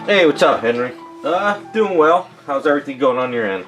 Hey, what's up, Henry? Doing well. How's everything going on your end?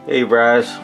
Hey, Raz.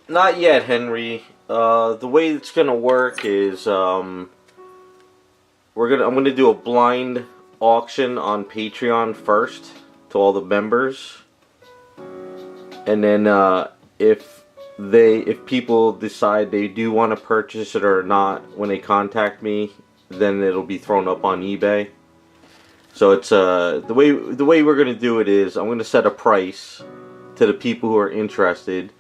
Not yet, Henry. The way it's gonna work is, I'm gonna do a blind auction on Patreon first to all the members, and then if people decide they do want to purchase it or not when they contact me, then it'll be thrown up on eBay. So it's the way we're gonna do it is I'm gonna set a price to the people who are interested,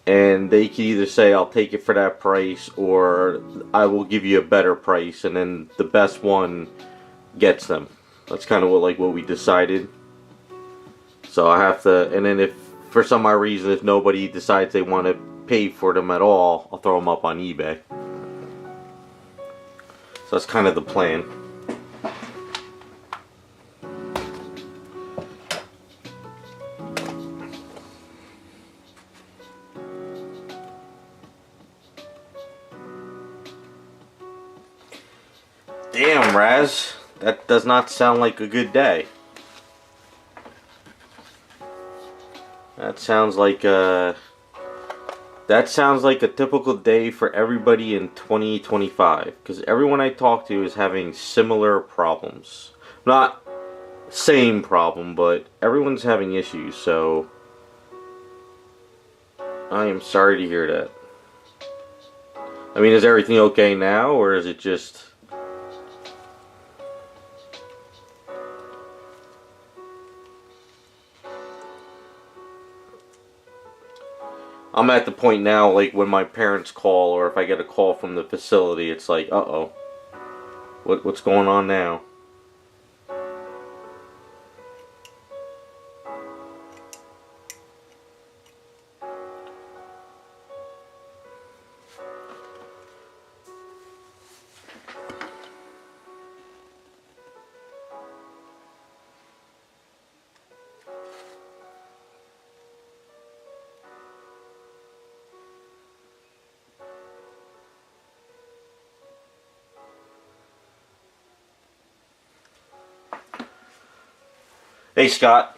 and they can either say I'll take it for that price or I will give you a better price, and then the best one gets them. That's kind of what we decided. So I have to, and then if for some odd reason if nobody decides they want to pay for them at all, I'll throw them up on eBay. So that's kind of the plan. Damn, Raz, that does not sound like a good day. That sounds like a typical day for everybody in 2025, because everyone I talk to is having similar problems. Not same problem, but everyone's having issues, so I am sorry to hear that. I mean, is everything okay now, or is it just... I'm at the point now, like, when my parents call, or if I get a call from the facility, it's like, uh-oh. What's going on now? Hey, Scott.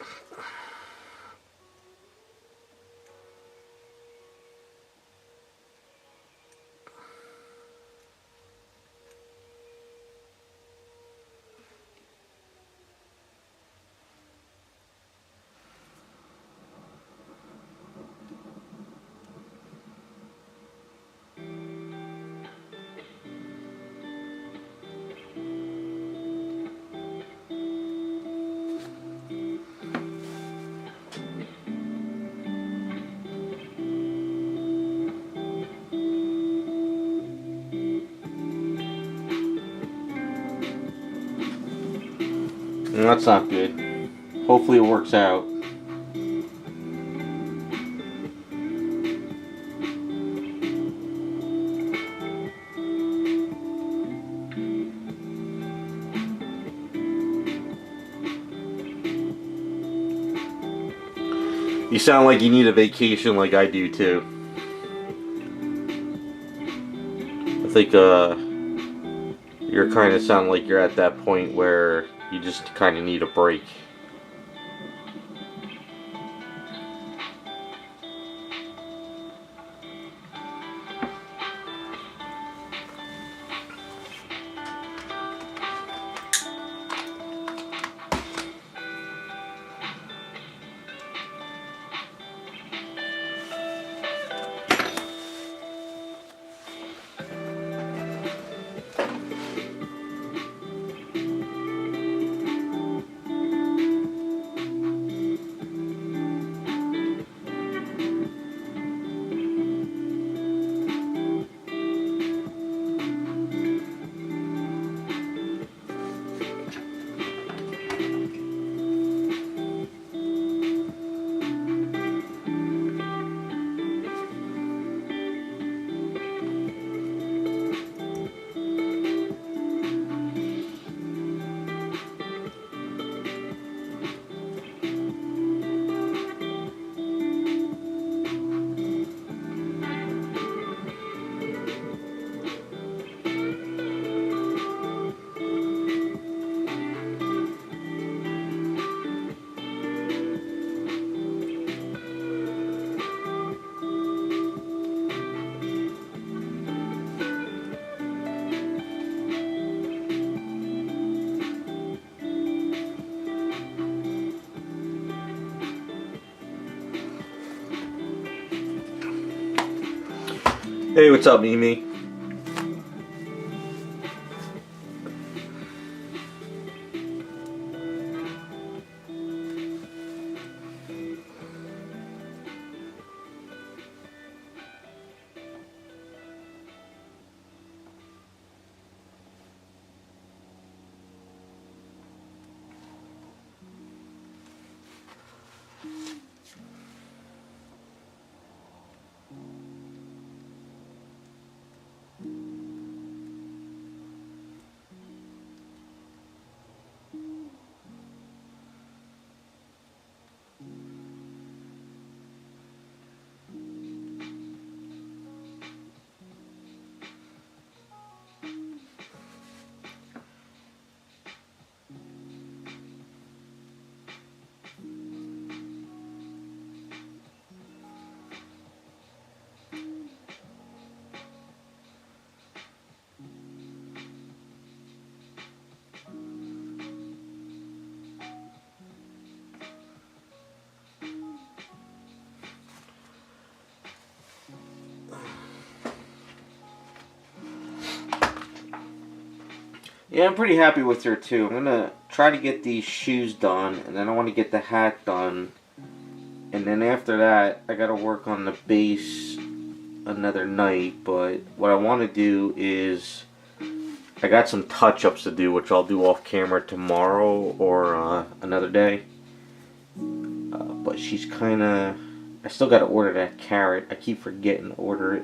That's not good. Hopefully it works out. You sound like you need a vacation like I do too. I think you're kind of sound like you're at that point where you just kind of need a break. Hey, what's up, Mimi? Yeah, I'm pretty happy with her too. I'm gonna try to get these shoes done, and then I want to get the hat done. And then after that, I gotta work on the base another night. But what I want to do is, I got some touch-ups to do, which I'll do off camera tomorrow or another day. But she's kind of... I still gotta order that carrot. I keep forgetting to order it.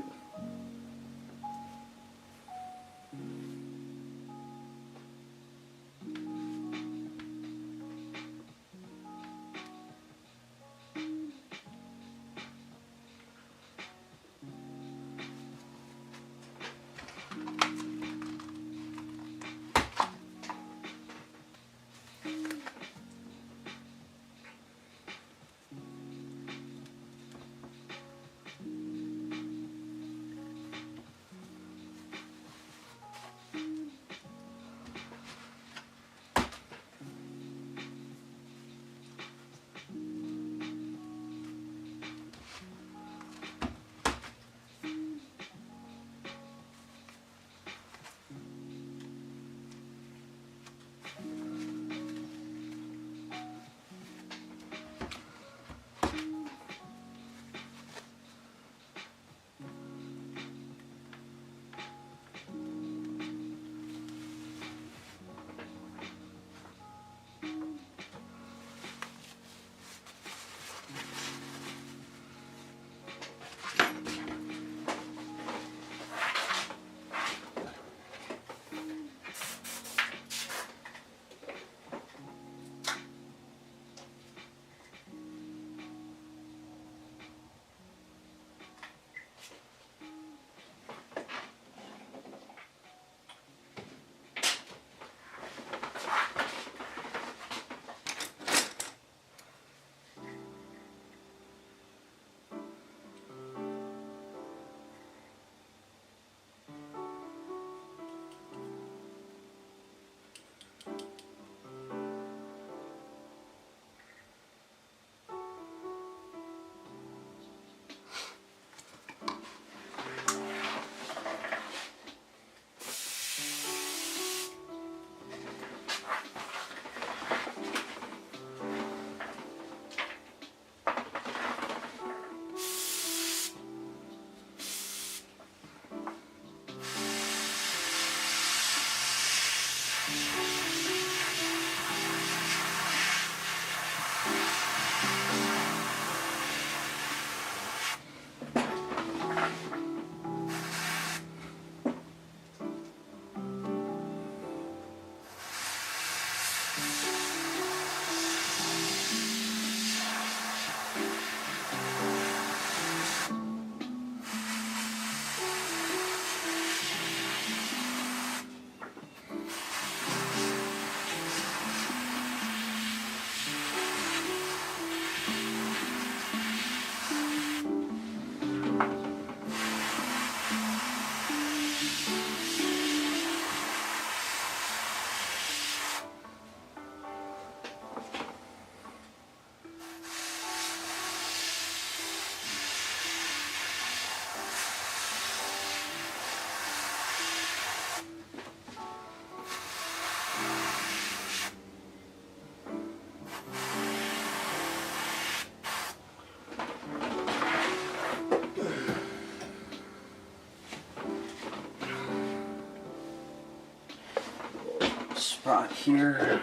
spot here.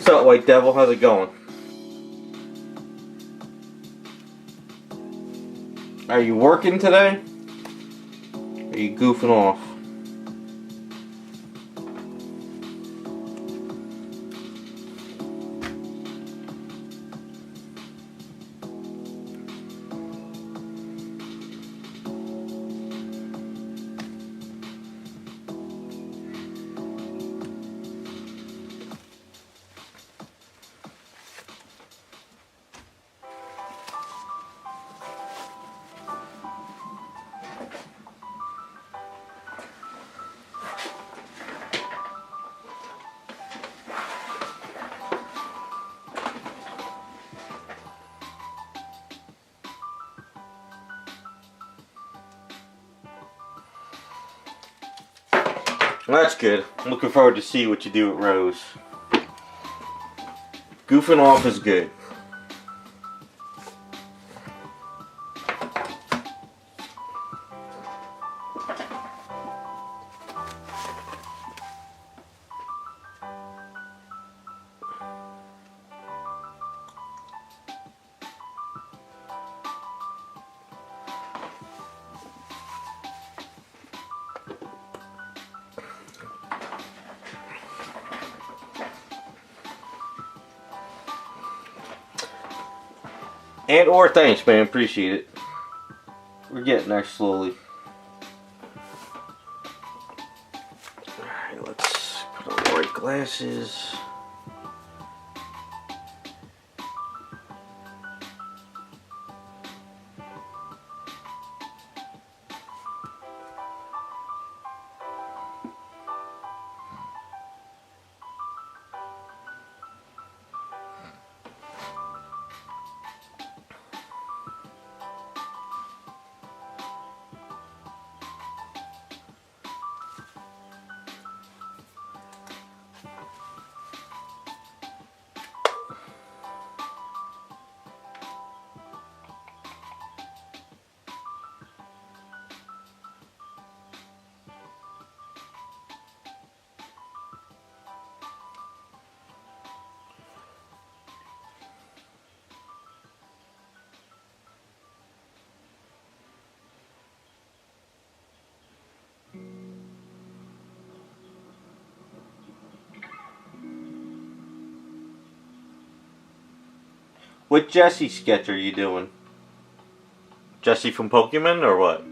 What's up, White Devil? How's it going? Are you working today? Are you goofing off? Well, that's good. I'm looking forward to see what you do at Rose. Goofing off is good. And or thanks, man. Appreciate it. We're getting there slowly. Alright, let's put on the right glasses. What Jesse sketch are you doing? Jesse from Pokemon or what?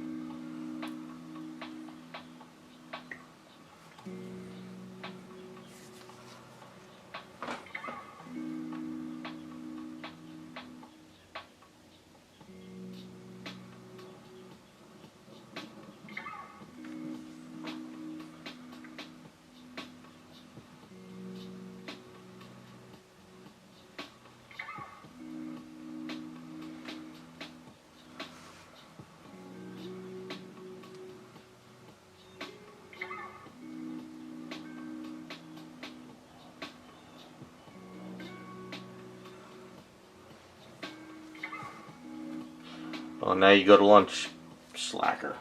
Oh, now you go to lunch, slacker.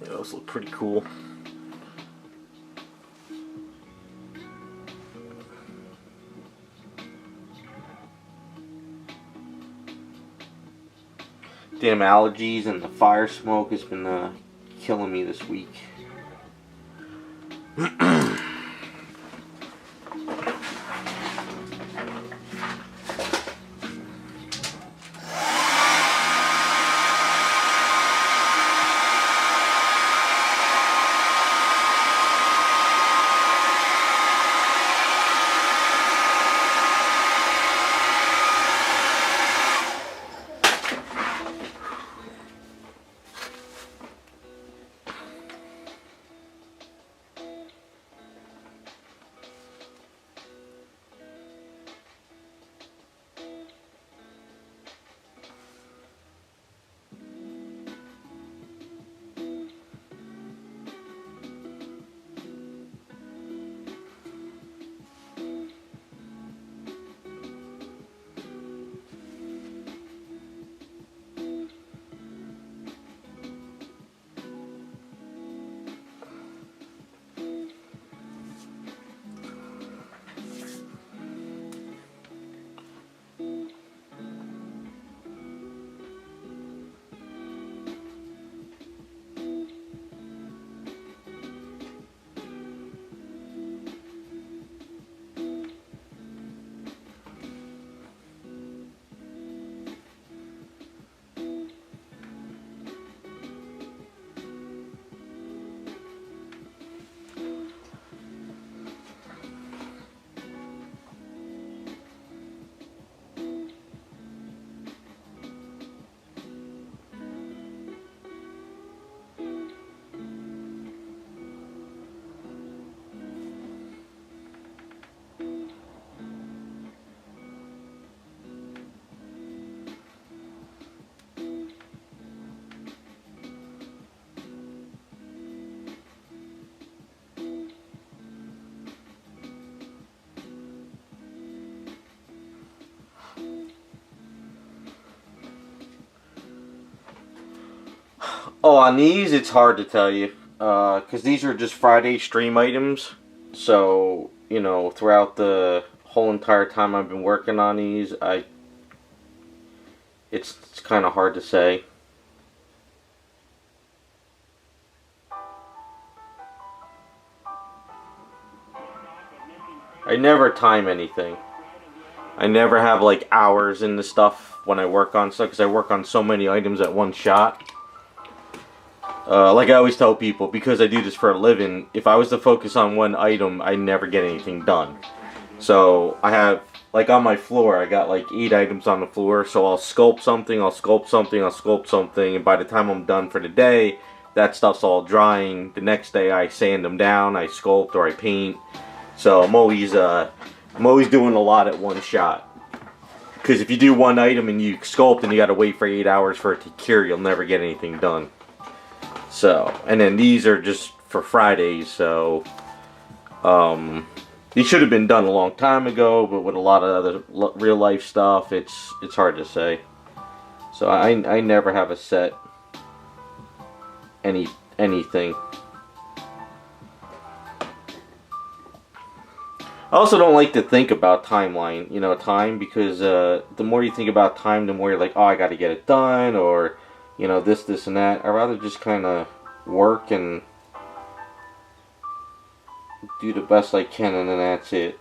Those look pretty cool. Damn allergies and the fire smoke has been killing me this week. Oh, on these, it's hard to tell you. Because these are just Friday stream items. So, you know, throughout the whole entire time I've been working on these, it's kind of hard to say. I never time anything. I never have like hours in the stuff when I work on stuff because I work on so many items at one shot. Like I always tell people, because I do this for a living, if I was to focus on one item, I never get anything done. So I have, like on my floor, I got like 8 items on the floor. So I'll sculpt something, I'll sculpt something, I'll sculpt something, and by the time I'm done for the day, that stuff's all drying. The next day I sand them down, I sculpt or I paint. So I'm always doing a lot at one shot. Because if you do one item and you sculpt and you gotta wait for 8 hours for it to cure, you'll never get anything done. So, and then these are just for Fridays, so these should have been done a long time ago, but with a lot of other real life stuff, it's hard to say. So I never have a set anything. I also don't like to think about timeline, you know, time, because the more you think about time, the more you're like, oh, I got to get it done, or, you know, this, and that. I'd rather just kind of work and do the best I can, and then that's it.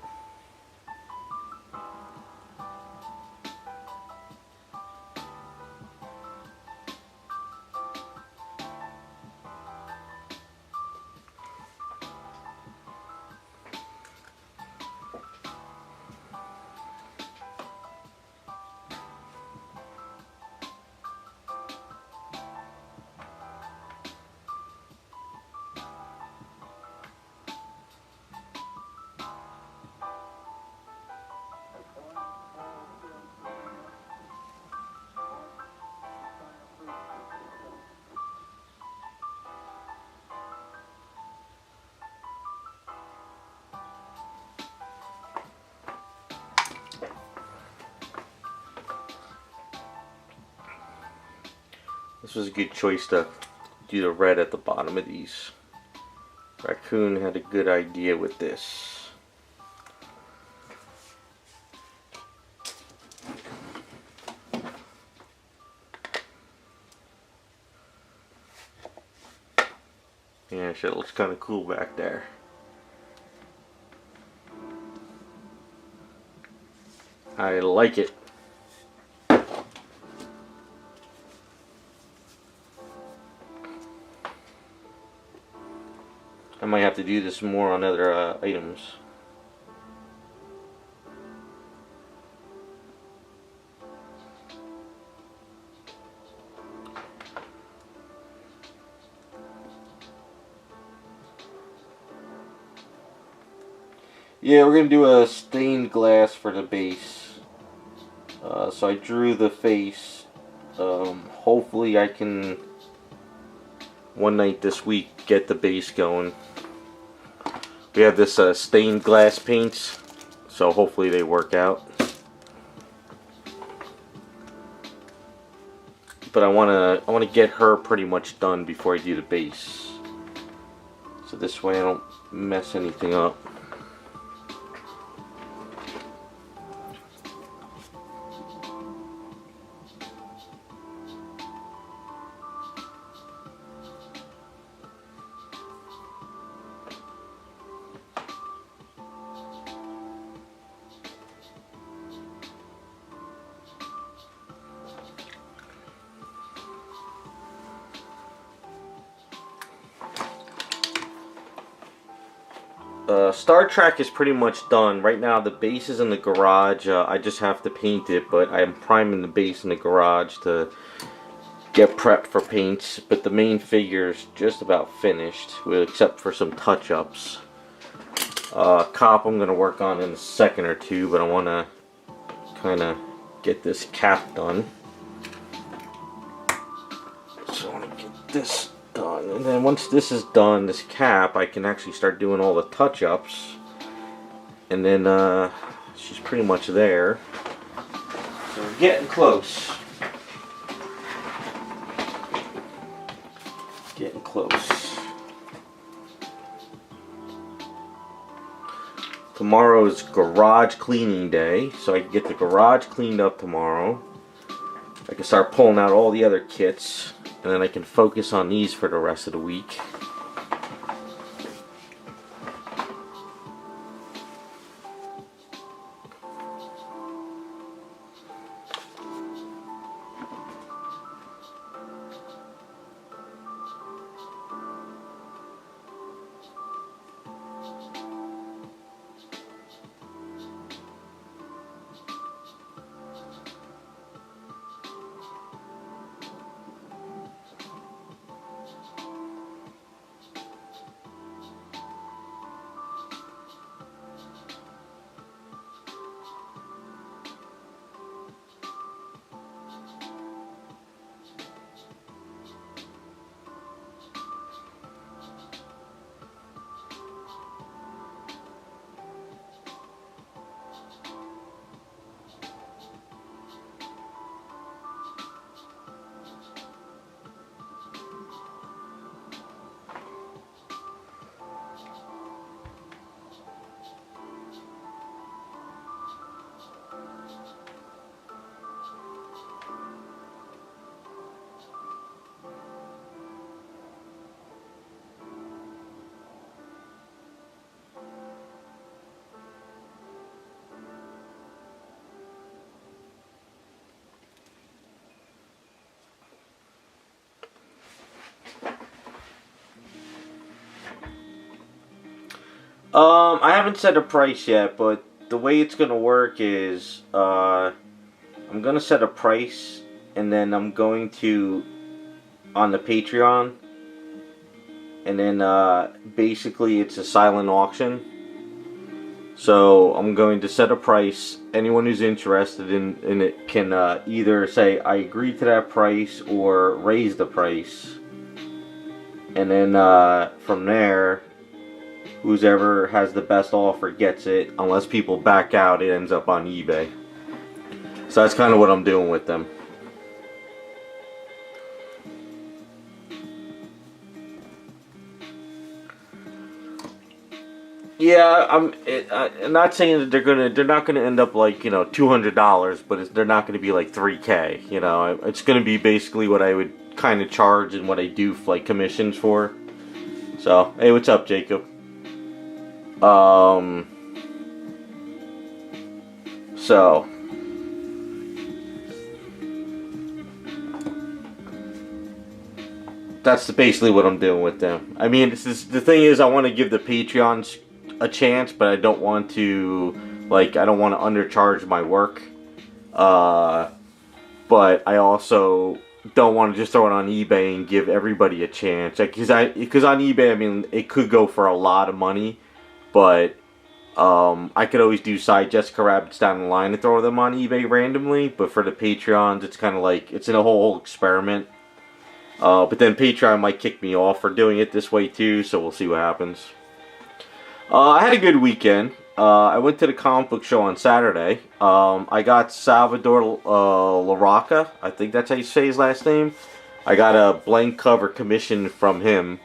This was a good choice to do the red at the bottom of these. Raccoon had a good idea with this. Yeah, shit looks kind of cool back there. I like it. I might have to do this more on other items. Yeah, we're going to do a stained glass for the base. So I drew the face. Hopefully I can, one night this week, get the base going. We have this stained glass paints, so hopefully they work out. But I wanna get her pretty much done before I do the base, so this way I don't mess anything up. Star Trek is pretty much done. Right now the base is in the garage. I just have to paint it, but I am priming the base in the garage to get prepped for paints. But the main figure is just about finished, except for some touch-ups. Cop I'm going to work on in a second or two, but I want to kind of get this cap done. So I want to get this done, and then once this is done, this cap, I can actually start doing all the touch-ups, and then she's pretty much there. So we're getting close. Getting close. Tomorrow is garage cleaning day, so I can get the garage cleaned up tomorrow. I can start pulling out all the other kits, and then I can focus on these for the rest of the week. I haven't set a price yet, but the way it's gonna work is I'm gonna set a price, and then I'm going to on the Patreon, and then basically it's a silent auction. So I'm going to set a price. Anyone who's interested in it can either say I agree to that price or raise the price, and then from there, whoever has the best offer gets it. Unless people back out, it ends up on eBay. So that's kind of what I'm doing with them. Yeah, I'm not saying that they're not gonna end up like, you know, $200, but they're not gonna be like $3K. You know, it's gonna be basically what I would kind of charge and what I do like commissions for. So hey, what's up, Jacob? So that's basically what I'm doing with them. I mean, the thing is, I want to give the Patreons a chance, but I don't want to, like, I don't want to undercharge my work. But I also don't want to just throw it on eBay and give everybody a chance. Because on eBay, I mean, it could go for a lot of money, but I could always do side Jessica Rabbits down the line and throw them on eBay randomly. But for the Patreons, it's kind of like, it's in a whole experiment. But then Patreon might kick me off for doing it this way too, so we'll see what happens. I had a good weekend. I went to the comic book show on Saturday. I got Salvador LaRocca, I think that's how you say his last name. I got a blank cover commission from him.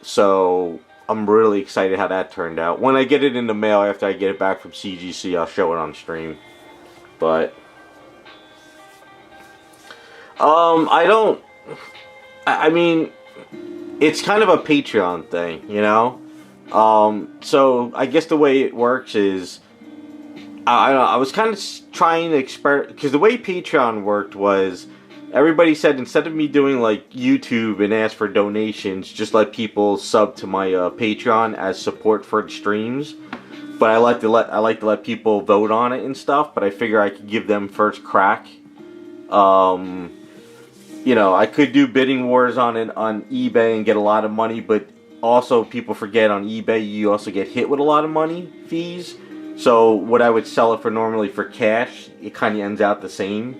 So I'm really excited how that turned out. When I get it in the mail after I get it back from CGC, I'll show it on stream. But I mean, it's kind of a Patreon thing, you know? So I guess the way it works is, I was kind of trying to experiment, because the way Patreon worked was, everybody said instead of me doing like YouTube and ask for donations, just let people sub to my Patreon as support for the streams. But I like to let people vote on it and stuff, but I figure I could give them first crack. You know, I could do bidding wars on it on eBay and get a lot of money, but also people forget on eBay you also get hit with a lot of money fees. So what I would sell it for normally for cash, it kind of ends out the same.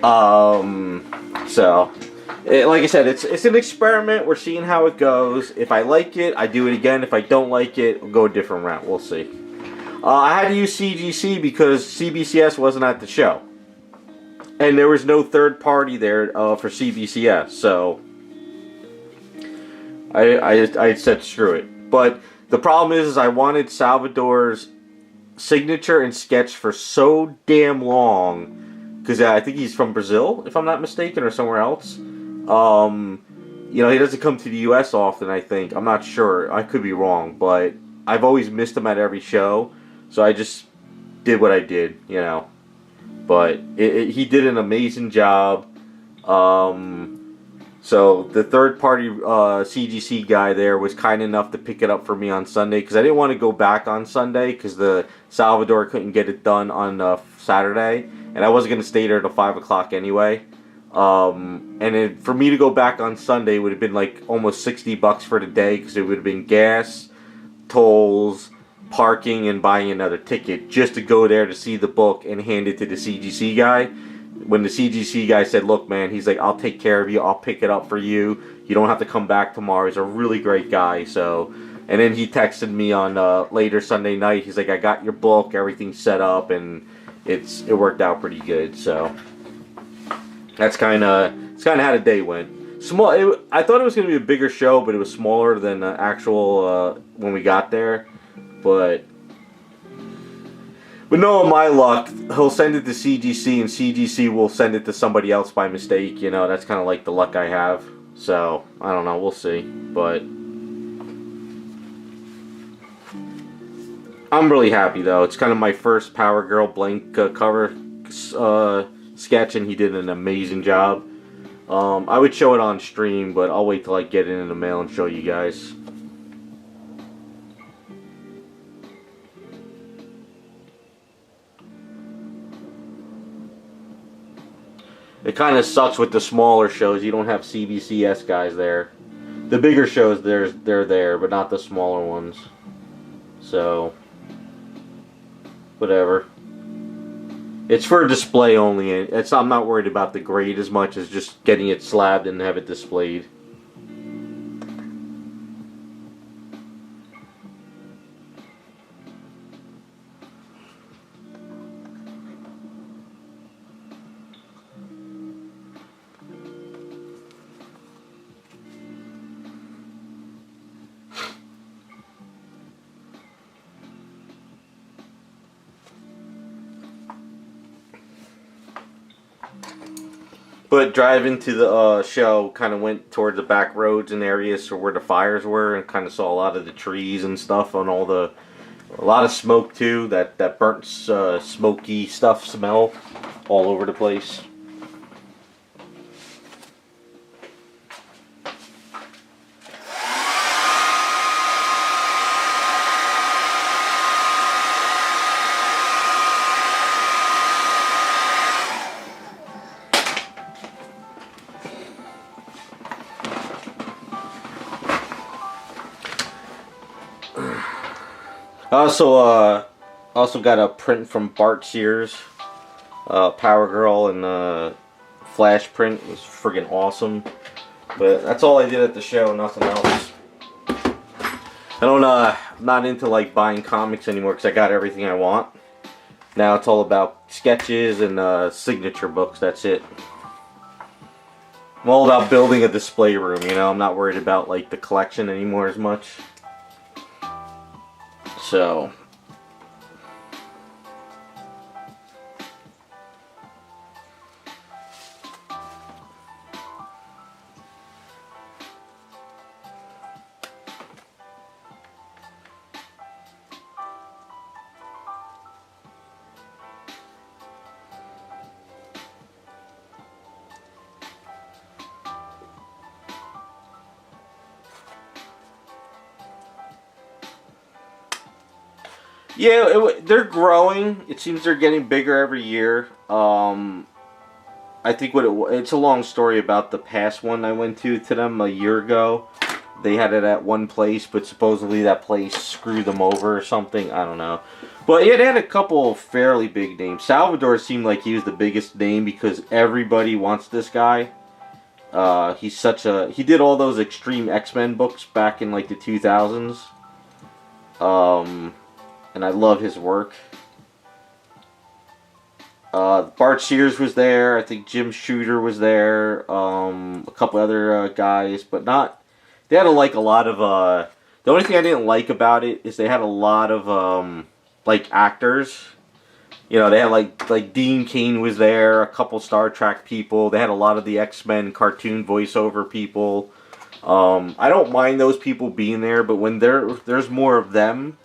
So like I said, it's an experiment. We're seeing how it goes. If I like it, I do it again. If I don't like it, we'll go a different route. We'll see. I had to use CGC because CBCS wasn't at the show. And there was no third party there for CBCS, so I said screw it. But the problem is I wanted Salvador's signature and sketch for so damn long, because I think he's from Brazil, if I'm not mistaken, or somewhere else. You know, he doesn't come to the U.S. often, I think. I'm not sure. I could be wrong, but I've always missed him at every show, so I just did what I did, you know. But he did an amazing job. So the third party CGC guy there was kind enough to pick it up for me on Sunday, because I didn't want to go back on Sunday because the Salvador couldn't get it done on Saturday, and I wasn't going to stay there till 5 o'clock anyway. And for me to go back on Sunday would have been like almost $60 for the day, because it would have been gas, tolls, parking, and buying another ticket just to go there to see the book and hand it to the CGC guy. When the CGC guy said, look man, he's like, I'll take care of you, I'll pick it up for you, you don't have to come back tomorrow. He's a really great guy. So, and then he texted me on later Sunday night, he's like, I got your book, everything's set up, and it worked out pretty good. So that's kind of how the day went. I thought it was going to be a bigger show, but it was smaller than actual when we got there. But knowing my luck, he'll send it to CGC, and CGC will send it to somebody else by mistake. You know, that's kind of like the luck I have. So, I don't know, we'll see. But I'm really happy, though. It's kind of my first Power Girl blank cover sketch, and he did an amazing job. I would show it on stream, but I'll wait till I get it in the mail and show you guys. It kind of sucks with the smaller shows. You don't have CBCS guys there. The bigger shows, they're there, but not the smaller ones. So, whatever. It's for display only. I'm not worried about the grade as much as just getting it slabbed and have it displayed. But driving to the show, kind of went toward the back roads and areas where the fires were, and kind of saw a lot of the trees and stuff on a lot of smoke too. That burnt smoky stuff smell all over the place. I also got a print from Bart Sears, Power Girl, and flash print. It was friggin' awesome. But that's all I did at the show, nothing else. I'm not into like buying comics anymore because I got everything I want. Now it's all about sketches and signature books. That's it. I'm all about building a display room. You know, I'm not worried about like the collection anymore as much. So, yeah, they're growing. It seems they're getting bigger every year. I think it's a long story about the past one I went to them a year ago. They had it at one place, but supposedly that place screwed them over or something. I don't know. But yeah, they had a couple of fairly big names. Salvador seemed like he was the biggest name because everybody wants this guy. He did all those Extreme X-Men books back in like the 2000s. And I love his work. Bart Sears was there. I think Jim Shooter was there. A couple other guys, but not. They had like a lot of. The only thing I didn't like about it is they had a lot of like actors. You know, they had like Dean Cain was there. A couple Star Trek people. They had a lot of the X-Men cartoon voiceover people. I don't mind those people being there, but when there's more of them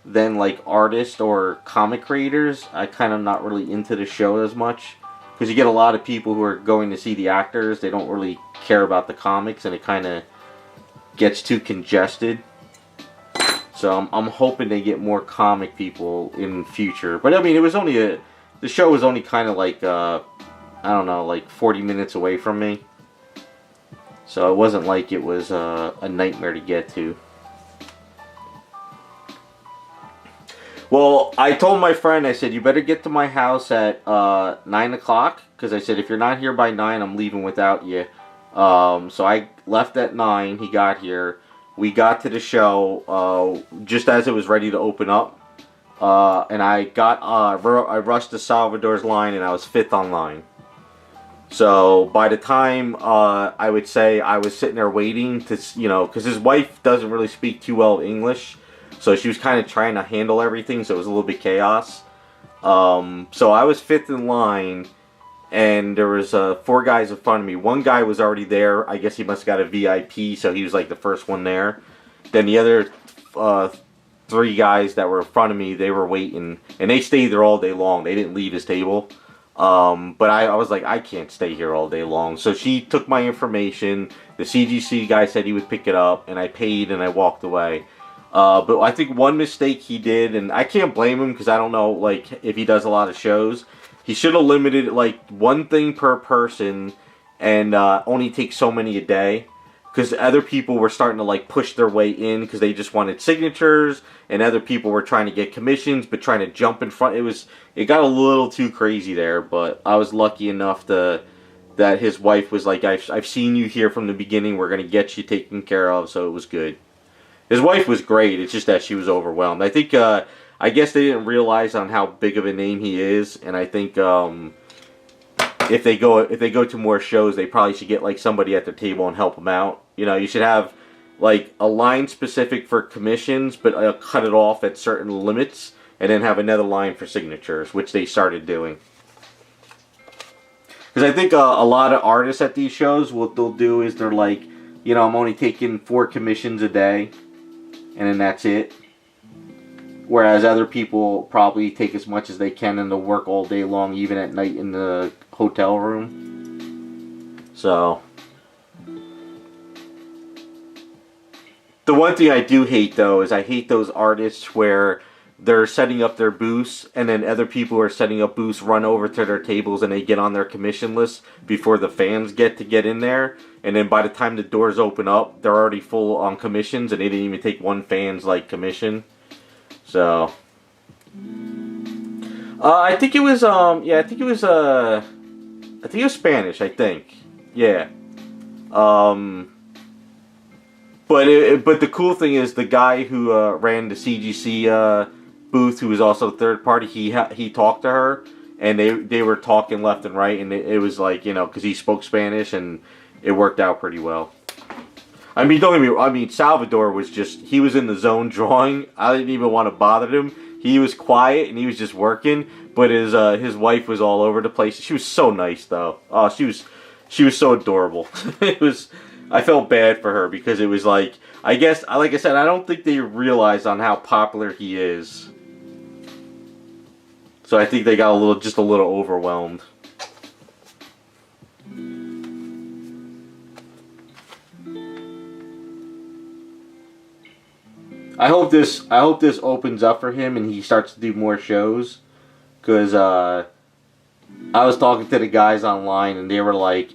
than like artists or comic creators, I kind of not really into the show as much, because you get a lot of people who are going to see the actors. They don't really care about the comics, and it kind of gets too congested. So I'm hoping they get more comic people in future. But I mean, it was only the show was only kind of like I don't know, like 40 minutes away from me. So it wasn't like it was a nightmare to get to. Well, I told my friend, I said, you better get to my house at 9 o'clock. Because I said, if you're not here by 9, I'm leaving without you. So I left at 9. He got here. We got to the show just as it was ready to open up. And I rushed to Salvador's line, and I was 5th on line. So by the time I would say I was sitting there waiting to, you know, because his wife doesn't really speak too well English. So she was kind of trying to handle everything, so it was a little bit chaos. So I was 5th in line, and there was 4 guys in front of me. One guy was already there. I guess he must have got a VIP, so he was like the first one there. Then the other 3 guys that were in front of me, they were waiting, and they stayed there all day long. They didn't leave his table. But I was like, I can't stay here all day long. So she took my information. The CGC guy said he would pick it up, and I paid, and I walked away. But I think one mistake he did, and I can't blame him because I don't know, like, if he does a lot of shows. He should have limited, like, 1 thing per person and only take so many a day. Because other people were starting to, like, push their way in because they just wanted signatures. And other people were trying to get commissions but trying to jump in front. It got a little too crazy there. But I was lucky enough that his wife was like, I've seen you here from the beginning. We're going to get you taken care of. So it was good. His wife was great. It's just that she was overwhelmed. I think, I guess they didn't realize on how big of a name he is, and I think if they go to more shows, they probably should get like somebody at their table and help him out. You know, you should have like a line specific for commissions, but cut it off at certain limits, and then have another line for signatures, which they started doing. Because I think a lot of artists at these shows, what they'll do is they're like, you know, I'm only taking 4 commissions a day. And then that's it. Whereas other people probably take as much as they can and they'll work all day long, even at night in the hotel room. So, the one thing I do hate though is I hate those artists where they're setting up their booths and then other people who are setting up booths run over to their tables and they get on their commission list before the fans get in there. And then by the time the doors open up, they're already full on commissions, and they didn't even take one fan's like commission. So, I think it was I think it was Spanish. I think, yeah. But the cool thing is the guy who ran the CGC booth, who was also third party, he talked to her, and they were talking left and right, and it was like, you know, because he spoke Spanish and. It worked out pretty well. I mean, don't get me wrong. I mean, Salvador was he was in the zone drawing. I didn't even want to bother him. He was quiet and he was just working. But his wife was all over the place. She was so nice though. Oh, she was so adorable. I felt bad for her because it was like, I guess, like I said, I don't think they realized on how popular he is. So I think they got just a little overwhelmed. I hope this opens up for him and he starts to do more shows, because I was talking to the guys online and they were like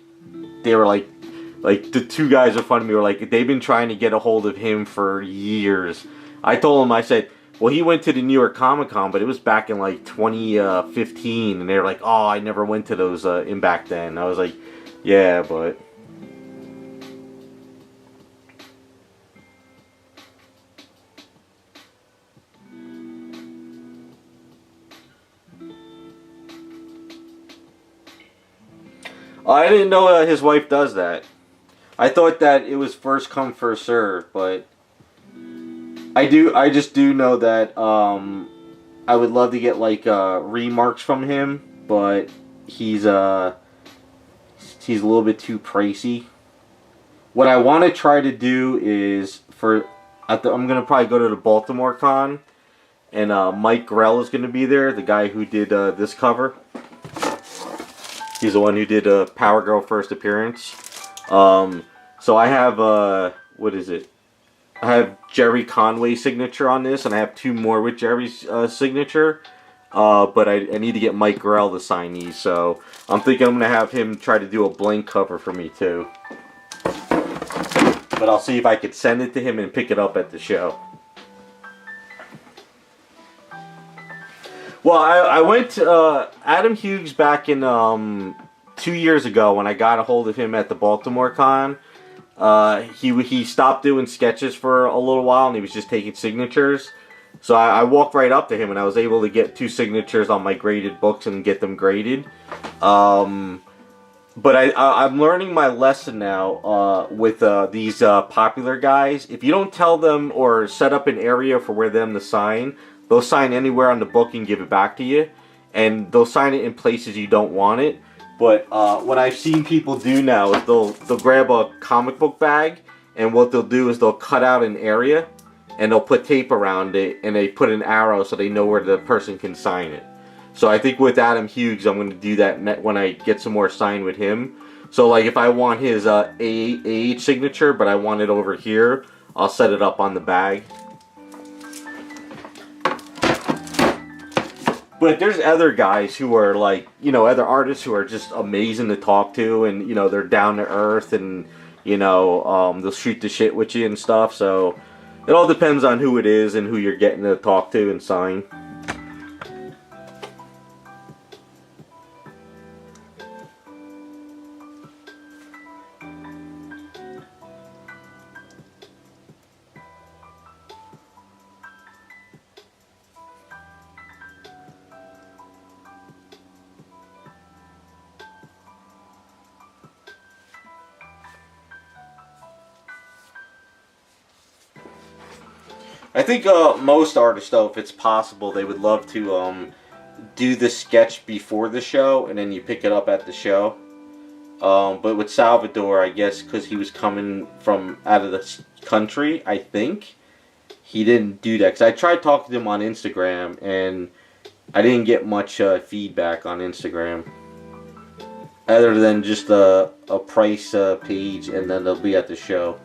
the 2 guys in front of me were like, they've been trying to get a hold of him for years. I told them, I said, well, he went to the New York Comic Con, but it was back in like 2015, and they were like, oh, I never went to those in back then. I was like, yeah, but. I didn't know his wife does that. I thought that it was first come first serve, but I just do know that I would love to get like remarks from him, but he's a little bit too pricey. What I want to try to do is I'm gonna probably go to the Baltimore Con, and Mike Grell is gonna be there, the guy who did this cover. He's the one who did Power Girl first appearance. So I have what is it? I have Jerry Conway's signature on this, and I have 2 more with Jerry's signature. But I need to get Mike Grell to sign these, so I'm thinking I'm gonna have him try to do a blank cover for me too. But I'll see if I could send it to him and pick it up at the show. Well, I went to Adam Hughes back in 2 years ago when I got a hold of him at the Baltimore Con. He stopped doing sketches for a little while, and he was just taking signatures. So I walked right up to him, and I was able to get 2 signatures on my graded books and get them graded. But I'm learning my lesson now with these popular guys. If you don't tell them or set up an area for them to sign, they'll sign anywhere on the book and give it back to you. And they'll sign it in places you don't want it. But what I've seen people do now is they'll grab a comic book bag, and what they'll do is they'll cut out an area, and they'll put tape around it, and they put an arrow so they know where the person can sign it. So I think with Adam Hughes, I'm going to do that when I get some more signed with him. So like if I want his AH signature, but I want it over here, I'll set it up on the bag. But there's other guys who are like, other artists who are just amazing to talk to, and, they're down to earth, and, they'll shoot the shit with you and stuff. So it all depends on who it is and who you're getting to talk to and sign. I think most artists, though, if it's possible, they would love to do the sketch before the show, and then you pick it up at the show. But with Salvador, I guess, because he was coming from out of the country, I think, he didn't do that. Because I tried talking to him on Instagram, and I didn't get much feedback on Instagram. Other than just a price page, and then they'll be at the show.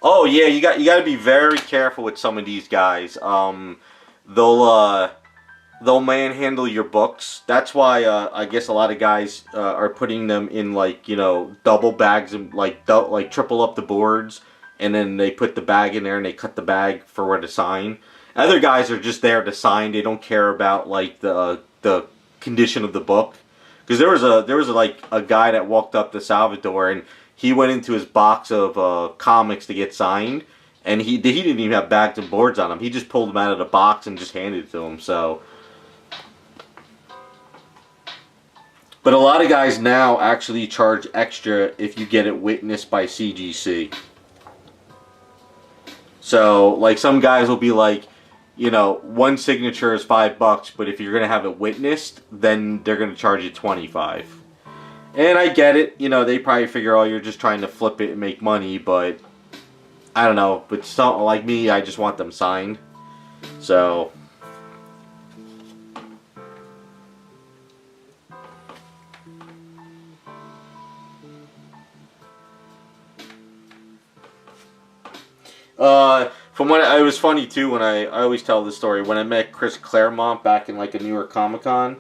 Oh yeah, you got to be very careful with some of these guys. They'll manhandle your books. That's why I guess a lot of guys are putting them in like double bags and like triple up the boards, and then they put the bag in there and they cut the bag for where to sign. Other guys are just there to sign. They don't care about like the condition of the book. Because there was like a guy that walked up to Salvador, and he went into his box of comics to get signed, and he didn't even have bags and boards on him. He just pulled them out of the box and just handed it to him. So, but a lot of guys now actually charge extra if you get it witnessed by CGC. So, like some guys will be like, one signature is $5, but if you're gonna have it witnessed, then they're gonna charge you $25. And I get it, they probably figure, oh, you're just trying to flip it and make money, but I don't know. But some, like me, I just want them signed. So from what it was funny too, when I always tell this story, when I met Chris Claremont back in like a New York Comic-Con.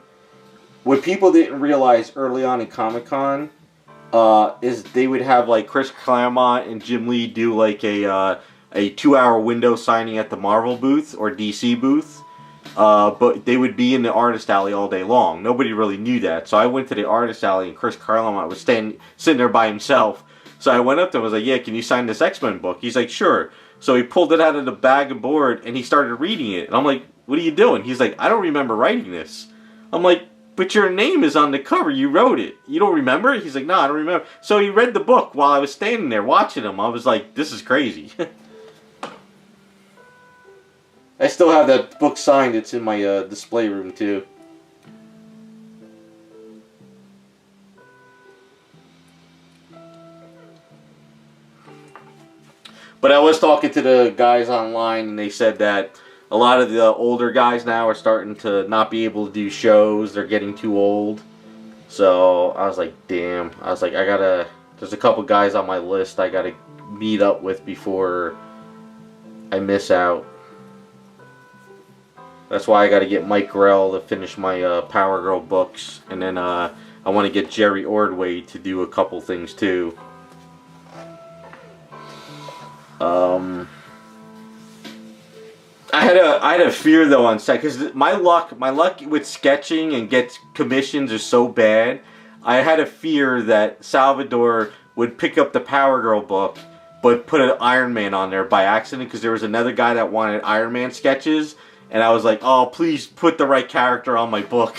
What people didn't realize early on in Comic-Con is they would have like Chris Claremont and Jim Lee do like a a 2-hour window signing at the Marvel booth or DC booth. But they would be in the artist alley all day long. Nobody really knew that. So I went to the artist alley, and Chris Claremont was sitting there by himself. So I went up to him and was like, yeah, can you sign this X-Men book? He's like, sure. So he pulled it out of the bag of board, and he started reading it. And I'm like, what are you doing? He's like, I don't remember writing this. I'm like, but your name is on the cover. You wrote it. You don't remember it? He's like, no, I don't remember. So he read the book while I was standing there watching him. I was like, this is crazy. I still have that book signed. It's in my display room, too. But I was talking to the guys online, and they said that a lot of the older guys now are starting to not be able to do shows. They're getting too old. So I was like, damn. I was like, there's a couple guys on my list I gotta meet up with before I miss out. That's why I gotta get Mike Grell to finish my Power Girl books. And then I want to get Jerry Ordway to do a couple things too. I had a fear though on set, because my luck with sketching and get commissions is so bad. I had a fear that Salvador would pick up the Power Girl book, but put an Iron Man on there by accident, because there was another guy that wanted Iron Man sketches, and I was like, oh, please put the right character on my book.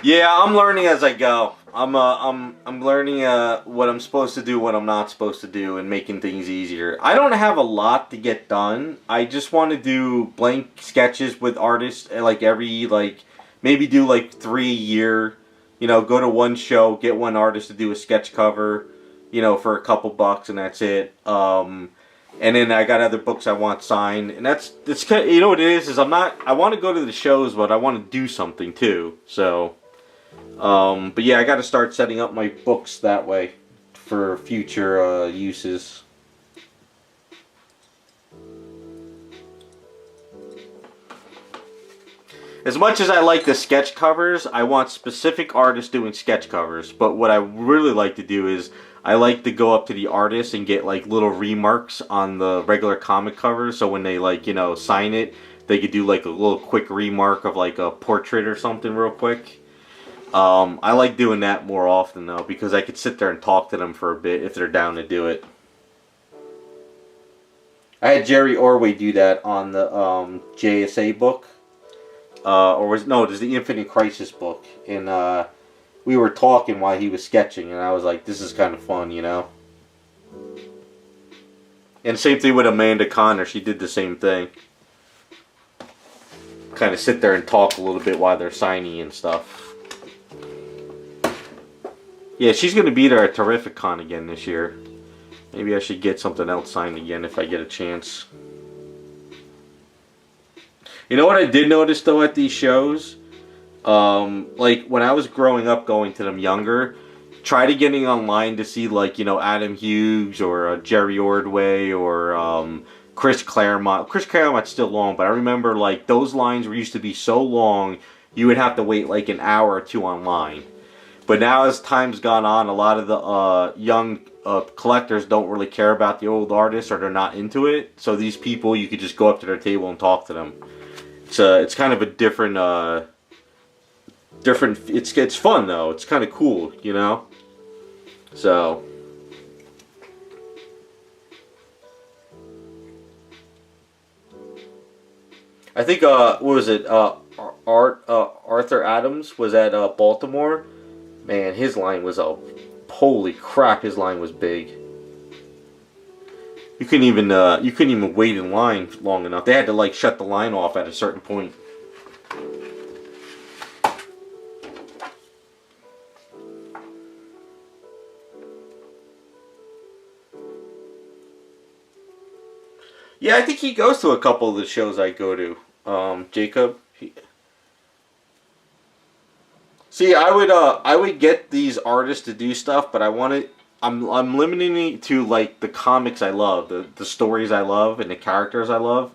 Yeah, I'm learning as I go. I'm learning what I'm supposed to do, what I'm not supposed to do, and making things easier. I don't have a lot to get done. I just want to do blank sketches with artists, like maybe do like 3 a year. You know, go to one show, get one artist to do a sketch cover, you know, for a couple bucks, and that's it. And then I got other books I want signed, and it's kind of, you know what it is I want to go to the shows, but I want to do something too. So. But yeah, I got to start setting up my books that way for future uses. As much as I like the sketch covers, I want specific artists doing sketch covers. But what I really like to do is I like to go up to the artist and get like little remarks on the regular comic covers. So when they like, you know, sign it, they could do like a little quick remark of like a portrait or something real quick. I like doing that more often though, because I could sit there and talk to them for a bit if they're down to do it. I had Jerry Ordway do that on the JSA book, there's the Infinite Crisis book, and we were talking while he was sketching, and I was like, this is kind of fun, you know. And same thing with Amanda Connor, she did the same thing. Kind of sit there and talk a little bit while they're signing and stuff. Yeah, she's going to be there at Terrificon again this year. Maybe I should get something else signed again if I get a chance. You know what I did notice though at these shows? Like when I was growing up going to them younger, try to getting online to see like, you know, Adam Hughes or Jerry Ordway or Chris Claremont. Chris Claremont's still long, but I remember like those lines used to be so long you would have to wait like an hour or two online. But now as time's gone on, a lot of the young collectors don't really care about the old artists, or they're not into it. So these people, you could just go up to their table and talk to them. It's kind of a different, it's fun though. It's kind of cool, you know? So. I think, what was it, Arthur Adams was at Baltimore. Man, his line was holy crap, his line was big. You couldn't even wait in line long enough. They had to like shut the line off at a certain point. Yeah, I think he goes to a couple of the shows I go to. Jacob. See, I would get these artists to do stuff, but I'm limiting it to like the comics I love, the stories I love, and the characters I love.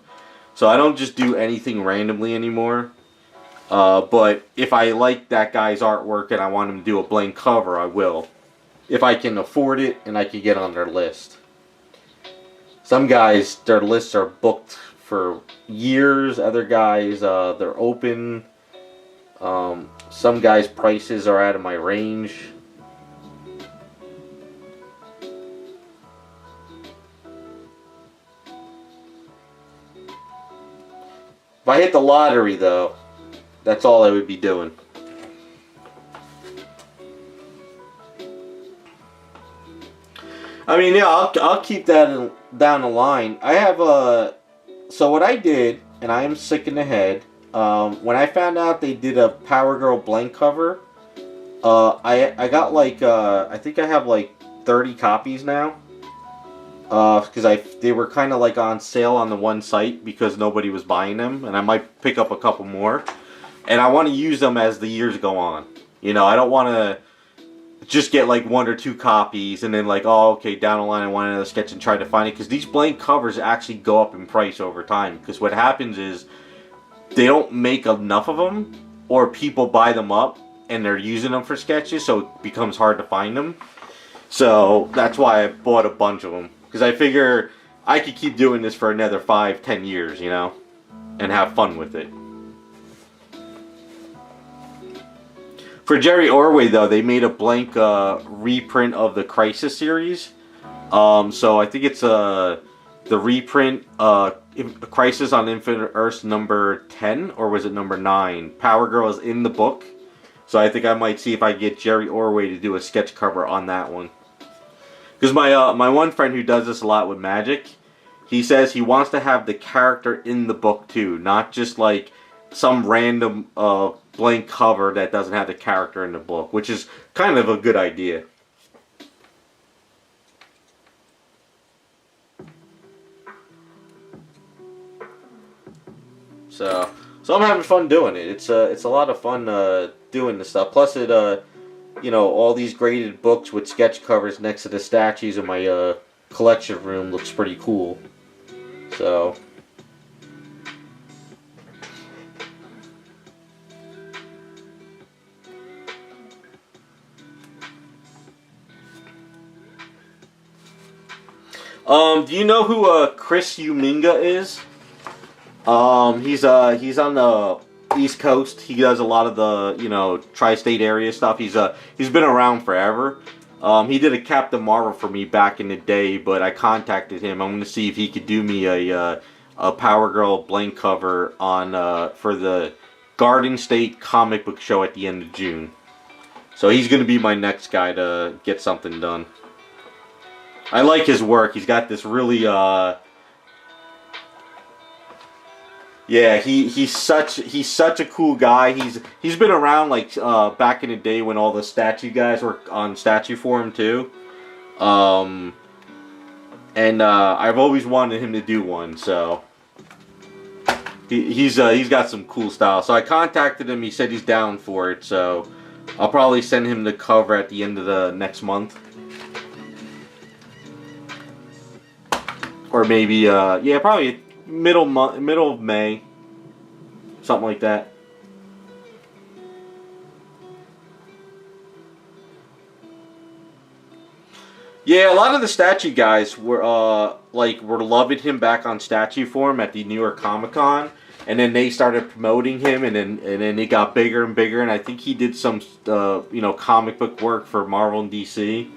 So I don't just do anything randomly anymore. But if I like that guy's artwork and I want him to do a blank cover, I will. If I can afford it and I can get on their list. Some guys, their lists are booked for years. Other guys, they're open. Some guys' prices are out of my range. If I hit the lottery, though, that's all I would be doing. I mean, yeah, I'll keep that down the line. I have so what I did, and I am sick in the head. When I found out they did a Power Girl blank cover, I got like I think I have like 30 copies now. Because they were kind of like on sale on the one site because nobody was buying them, and I might pick up a couple more. And I want to use them as the years go on. You know, I don't want to just get like 1 or 2 copies and then like, oh, okay, down the line I want another sketch and try to find it, because these blank covers actually go up in price over time, because what happens is they don't make enough of them, or people buy them up and they're using them for sketches, so it becomes hard to find them. So that's why I bought a bunch of them, because I figure I could keep doing this for another 5-10 years, you know, and have fun with it. For Jerry Orway, though, they made a blank reprint of the Crisis series. So I think it's the reprint, Crisis on Infinite Earths number 10, or was it number 9? Power Girl is in the book. So I think I might see if I get Jerry Orway to do a sketch cover on that one. Because my one friend who does this a lot with magic, he says he wants to have the character in the book too, not just like some random blank cover that doesn't have the character in the book, which is kind of a good idea. So I'm having fun doing it. It's a lot of fun doing this stuff. Plus it you know, all these graded books with sketch covers next to the statues in my collection room looks pretty cool. So do you know who Chris Uminga is? He's on the East Coast. He does a lot of the, you know, tri-state area stuff. He's been around forever. He did a Captain Marvel for me back in the day, but I contacted him. I'm going to see if he could do me a Power Girl blank cover on for the Garden State comic book show at the end of June. So he's going to be my next guy to get something done. I like his work. He's got this really yeah, he's such a cool guy. He's been around like back in the day when all the statue guys were on Statue Forum too. And I've always wanted him to do one, so he's got some cool style. So I contacted him. He said he's down for it. So I'll probably send him the cover at the end of the next month. Or maybe, yeah, probably middle of May, something like that. Yeah, a lot of the statue guys were were loving him back on Statue Forum at the New York Comic Con, and then they started promoting him, and then it got bigger and bigger. And I think he did some you know, comic book work for Marvel and DC.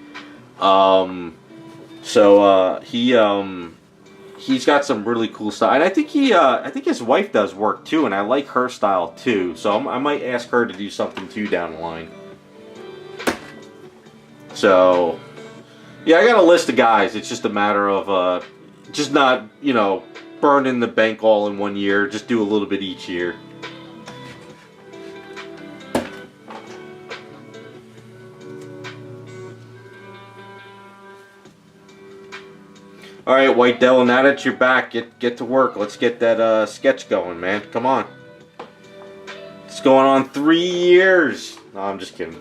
He's got some really cool style, and I think I think his wife does work too, and I like her style too. So I might ask her to do something too down the line. So yeah, I got a list of guys. It's just a matter of just not, you know, burning the bank all in one year. Just do a little bit each year. All right, White Devil. Now that you're back, get to work. Let's get that sketch going, man. Come on. It's going on 3 years. No, I'm just kidding.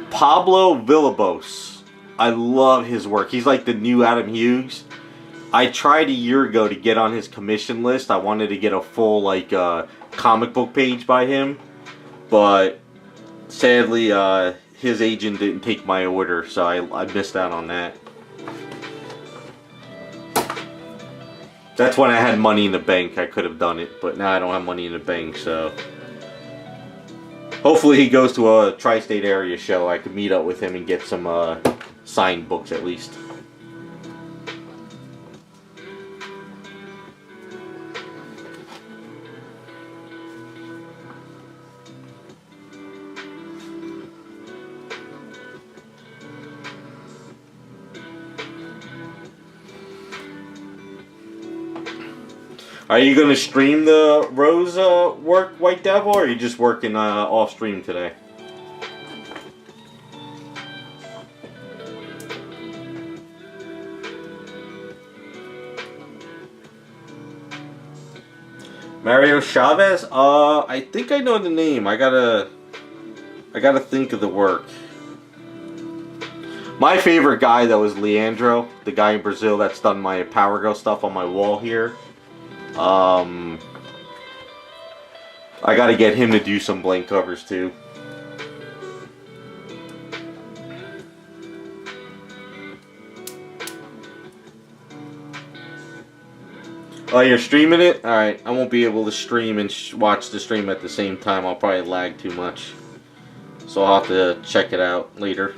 Pablo Villalobos. I love his work. He's like the new Adam Hughes. I tried a year ago to get on his commission list. I wanted to get a full like comic book page by him, but sadly his agent didn't take my order, so I missed out on that. That's when I had money in the bank. I could have done it, but now I don't have money in the bank, so hopefully he goes to a tri-state area show. I could meet up with him and get some signed books at least. Are you going to stream the Rose work, White Devil, or are you just working off stream today? Mario Chavez? I think I know the name. I gotta think of the work. My favorite guy though is Leandro, the guy in Brazil that's done my Power Girl stuff on my wall here. I gotta get him to do some blank covers too. Oh, you're streaming it? Alright, I won't be able to stream and watch the stream at the same time. I'll probably lag too much. So I'll have to check it out later.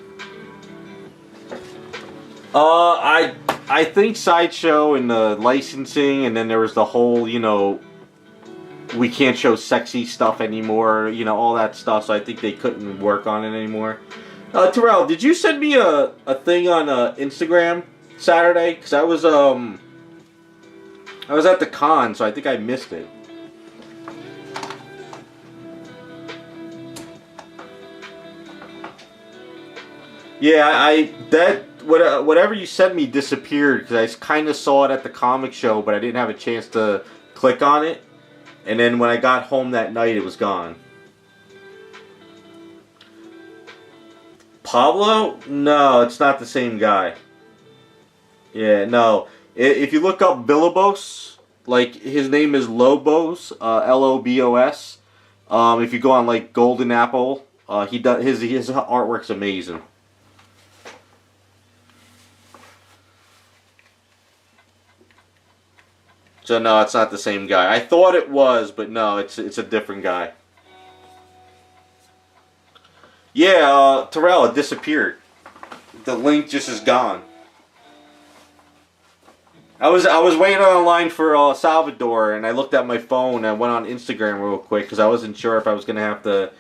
I think Sideshow and the licensing, and then there was the whole, you know, we can't show sexy stuff anymore, you know, all that stuff, so I think they couldn't work on it anymore. Terrell, did you send me a thing on Instagram Saturday? Because I was at the con, so I think I missed it. Yeah, whatever you sent me disappeared because I kind of saw it at the comic show, but I didn't have a chance to click on it. And then when I got home that night, it was gone. Pablo? No, it's not the same guy. Yeah, no. If you look up Villalobos, like his name is Lobos, Lobos. If you go on like Golden Apple, he does his artwork's amazing. So no, it's not the same guy. I thought it was, but no, it's a different guy. Yeah, Terrell, it disappeared. The link just is gone. I was waiting online for Salvador, and I looked at my phone and went on Instagram real quick because I wasn't sure if I was gonna have to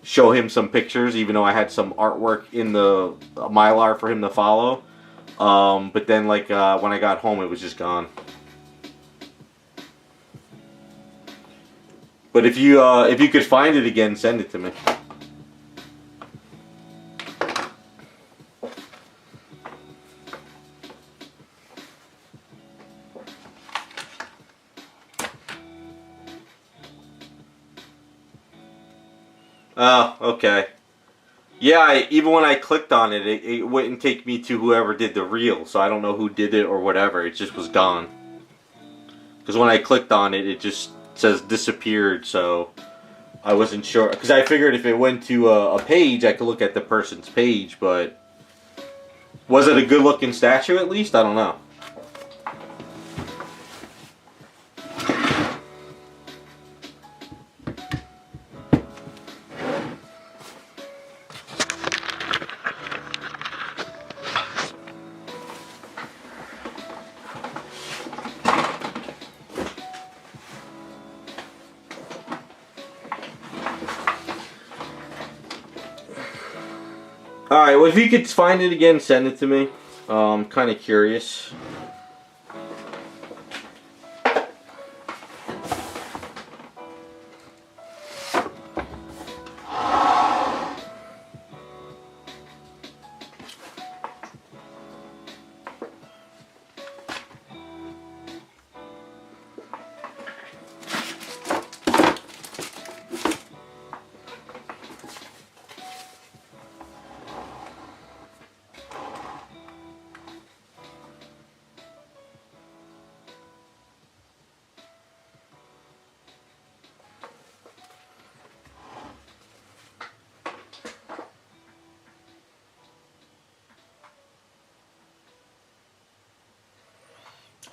show him some pictures, even though I had some artwork in the Mylar for him to follow. But then, like when I got home, it was just gone. But if you could find it again, send it to me. Oh, okay. Yeah, even when I clicked on it, it wouldn't take me to whoever did the reel, so I don't know who did it or whatever. It just was gone. Because when I clicked on it, it just says disappeared, so I wasn't sure. Because I figured if it went to a page, I could look at the person's page, but was it a good looking statue at least? I don't know. Alright, well if you could find it again, send it to me. I'm kind of curious.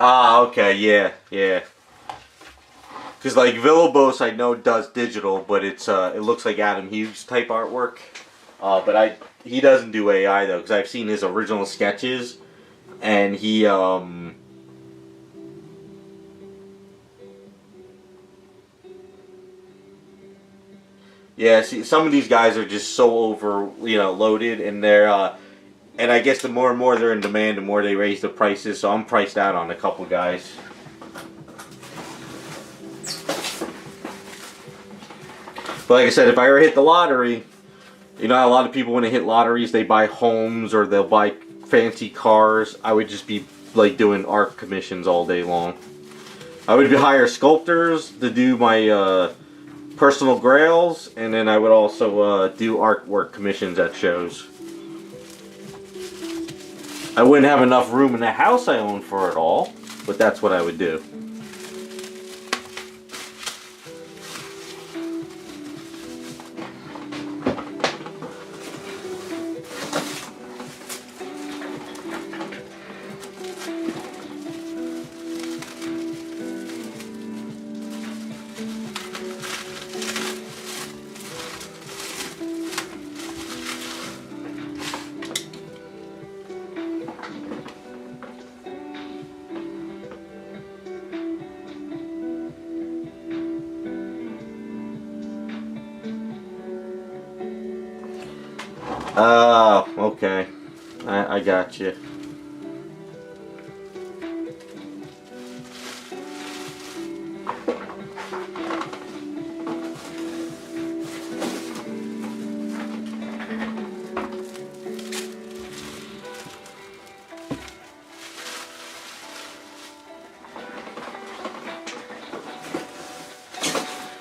Ah, okay, yeah, yeah. Because like Villalobos, I know does digital, but it looks like Adam Hughes type artwork. But he doesn't do AI though, because I've seen his original sketches, and he. Yeah, see, some of these guys are just so over, loaded, and and I guess the more and more they're in demand, the more they raise the prices. So I'm priced out on a couple guys. But like I said, if I ever hit the lottery, a lot of people when they hit lotteries, they buy homes or they'll buy fancy cars. I would just be like doing art commissions all day long. I would hire sculptors to do my personal grails, and then I would also do artwork commissions at shows. I wouldn't have enough room in the house I own for it all, but that's what I would do. Okay. I got you.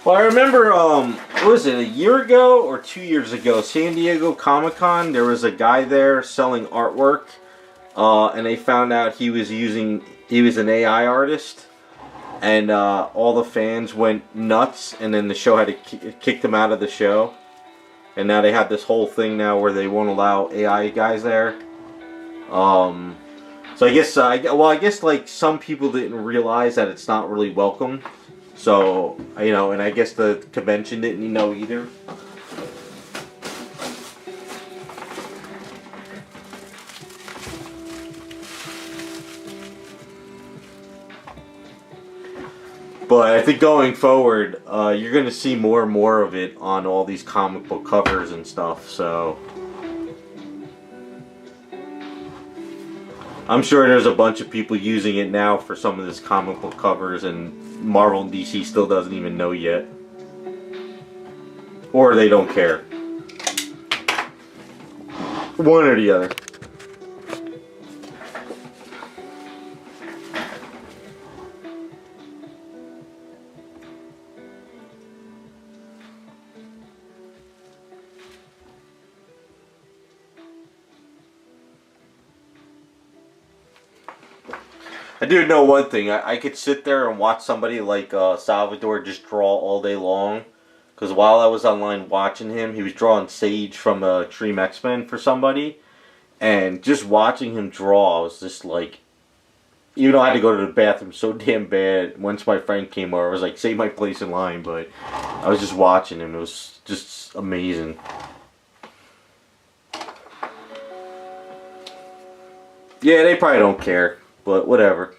Well, I remember, what was it, a year ago or 2 years ago, San Diego Comic-Con, there was a guy there selling artwork, and they found out he was an AI artist, and all the fans went nuts, and then the show had to kick them out of the show, and now they have this whole thing now where they won't allow AI guys there. So I guess like some people didn't realize that it's not really welcome. So, and I guess the convention didn't know either. But I think going forward, you're going to see more and more of it on all these comic book covers and stuff. So, I'm sure there's a bunch of people using it now for some of this comic book covers, and Marvel and DC still doesn't even know yet. Or they don't care. One or the other. I do know one thing. I could sit there and watch somebody like Salvador just draw all day long. Because while I was online watching him, he was drawing Sage from Extreme X-Men for somebody. And just watching him draw, I was just like, even though I had to go to the bathroom so damn bad, once my friend came over, I was like, save my place in line. But I was just watching him. It was just amazing. Yeah, they probably don't care. But whatever.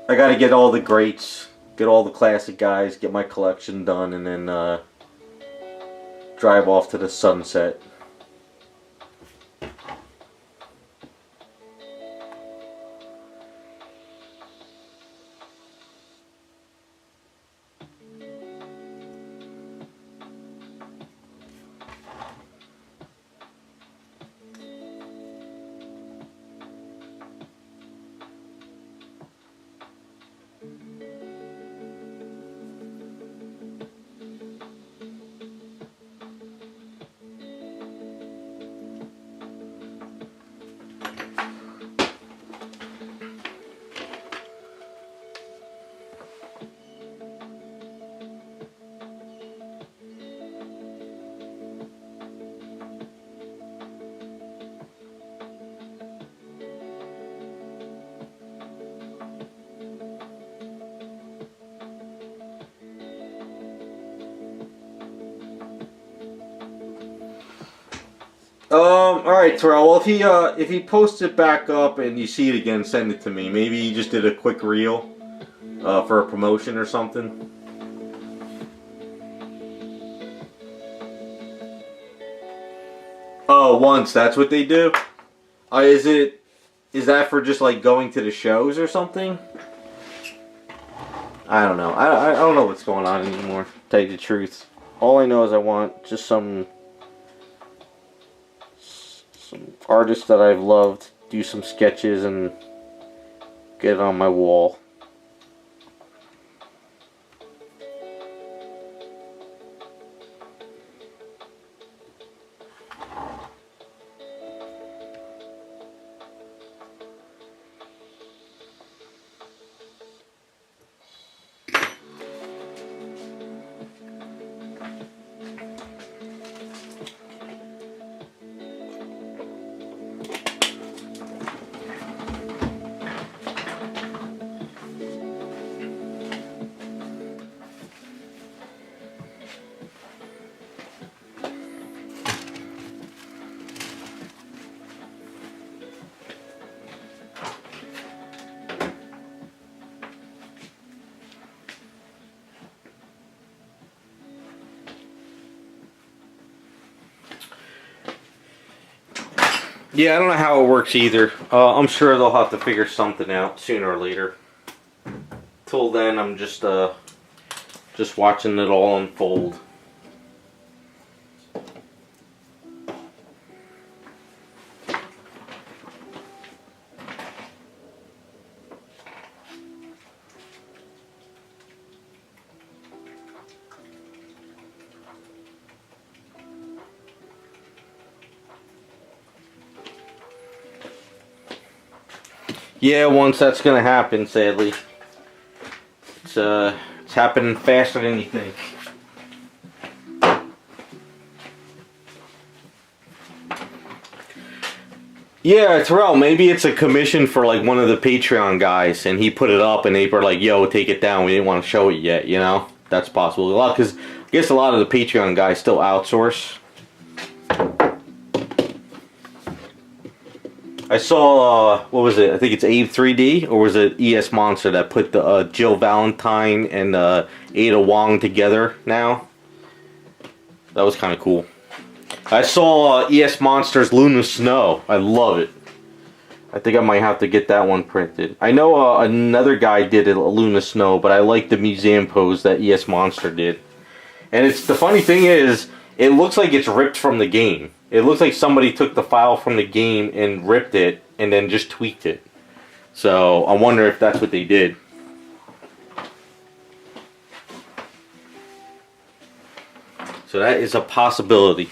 I gotta get all the greats, get all the classic guys, get my collection done, and then drive off to the sunset. All right, Terrell. Well, if he posts it back up and you see it again, send it to me. Maybe he just did a quick reel for a promotion or something. Oh, once. That's what they do. Is that for just like going to the shows or something? I don't know. I don't know what's going on anymore. To tell you the truth, all I know is I want just some artists that I've loved, do some sketches and get it on my wall. Yeah, I don't know how it works either. I'm sure they'll have to figure something out sooner or later. Till then, I'm just watching it all unfold. Yeah, once that's gonna happen, sadly. It's happening faster than you think. Yeah, Terrell, maybe it's a commission for like one of the Patreon guys, and he put it up, and they were like, "Yo, take it down. We didn't want to show it yet." You know, that's possible. Because I guess a lot of the Patreon guys still outsource. I saw, what was it? I think it's Abe 3D, or was it ES Monster that put the Jill Valentine and Ada Wong together now? That was kind of cool. I saw ES Monster's Luna Snow. I love it. I think I might have to get that one printed. I know another guy did a Luna Snow, but I like the museum pose that ES Monster did. And the funny thing is, it looks like it's ripped from the game. It looks like somebody took the file from the game and ripped it and then just tweaked it. So I wonder if that's what they did. So that is a possibility.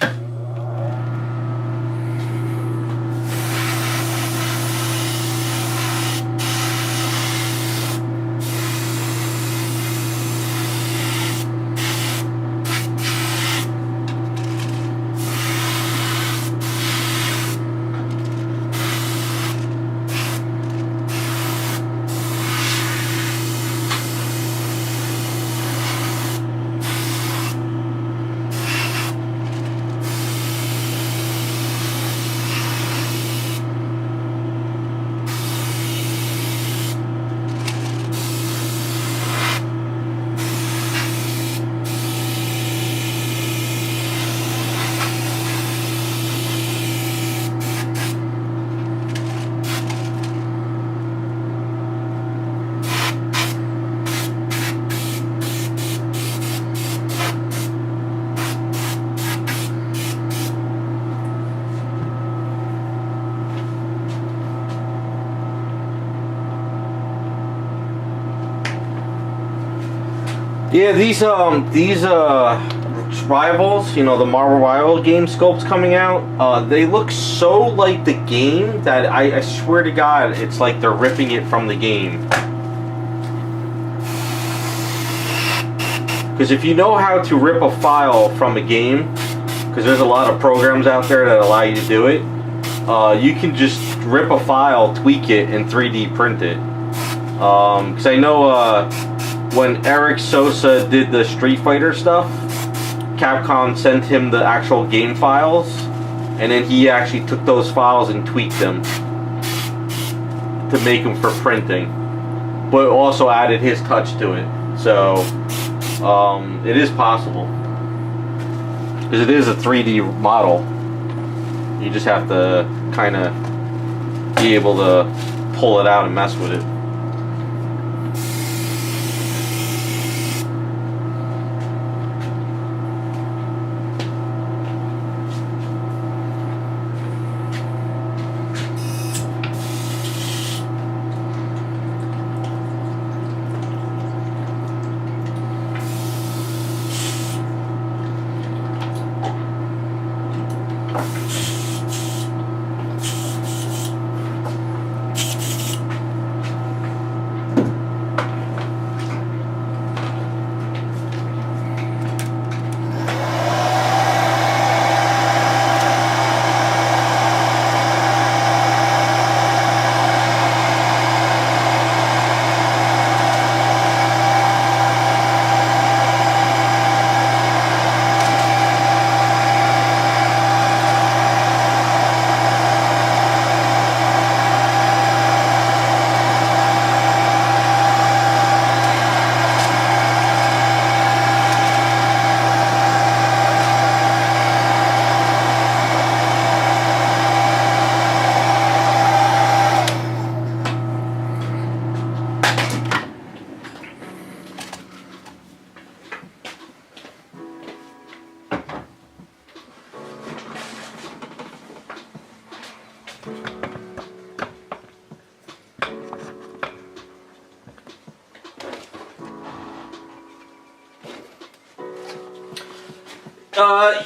Yeah, these rivals, you know, the Marvel Rival game sculpts coming out, they look so like the game that I swear to God, it's like they're ripping it from the game. Because if you know how to rip a file from a game, because there's a lot of programs out there that allow you to do it, you can just rip a file, tweak it, and 3D print it. Because I know when Eric Sosa did the Street Fighter stuff, Capcom sent him the actual game files, and then he actually took those files and tweaked them to make them for printing, but also added his touch to it. So it is possible, because it is a 3D model. You just have to kind of be able to pull it out and mess with it.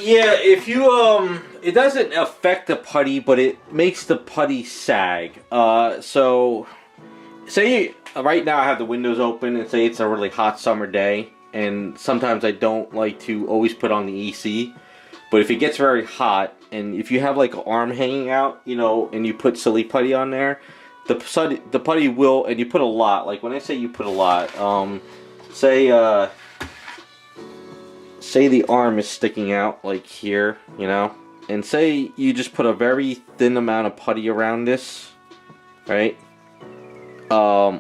Yeah, if you, it doesn't affect the putty, but it makes the putty sag. So, say right now I have the windows open, and say it's a really hot summer day, and sometimes I don't like to always put on the AC, but if it gets very hot, and if you have like an arm hanging out, you know, and you put silly putty on there, the putty will, and you put a lot, like when I say you put a lot, say the arm is sticking out like here, you know, and say you just put a very thin amount of putty around this, right?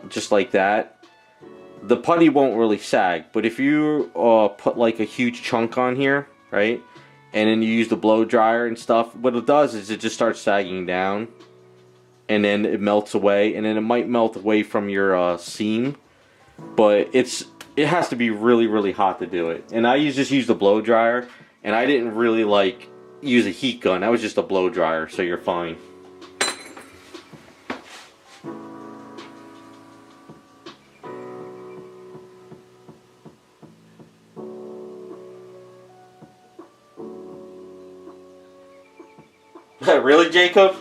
Just like that, the putty won't really sag. But if you put like a huge chunk on here, right, and then you use the blow dryer and stuff, what it does is it just starts sagging down, and then it melts away, and then it might melt away from your seam, but it has to be really, really hot to do it. And I just use the blow dryer, and I didn't really like use a heat gun. That was just a blow dryer, so you're fine. Really, Jacob?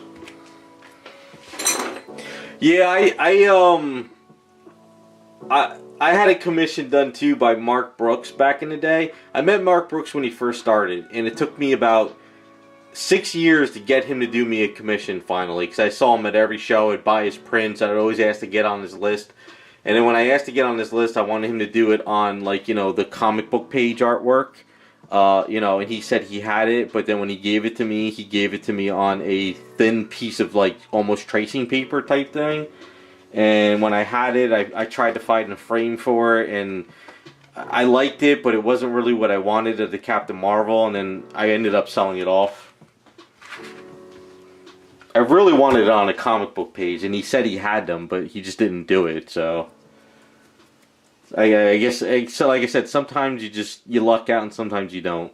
Yeah, I had a commission done too by Mark Brooks back in the day. I met Mark Brooks when he first started, and it took me about 6 years to get him to do me a commission finally, because I saw him at every show. I'd buy his prints. I'd always ask to get on his list. And then when I asked to get on his list, I wanted him to do it on, like, you know, the comic book page artwork. You know, and he said he had it, but then when he gave it to me, he gave it to me on a thin piece of, like, almost tracing paper type thing. And when I had it, I tried to find a frame for it, and I liked it, but it wasn't really what I wanted of the Captain Marvel, and then I ended up selling it off. I really wanted it on a comic book page, and he said he had them, but he just didn't do it, so... I guess, so like I said, sometimes you luck out and sometimes you don't.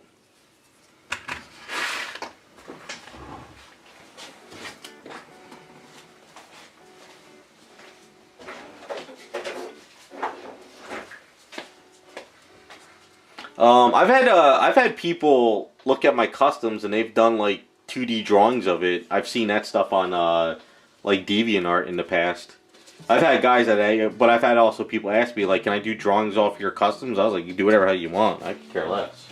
I've had people look at my customs and they've done like 2D drawings of it. I've seen that stuff on like DeviantArt in the past. I've had guys but I've had also people ask me, like, can I do drawings off your customs? I was like, you do whatever you want. I could care less.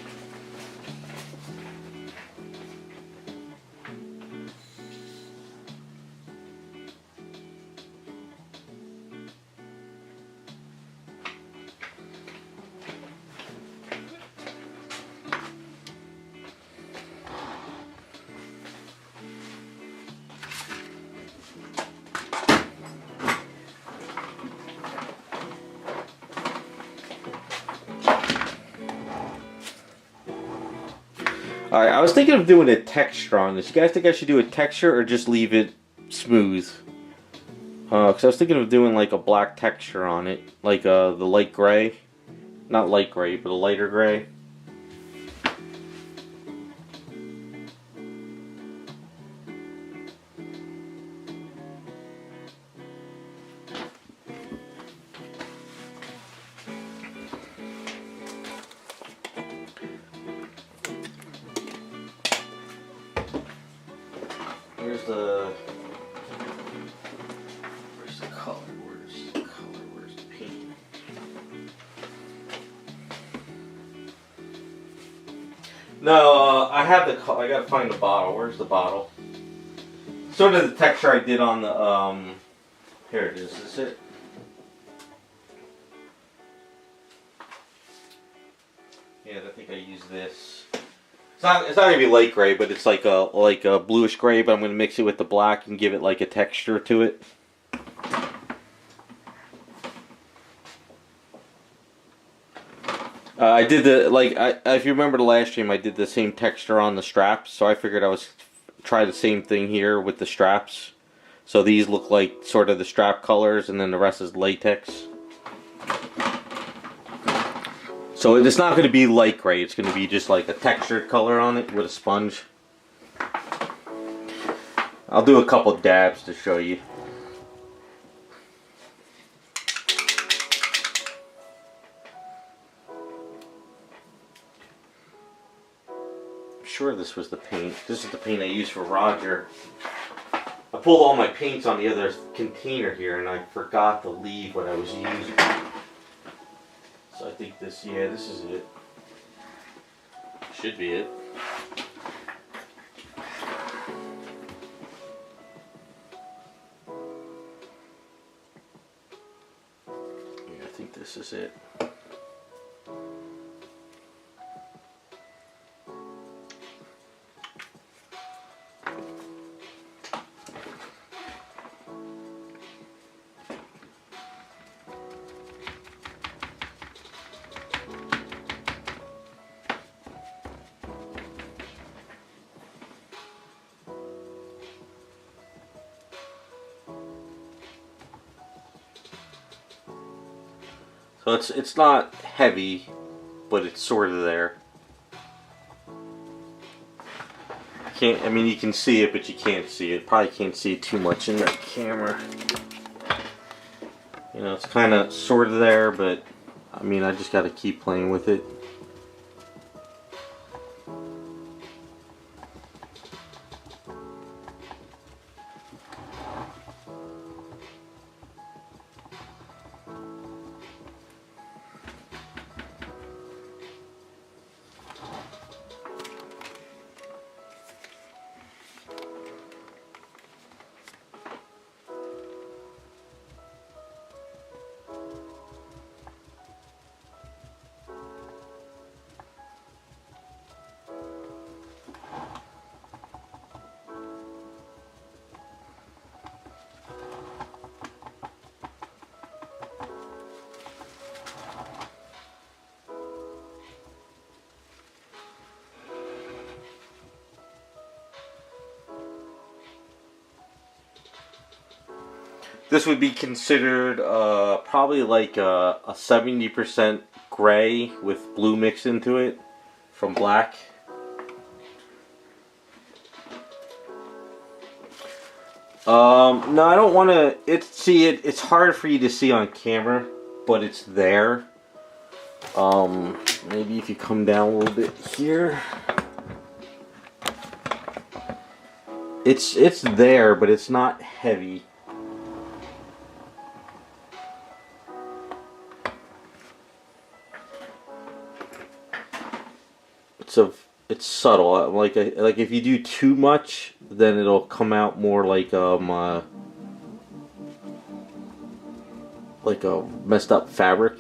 Alright, I was thinking of doing a texture on this. You guys think I should do a texture or just leave it smooth? Because I was thinking of doing like a black texture on it. Like the light gray. Not light gray, but a lighter gray. Where's the color? Where's the color? Where's the paint? No, I have the color. I gotta find the bottle. Where's the bottle? Sort of the texture I did on the here it is. Is it? Yeah, I think I use this. It's not gonna be light gray, but it's like a bluish gray. But I'm gonna mix it with the black and give it like a texture to it. I did if you remember the last stream, I did the same texture on the straps, so I figured I was try the same thing here with the straps. So these look like sort of the strap colors, and then the rest is latex. So it's not going to be light gray, it's going to be just like a textured color on it with a sponge. I'll do a couple dabs to show you. I'm sure this was the paint. This is the paint I used for Roger. I pulled all my paints on the other container here and I forgot to leave what I was using. So I think this is it. Should be it. Yeah, I think this is it. So it's not heavy, but it's sort of there. I mean, you can see it, but you can't see it. Probably can't see it too much in the camera. You know, it's kind of sort of there, but I mean, I just got to keep playing with it. This would be considered probably like a 70% gray with blue mixed into it from black. No, I don't want to. It's hard for you to see on camera, but it's there. Maybe if you come down a little bit here. It's there, but it's not heavy. It's subtle. Like if you do too much, then it'll come out more like a messed up fabric.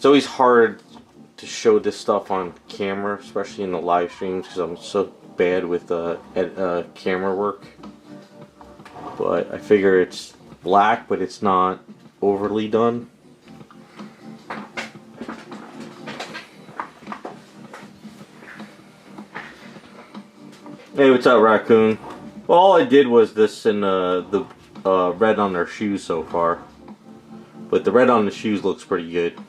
It's always hard to show this stuff on camera, especially in the live streams, because I'm so bad with camera work. But I figure it's black, but it's not overly done. Hey, what's up, Raccoon? Well, all I did was this and the red on their shoes so far. But the red on the shoes looks pretty good.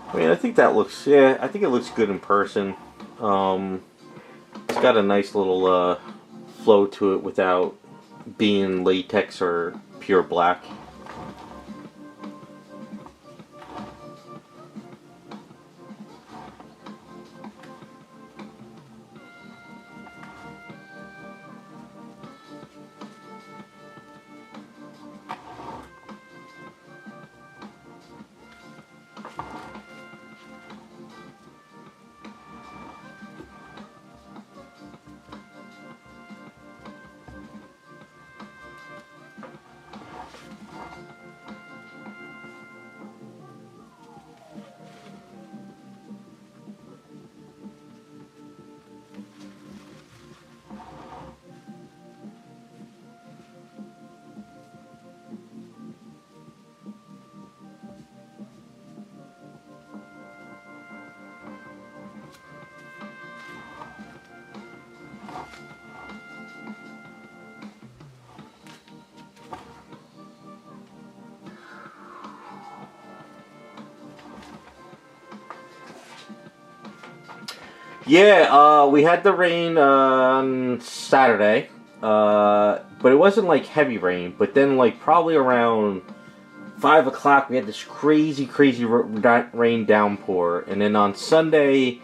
I mean, I think that looks, yeah, I think it looks good in person. It's got a nice little flow to it without being latex or pure black. Yeah, we had the rain on Saturday, but it wasn't like heavy rain. But then, like probably around 5 o'clock, we had this crazy rain downpour, and then on Sunday,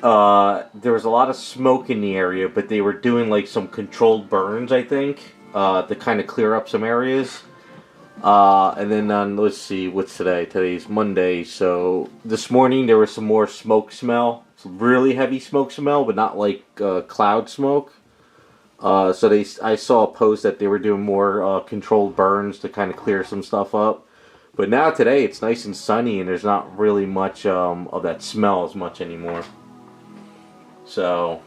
there was a lot of smoke in the area, but they were doing like some controlled burns, I think, to kind of clear up some areas. And then on, let's see, what's today? Today's Monday, so this morning there was some more smoke smell. Some really heavy smoke smell, but not like cloud smoke. So I saw a post that they were doing more controlled burns to kind of clear some stuff up. But now today it's nice and sunny, and there's not really much of that smell as much anymore. So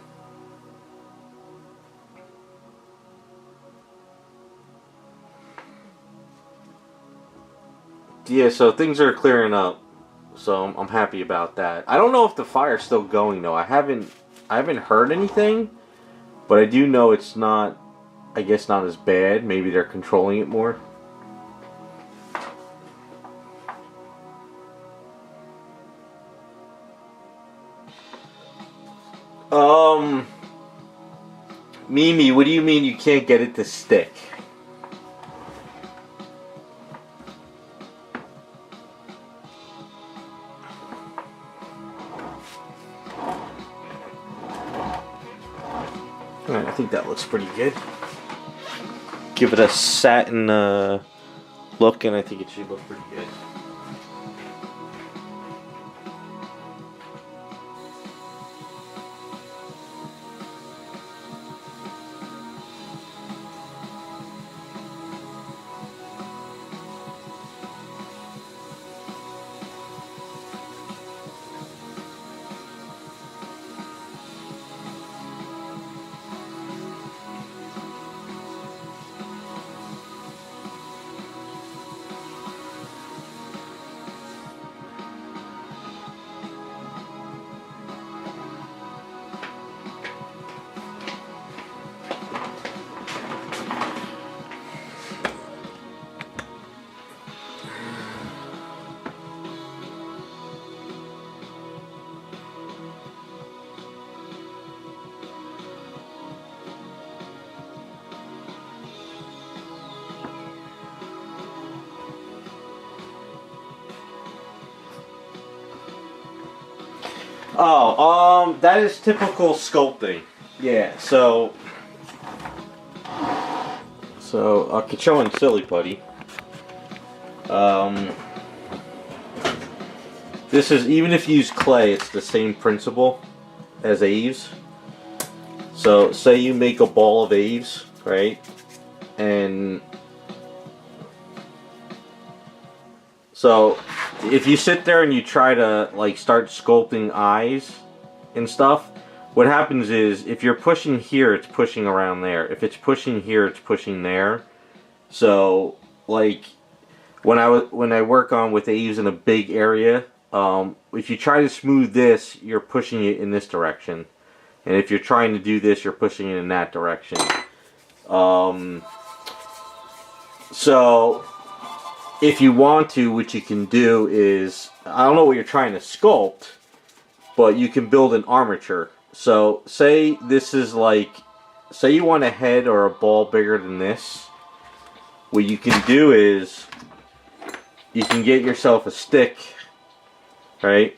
yeah, so things are clearing up. So I'm happy about that. I don't know if the fire's still going though. I haven't heard anything, but I do know it's not, I guess, not as bad. Maybe they're controlling it more. Mimi, what do you mean you can't get it to stick? Alright, I think that looks pretty good. Give it a satin look, and I think it should look pretty good. Oh, that is typical sculpting. Yeah, so Kacho and Silly Putty. This is, even if you use clay, it's the same principle as Aves. So, say you make a ball of Aves, right? And so, if you sit there and you try to like start sculpting eyes and stuff, what happens is if you're pushing here, it's pushing around there. If it's pushing here, it's pushing there. So, like when I work on with Aves in a big area, if you try to smooth this, you're pushing it in this direction. And if you're trying to do this, you're pushing it in that direction. So, if you want to, what you can do is, I don't know what you're trying to sculpt, but you can build an armature. So, say this is like, say you want a head or a ball bigger than this. What you can do is, you can get yourself a stick, right?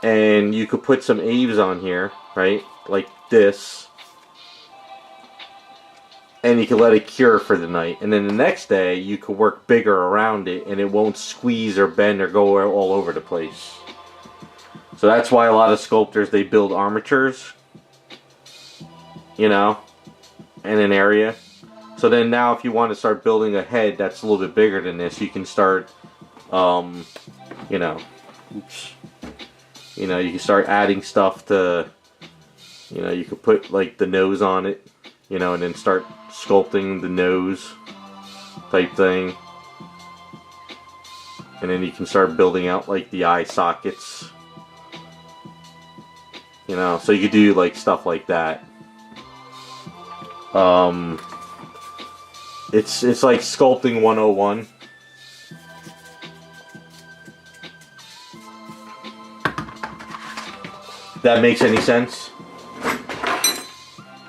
And you could put some Aves on here, right? Like this. And you can let it cure for the night. And then the next day, you could work bigger around it and it won't squeeze or bend or go all over the place. So that's why a lot of sculptors, they build armatures, you know, in an area. So then now if you want to start building a head that's a little bit bigger than this, you can start, you know, oops. You know, you can start adding stuff to, you know, you could put like the nose on it, you know, and then start sculpting the nose type thing. And then you can start building out like the eye sockets. You know, so you could do like stuff like that. It's like sculpting 101. That makes any sense?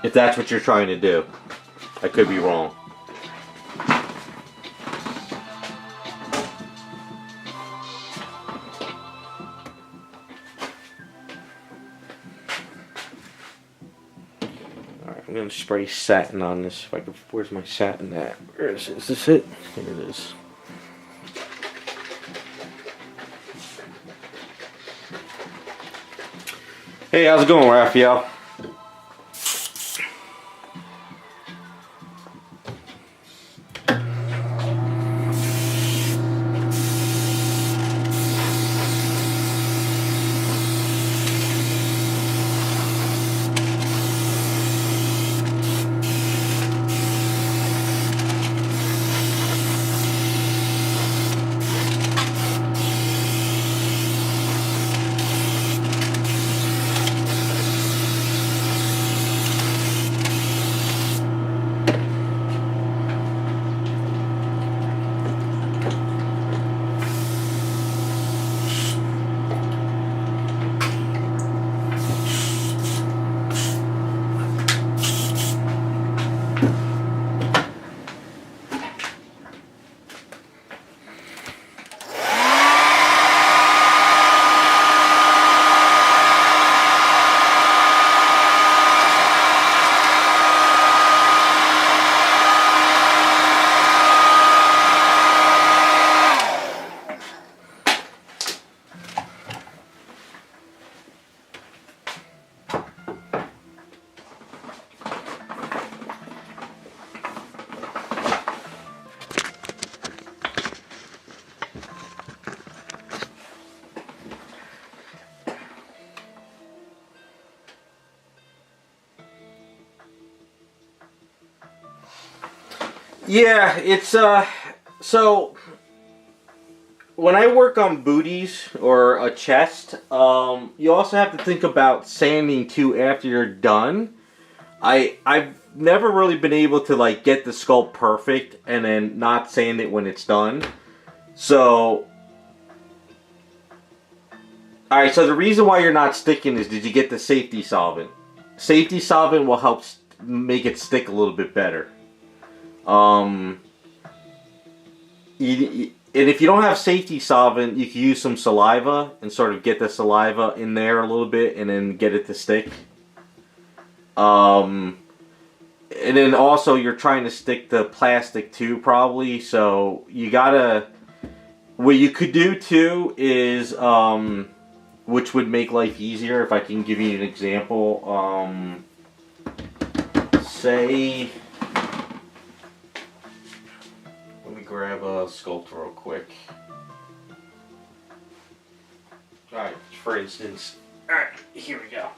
If that's what you're trying to do. I could be wrong. Alright, I'm gonna spray satin on this. If I could, where's my satin at? Where is it? Is this it? Here it is. Hey, how's it going, Raphael? Yeah, it's so when I work on booties or a chest, you also have to think about sanding too after you're done. I've never really been able to like get the sculpt perfect and then not sand it when it's done. So alright, so the reason why you're not sticking is, did you get the safety solvent? Safety solvent will help make it stick a little bit better. And if you don't have safety solvent, you can use some saliva and sort of get the saliva in there a little bit and then get it to stick. And then also you're trying to stick the plastic too, probably. So you gotta, what you could do too is, which would make life easier, if I can give you an example. Say, let me grab a sculpt real quick. Alright, for instance, alright, here we go.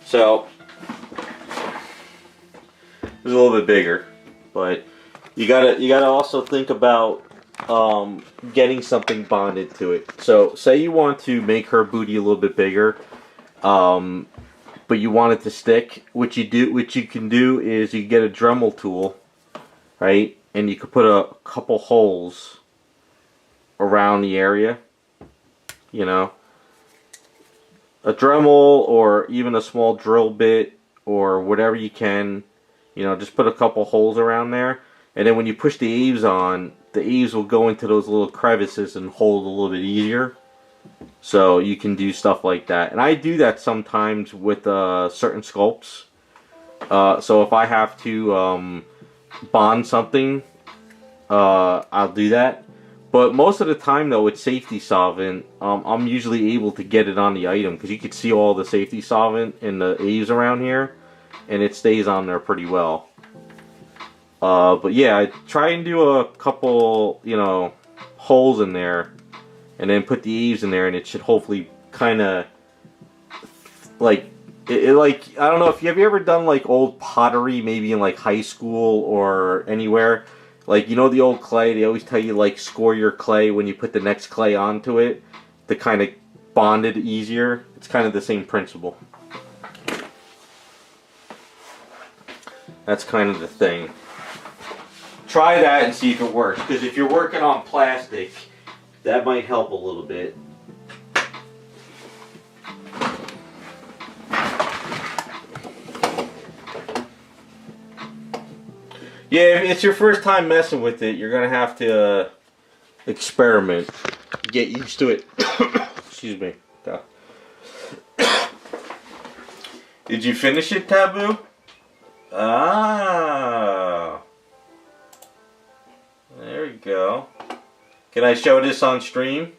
So, it's a little bit bigger, but you gotta also think about getting something bonded to it. So, say you want to make her booty a little bit bigger, but you want it to stick. What you can do is you get a Dremel tool, right, and you could put a couple holes around the area. You know, a Dremel or even a small drill bit or whatever you can. You know, just put a couple holes around there, and then when you push the eaves on, the eaves will go into those little crevices and hold a little bit easier. So you can do stuff like that, and I do that sometimes with certain sculpts. So if I have to bond something, I'll do that. But most of the time, though, with safety solvent, I'm usually able to get it on the item because you can see all the safety solvent in the eaves around here, and it stays on there pretty well. But yeah, I try and do a couple, you know, holes in there. And then put the eaves in there, and it should hopefully kind of like like, I don't know if you ever done like old pottery, maybe in like high school or anywhere. Like, you know, the old clay, they always tell you like score your clay when you put the next clay onto it to kind of bond it easier. It's kind of the same principle. That's kind of the thing. Try that and see if it works, because if you're working on plastic, that might help a little bit. Yeah, if it's your first time messing with it, you're going to have to experiment. Get used to it. Excuse me. Did you finish it, Taboo? Ah. There we go. Can I show this on stream?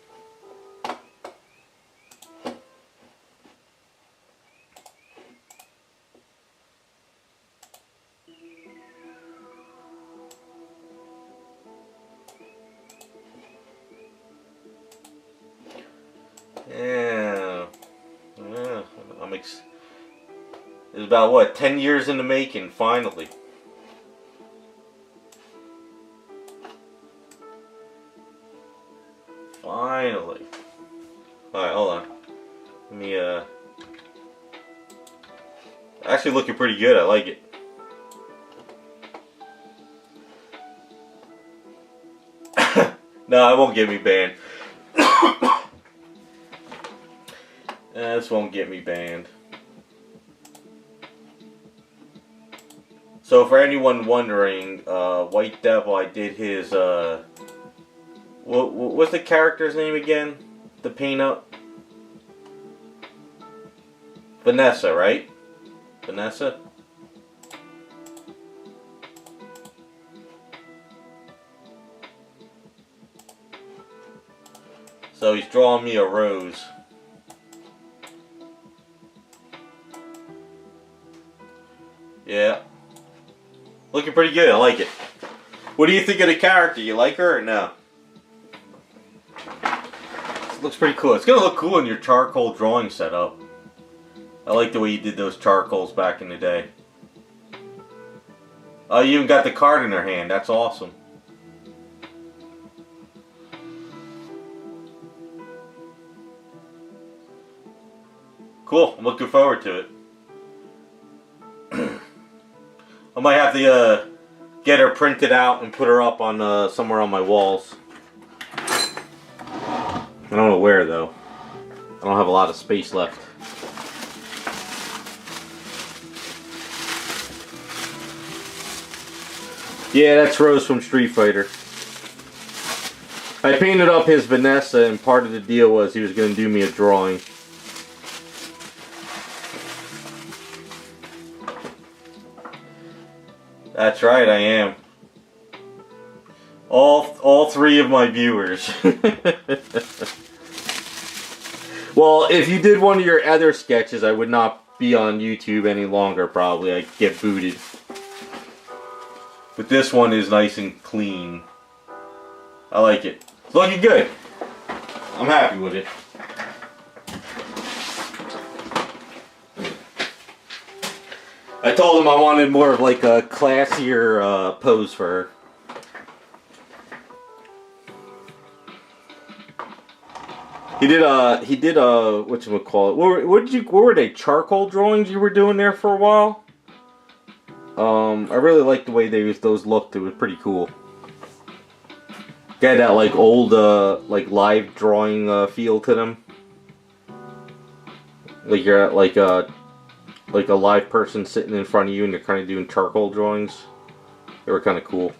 Yeah. It's about what, 10 years in the making, finally. Finally. Alright, hold on. Let me, actually looking pretty good, I like it. No, it won't get me banned. This won't get me banned. So for anyone wondering, White Devil, I did his, what's the character's name again? The paint up? Vanessa, right? Vanessa? So he's drawing me a rose. Yeah. Looking pretty good, I like it. What do you think of the character? You like her or no? It looks pretty cool. It's gonna look cool in your charcoal drawing setup. I like the way you did those charcoals back in the day. Oh, you even got the card in her hand. That's awesome. Cool. I'm looking forward to it. I might have to get her printed out and put her up on somewhere on my walls. I don't know where though. I don't have a lot of space left. Yeah, that's Rose from Street Fighter. I painted up his Vanessa, and part of the deal was he was going to do me a drawing. That's right, I am. All three of my viewers. Well, if you did one of your other sketches, I would not be on YouTube any longer, probably. I'd get booted. But this one is nice and clean. I like it. It's looking good. I'm happy with it. I told him I wanted more of like a classier pose for her. He did whatchamacallit. What were they, charcoal drawings you were doing there for a while? I really liked the way those looked. It was pretty cool. Got that like old like live drawing feel to them. Like you're at like a live person sitting in front of you and you're kind of doing charcoal drawings. They were kind of cool.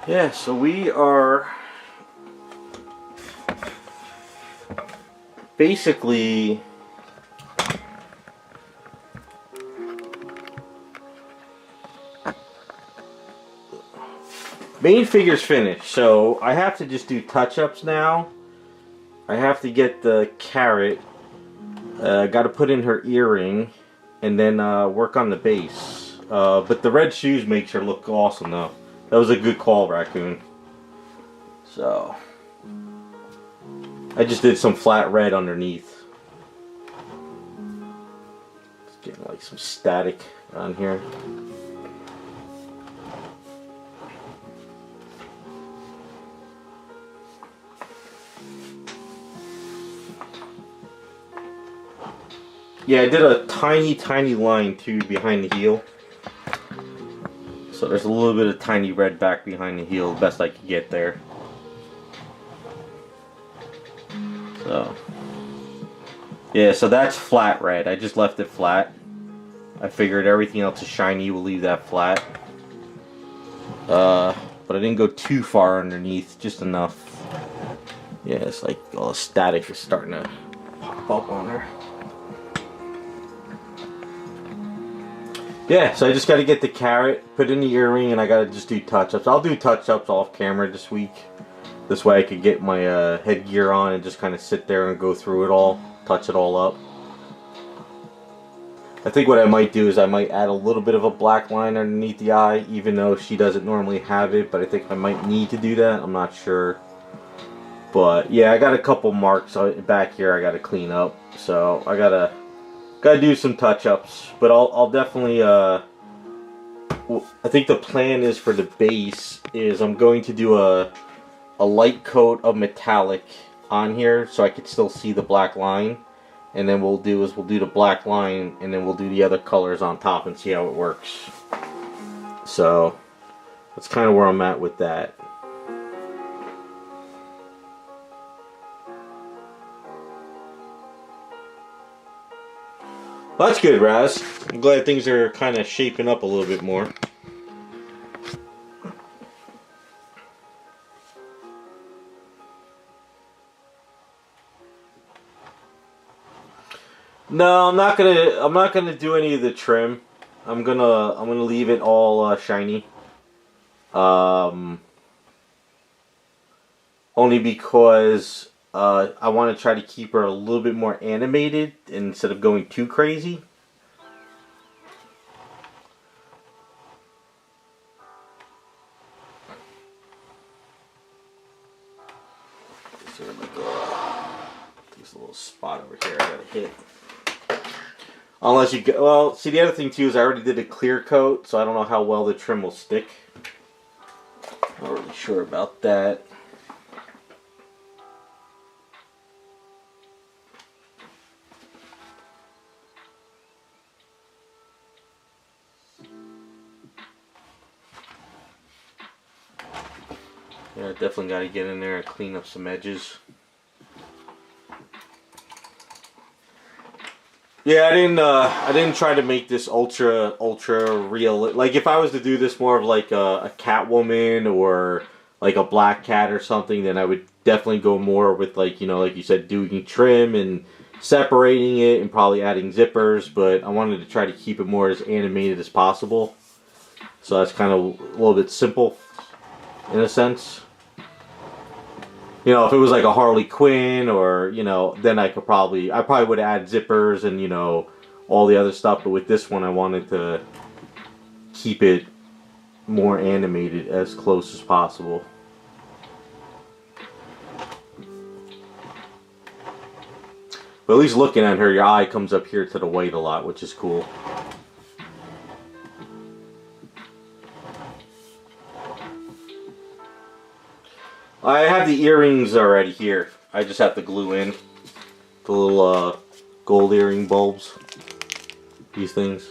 Yeah, so we are basically main figure's finished, so I have to just do touch-ups now. I have to get the carrot, got to put in her earring, and then work on the base. But the red shoes makes her look awesome though. That was a good call, Raccoon. So I just did some flat red underneath. It's getting like some static on here. Yeah, I did a tiny line too behind the heel. So there's a little bit of tiny red back behind the heel, best I could get there. So yeah, so that's flat red. I just left it flat. I figured everything else is shiny, we'll leave that flat. But I didn't go too far underneath, just enough. Yeah, it's like all the static is starting to pop up on her. Yeah, so I just got to get the carrot, put in the earring, and I got to just do touch-ups. I'll do touch-ups off camera this week. This way I could get my headgear on and just kind of sit there and go through it all, touch it all up. I think what I might do is I might add a little bit of a black line underneath the eye, even though she doesn't normally have it, but I think I might need to do that. I'm not sure. But yeah, I got a couple marks back here I got to clean up, so I gotta do some touch-ups, but I'll definitely I think the plan is for the base is I'm going to do a light coat of metallic on here so I could still see the black line, and then we'll do the black line and then we'll do the other colors on top and see how it works. So that's kind of where I'm at with that. Well, that's good, Raz. I'm glad things are kind of shaping up a little bit more. No, I'm not gonna do any of the trim. I'm gonna leave it all shiny. Um, Only because I want to try to keep her a little bit more animated instead of going too crazy. There's a little spot over here I gotta hit. Unless you get, well, see the other thing too is I already did a clear coat, so I don't know how well the trim will stick. Not really sure about that. Yeah, definitely got to get in there and clean up some edges. Yeah, I didn't try to make this ultra real. Like if I was to do this more of like a Catwoman or like a black cat or something, then I would definitely go more with like, you know, like you said, doing trim and separating it and probably adding zippers. But I wanted to try to keep it more as animated as possible. So that's kind of a little bit simple in a sense. You know, if it was like a Harley Quinn or, you know, then I probably would add zippers and, you know, all the other stuff. But with this one, I wanted to keep it more animated as close as possible. But at least looking at her, your eye comes up here to the white a lot, which is cool. I have the earrings already here. I just have to glue in the little gold earring bulbs. These things.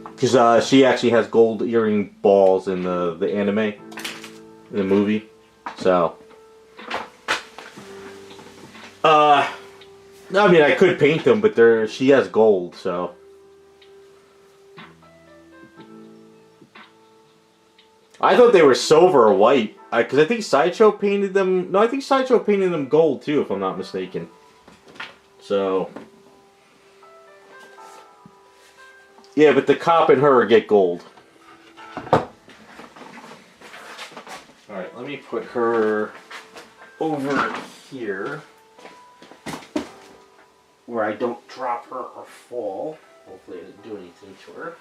Because she actually has gold earring balls in the anime, in the movie. So, I mean, I could paint them, but she has gold, so. I thought they were silver or white. Because I think Sideshow painted them. No, I think Sideshow painted them gold too, if I'm not mistaken. So. Yeah, but the cop and her get gold. Alright, let me put her over here. Where I don't drop her or fall. Hopefully I didn't do anything to her.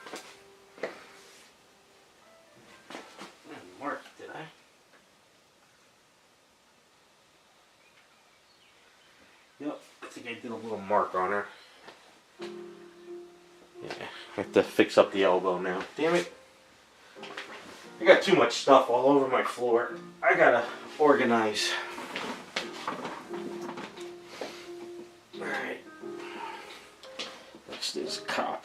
Mark, did I? Yep, I think I did a little mark on her. Yeah, I have to fix up the elbow now. Damn it. I got too much stuff all over my floor. I gotta organize. Alright. Next is cop.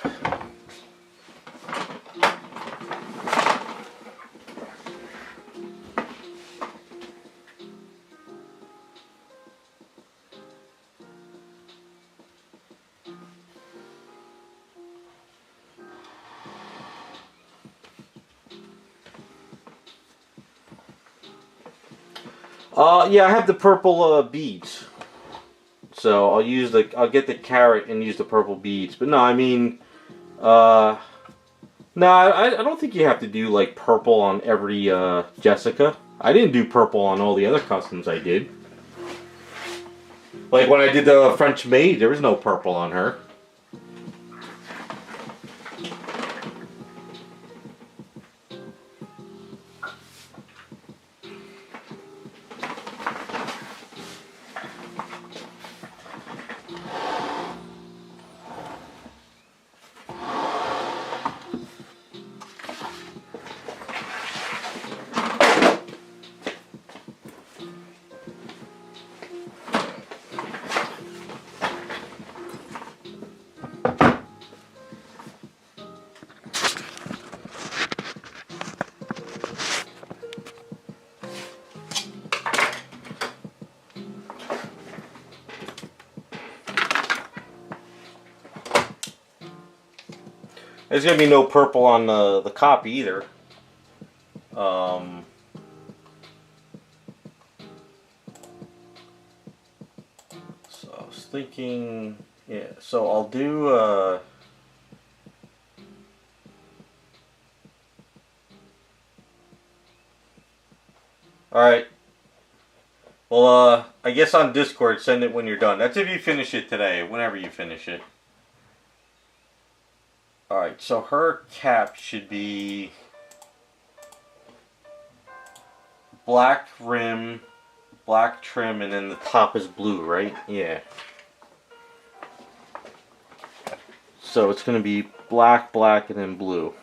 Yeah, I have the purple beads. So I'll get the carrot and use the purple beads. But no, I mean, no, I don't think you have to do like purple on every Jessica. I didn't do purple on all the other customs I did. Like when I did the French maid, there was no purple on her. There's gonna be no purple on the copy either. So thinking, yeah, so I'll do, alright. Well, I guess on Discord, send it when you're done. That's if you finish it today, whenever you finish it. Alright, so her cap should be black rim, black trim, and then the top is blue, right? Yeah. So it's going to be black, black, and then blue.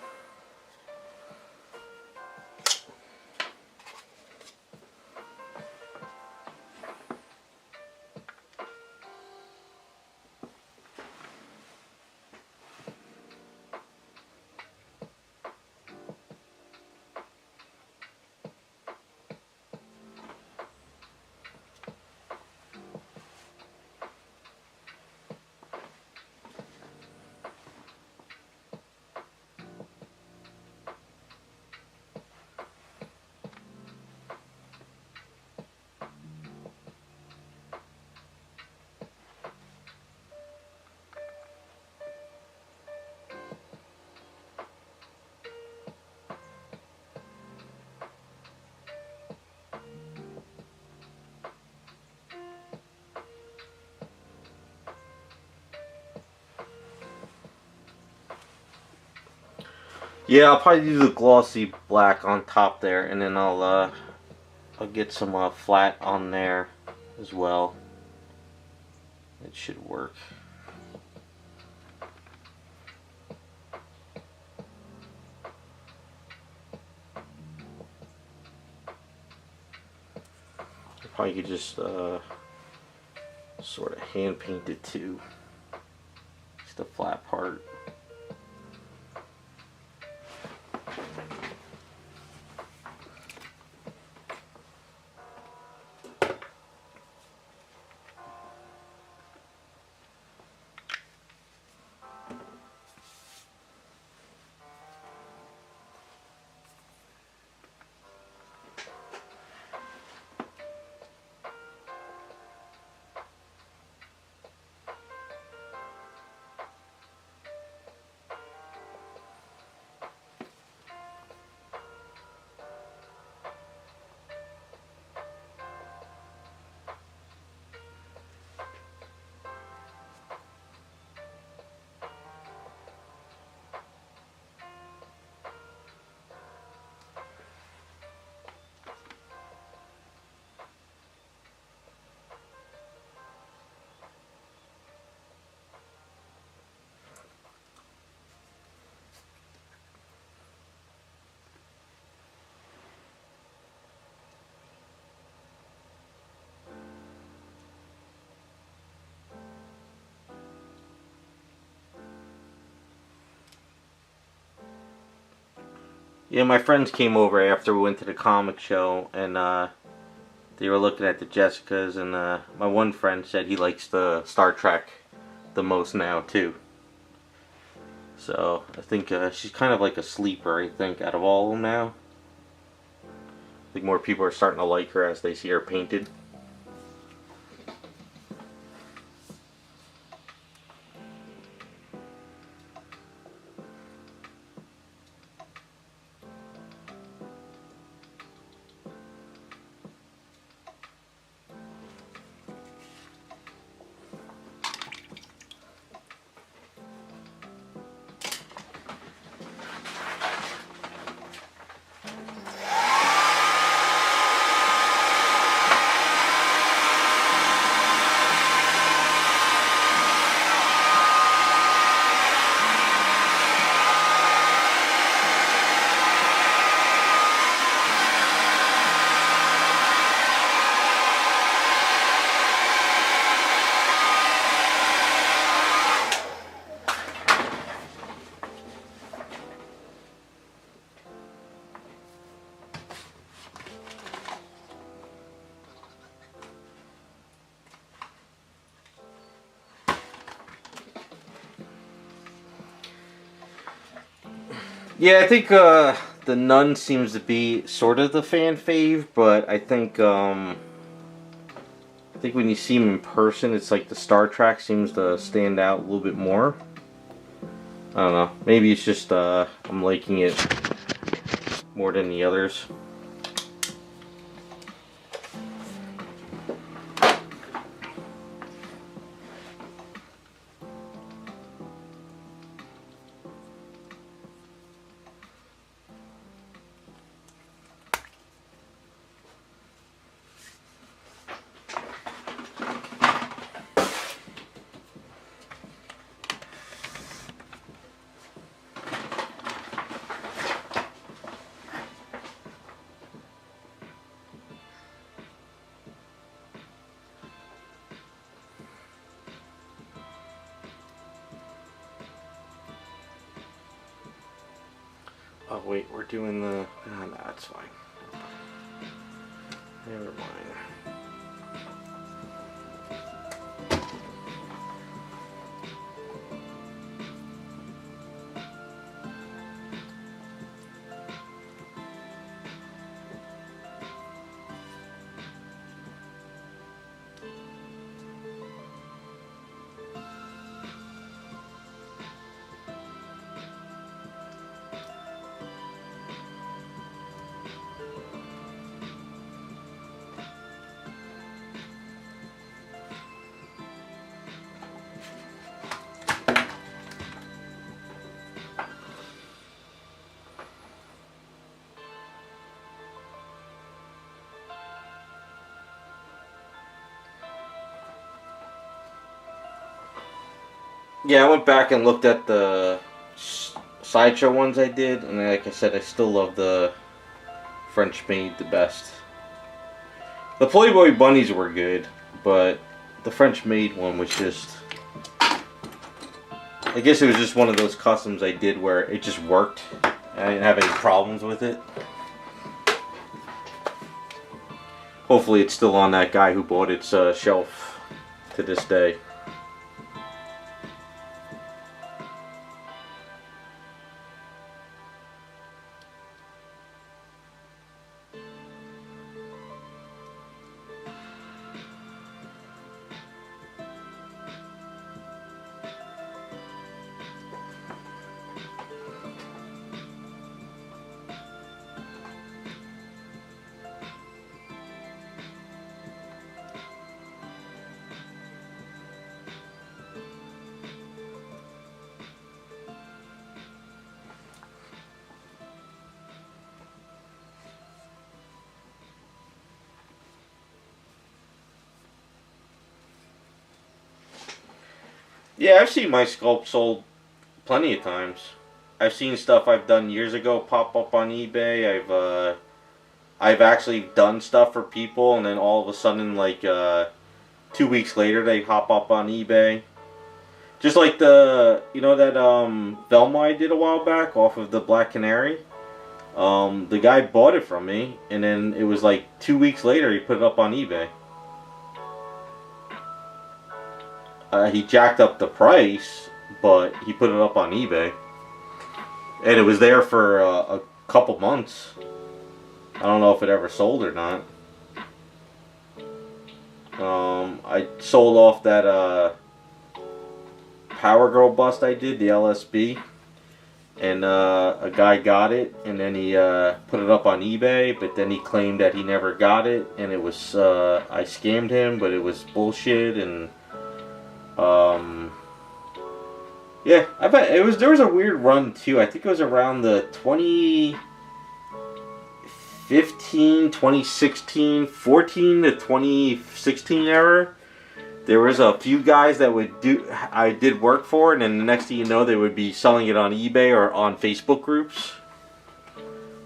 Yeah, I'll probably do the glossy black on top there, and then I'll get some flat on there as well. It should work. I probably could just sort of hand paint it too. Just the flat part. Yeah, my friends came over after we went to the comic show, and they were looking at the Jessicas, and my one friend said he likes the Star Trek the most now, too. So, I think she's kind of like a sleeper, I think, out of all of them now. I think more people are starting to like her as they see her painted. Yeah, I think the Nun seems to be sort of the fan fave, but I think think when you see them in person, it's like the star track seems to stand out a little bit more. I don't know. Maybe it's just I'm liking it more than the others. Oh wait, we're doing the... Oh, no, that's fine. Never mind. Yeah, I went back and looked at the sideshow ones I did, and like I said, I still love the French made the best. The Playboy bunnies were good, but the French made one was just... I guess it was just one of those customs I did where it just worked. I didn't have any problems with it. Hopefully it's still on that guy who bought its shelf to this day. Yeah, I've seen my sculpt sold plenty of times. I've seen stuff I've done years ago pop up on eBay. I've actually done stuff for people, and then all of a sudden, like 2 weeks later, they hop up on eBay. Just like the that Velma I did a while back off of the Black Canary. The guy bought it from me, and then it was like 2 weeks later he put it up on eBay. He jacked up the price, but he put it up on eBay. And it was there for a couple months. I don't know if it ever sold or not. I sold off that Power Girl bust I did, the LSB. And a guy got it, and then he put it up on eBay, but then he claimed that he never got it, and it was, I scammed him, but it was bullshit, and yeah, I bet there was a weird run too. I think it was around the 2015, 2016, 14 to 2016 era. There was a few guys that I did work for, and then the next thing you know, they would be selling it on eBay or on Facebook groups.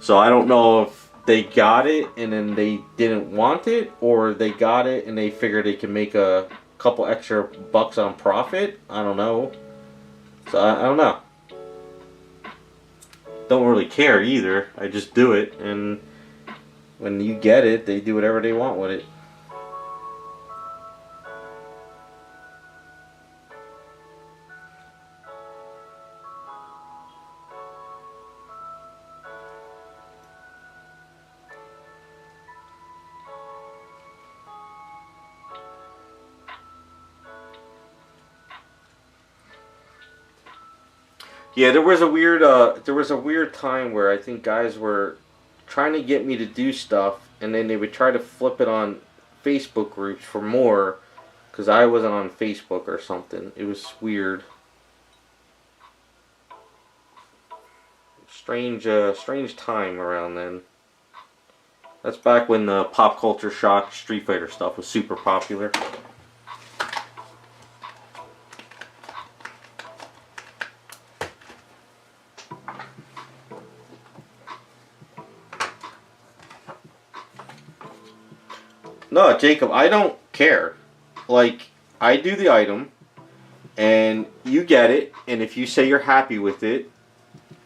So I don't know if they got it and then they didn't want it, or they got it and they figured they could make a couple extra bucks on profit. I don't know. So I don't know. Don't really care either. I just do it, and when you get it, they do whatever they want with it. Yeah, there was a weird time where I think guys were trying to get me to do stuff, and then they would try to flip it on Facebook groups for more, because I wasn't on Facebook or something. It was weird. Strange time around then. That's back when the pop culture shock Street Fighter stuff was super popular. No, Jacob, I don't care. Like, I do the item, and you get it, and if you say you're happy with it,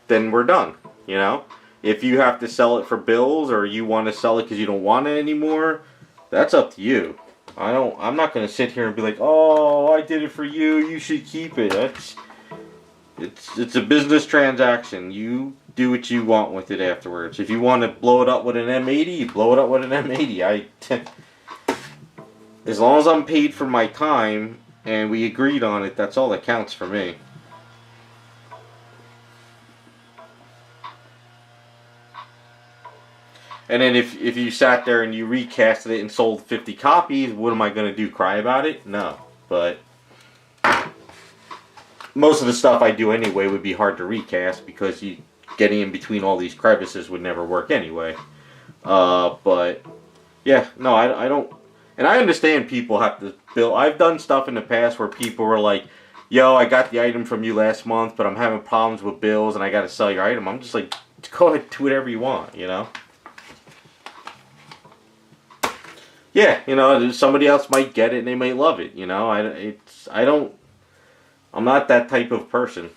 then we're done. You know? If you have to sell it for bills, or you want to sell it because you don't want it anymore, that's up to you. I'm not going to sit here and be like, oh, I did it for you, you should keep it. It's a business transaction. You do what you want with it afterwards. If you want to blow it up with an M80, you blow it up with an M80. As long as I'm paid for my time and we agreed on it, that's all that counts for me. And then if you sat there and you recasted it and sold 50 copies, what am I going to do? Cry about it? No. But most of the stuff I do anyway would be hard to recast because getting in between all these crevices would never work anyway. But yeah, no, I don't. And I understand people have to build. I've done stuff in the past where people were like, yo, I got the item from you last month, but I'm having problems with bills and I got to sell your item. I'm just like, go ahead, do whatever you want, you know? Yeah, you know, somebody else might get it and they might love it, you know? I'm not that type of person.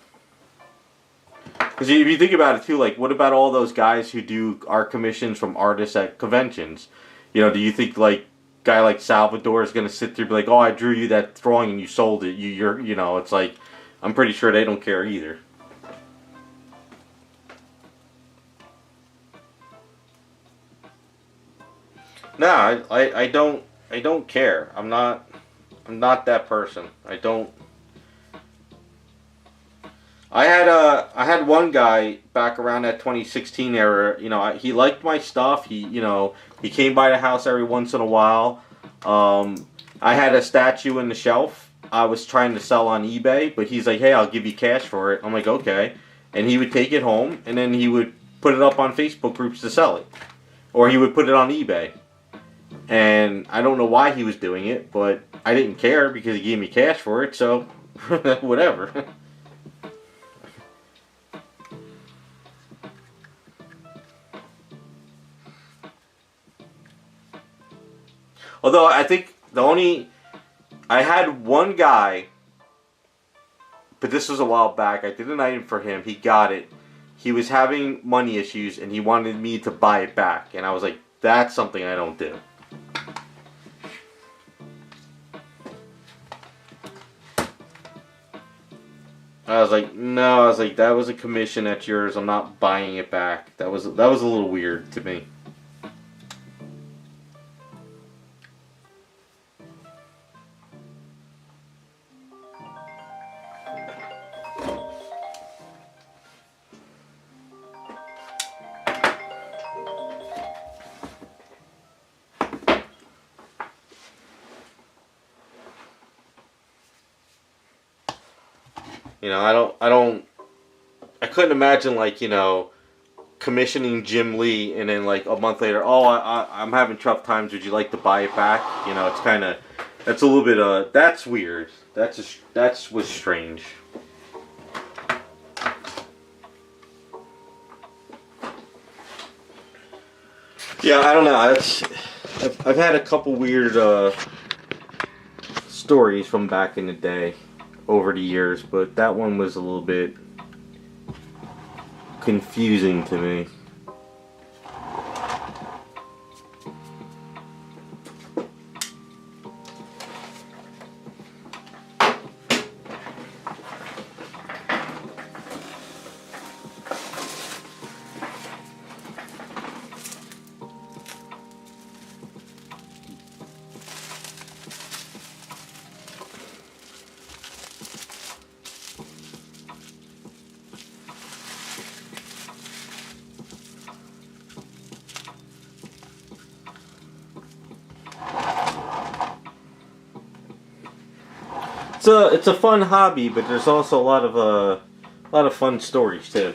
Because if you think about it too, like, what about all those guys who do art commissions from artists at conventions? You know, do you think, like, guy like Salvador is going to sit there and be like, oh, I drew you that drawing and you sold it. You know, it's like, I'm pretty sure they don't care either. No, I don't care. I'm not that person. I had one guy back around that 2016 era. You know, he liked my stuff. He came by the house every once in a while. I had a statue in the shelf. I was trying to sell on eBay, but he's like, "Hey, I'll give you cash for it." I'm like, "Okay," and he would take it home, and then he would put it up on Facebook groups to sell it, or he would put it on eBay. And I don't know why he was doing it, but I didn't care because he gave me cash for it, so whatever. Although I think I had one guy, but this was a while back. I did an item for him. He got it. He was having money issues, and he wanted me to buy it back. And I was like, that's something I don't do. I was like, no. I was like, that was a commission. That's yours. I'm not buying it back. That was a little weird to me. You know, I couldn't imagine, like, you know, commissioning Jim Lee and then like a month later, oh, I'm having tough times. Would you like to buy it back? You know, it's kind of, that's a little bit, that's weird. That was strange. Yeah, I don't know. I've had a couple weird stories from back in the day over the years, but that one was a little bit confusing to me. it's a fun hobby, but there's also a lot of fun stories too.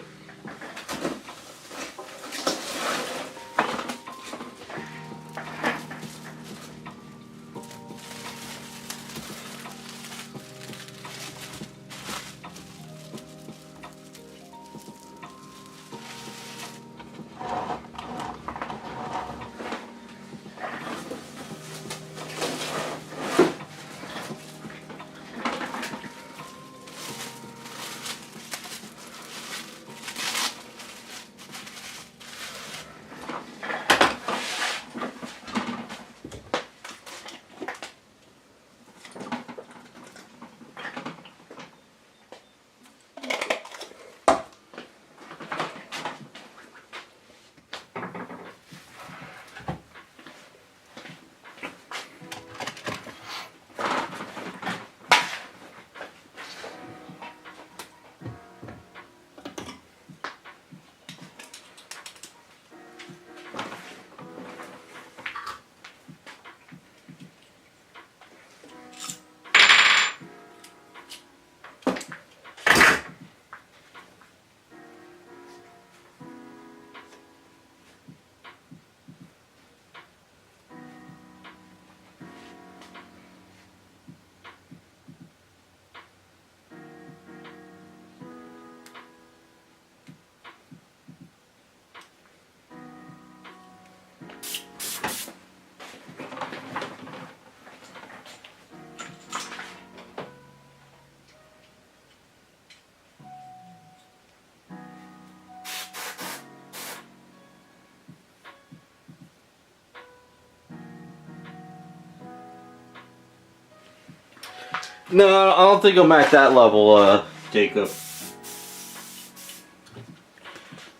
No, I don't think I'm at that level, Jacob.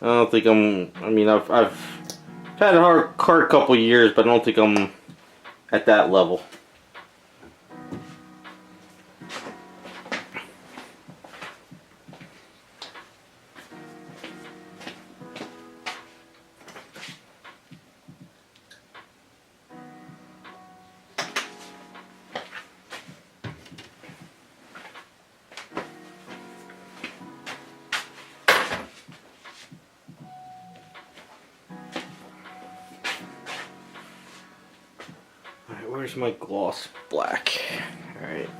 I don't think I mean, I've had a hard couple years, but I don't think I'm at that level. Alright, where's my gloss black? Alright.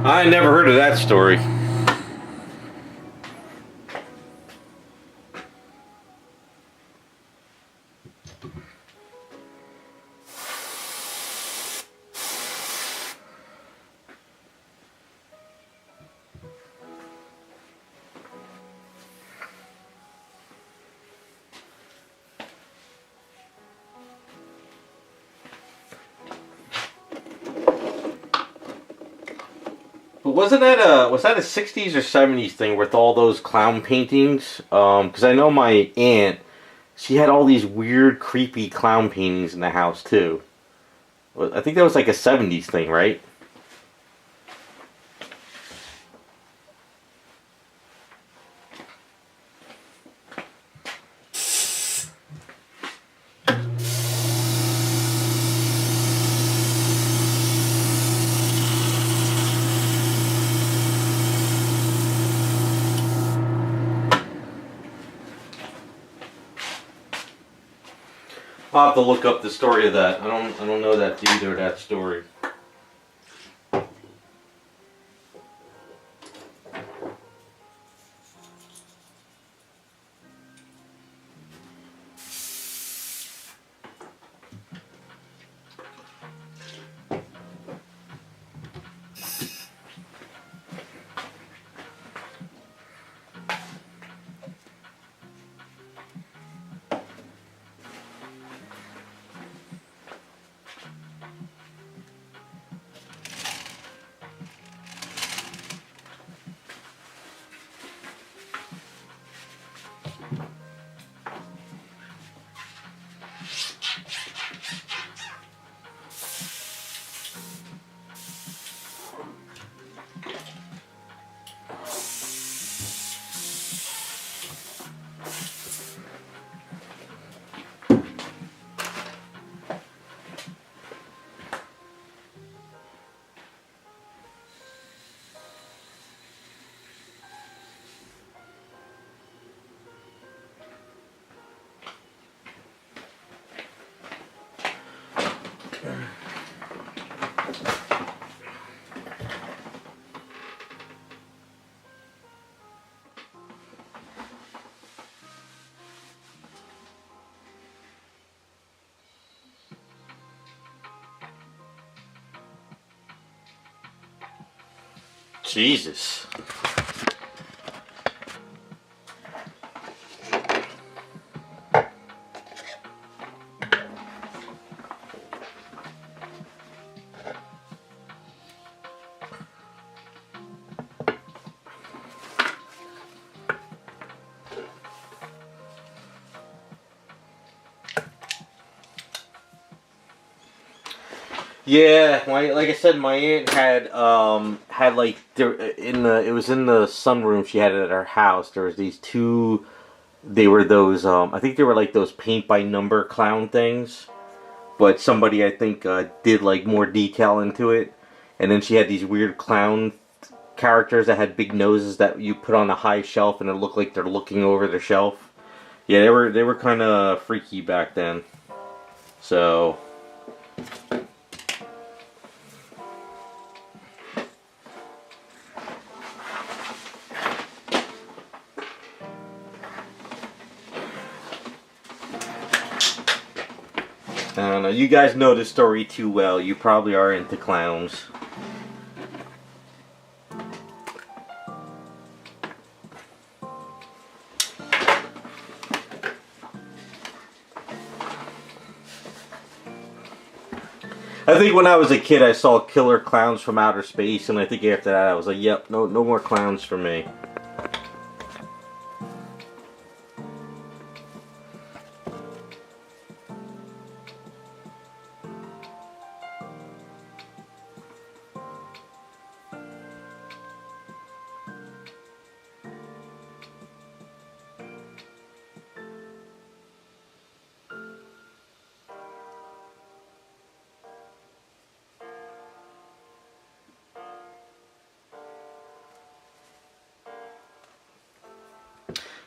I never heard of that story. But was that a 60s or 70s thing with all those clown paintings? Because I know my aunt, she had all these weird, creepy clown paintings in the house too. I think that was like a 70s thing, right? I'll have to look up the story of that. I don't know that dude or that story. Jesus. Yeah, like I said, my aunt had like it was in the sunroom she had it at her house. There was these two. They were those I think they were like those paint by number clown things, but somebody I think did like more detail into it, and then she had these weird clown characters that had big noses that you put on a high shelf and it looked like they're looking over the shelf. Yeah, they were kind of freaky back then. So. I don't know. You guys know the story too well. You probably are into clowns. I think when I was a kid, I saw Killer Clowns from Outer Space, and I think after that, I was like, "Yep, no more clowns for me."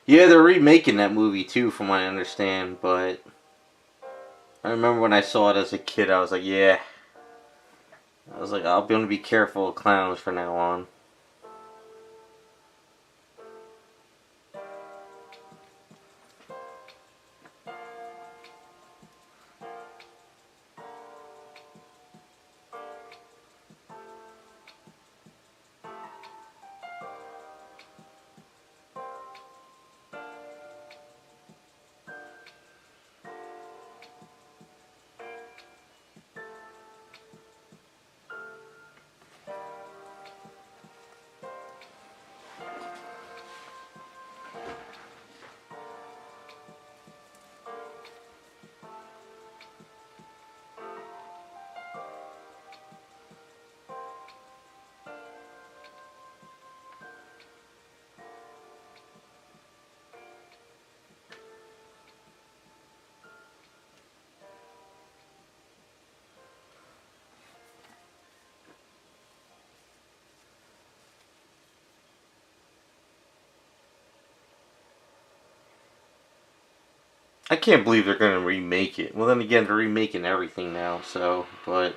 Yeah, they're remaking that movie too, from what I understand. But I remember when I saw it as a kid, I was like, "Yeah." I was like, I'll be able to be careful of clowns from now on. I can't believe they're going to remake it. Well, then again, they're remaking everything now, so, but...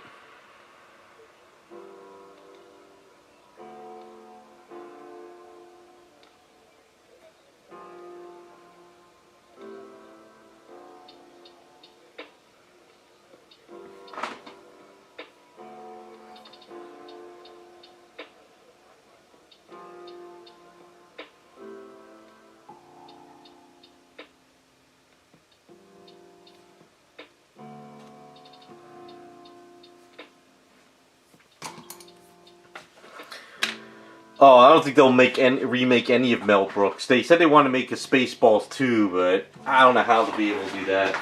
Oh, I don't think they'll remake any of Mel Brooks. They said they want to make a Spaceballs 2, but I don't know how they'll be able to do that.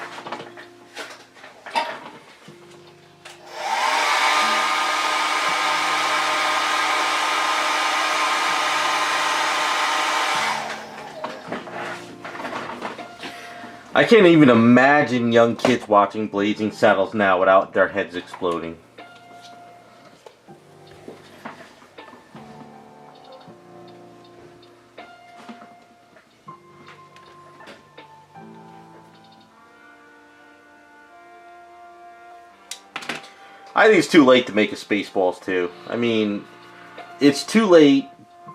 I can't even imagine young kids watching Blazing Saddles now without their heads exploding. I think it's too late to make a Spaceballs 2. I mean, it's too late.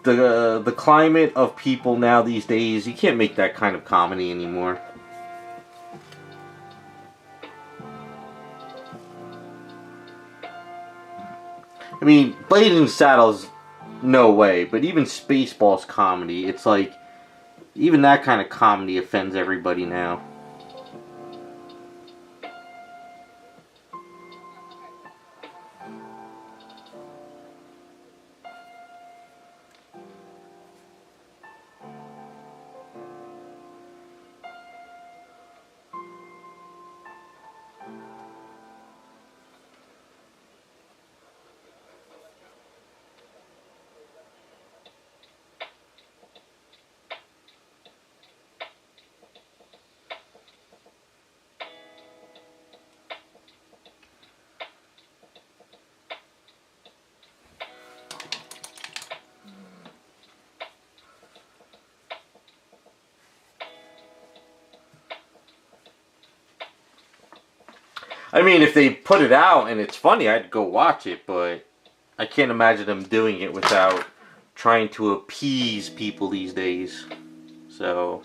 The climate of people now these days, you can't make that kind of comedy anymore. I mean, Blazing Saddles, no way. But even Spaceballs comedy, it's like, even that kind of comedy offends everybody now. I mean, if they put it out and it's funny, I'd go watch it, but I can't imagine them doing it without trying to appease people these days. So...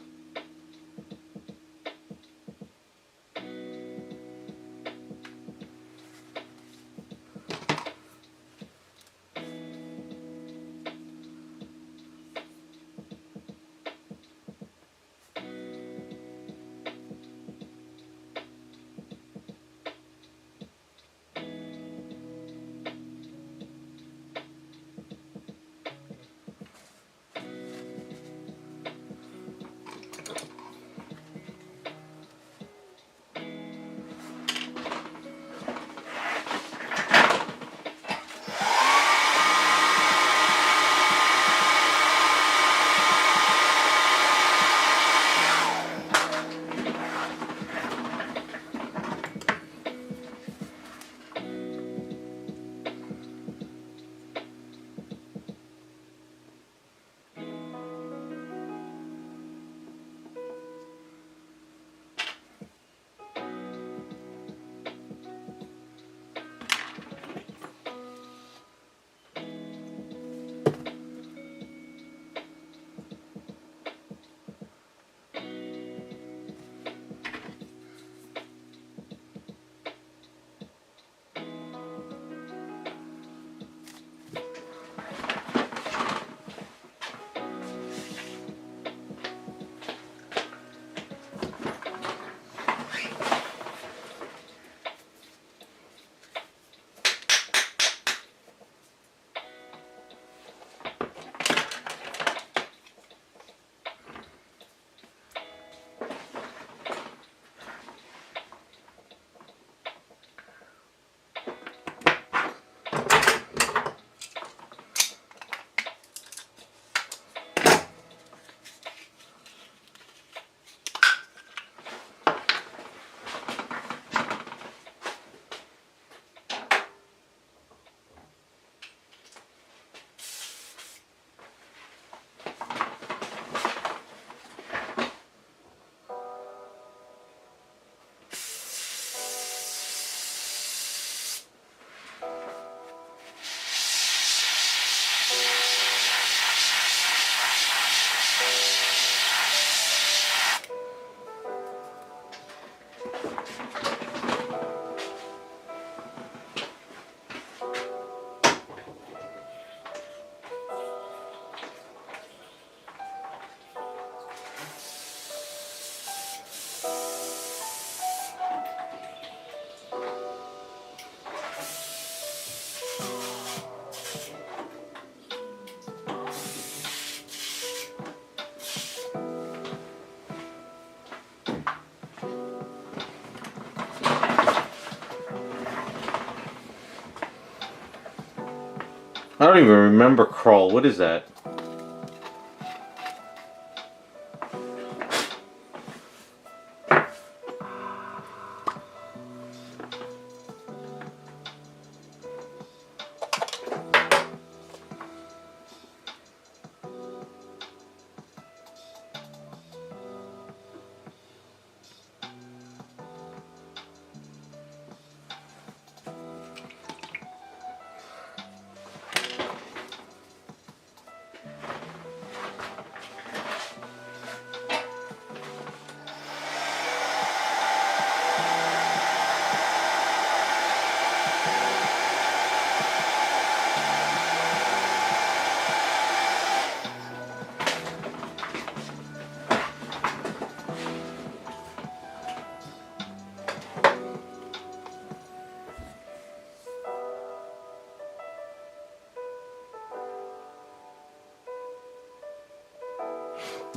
don't even remember crawl. What is that?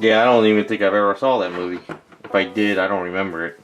Yeah, I don't even think I've ever saw that movie. If I did, I don't remember it.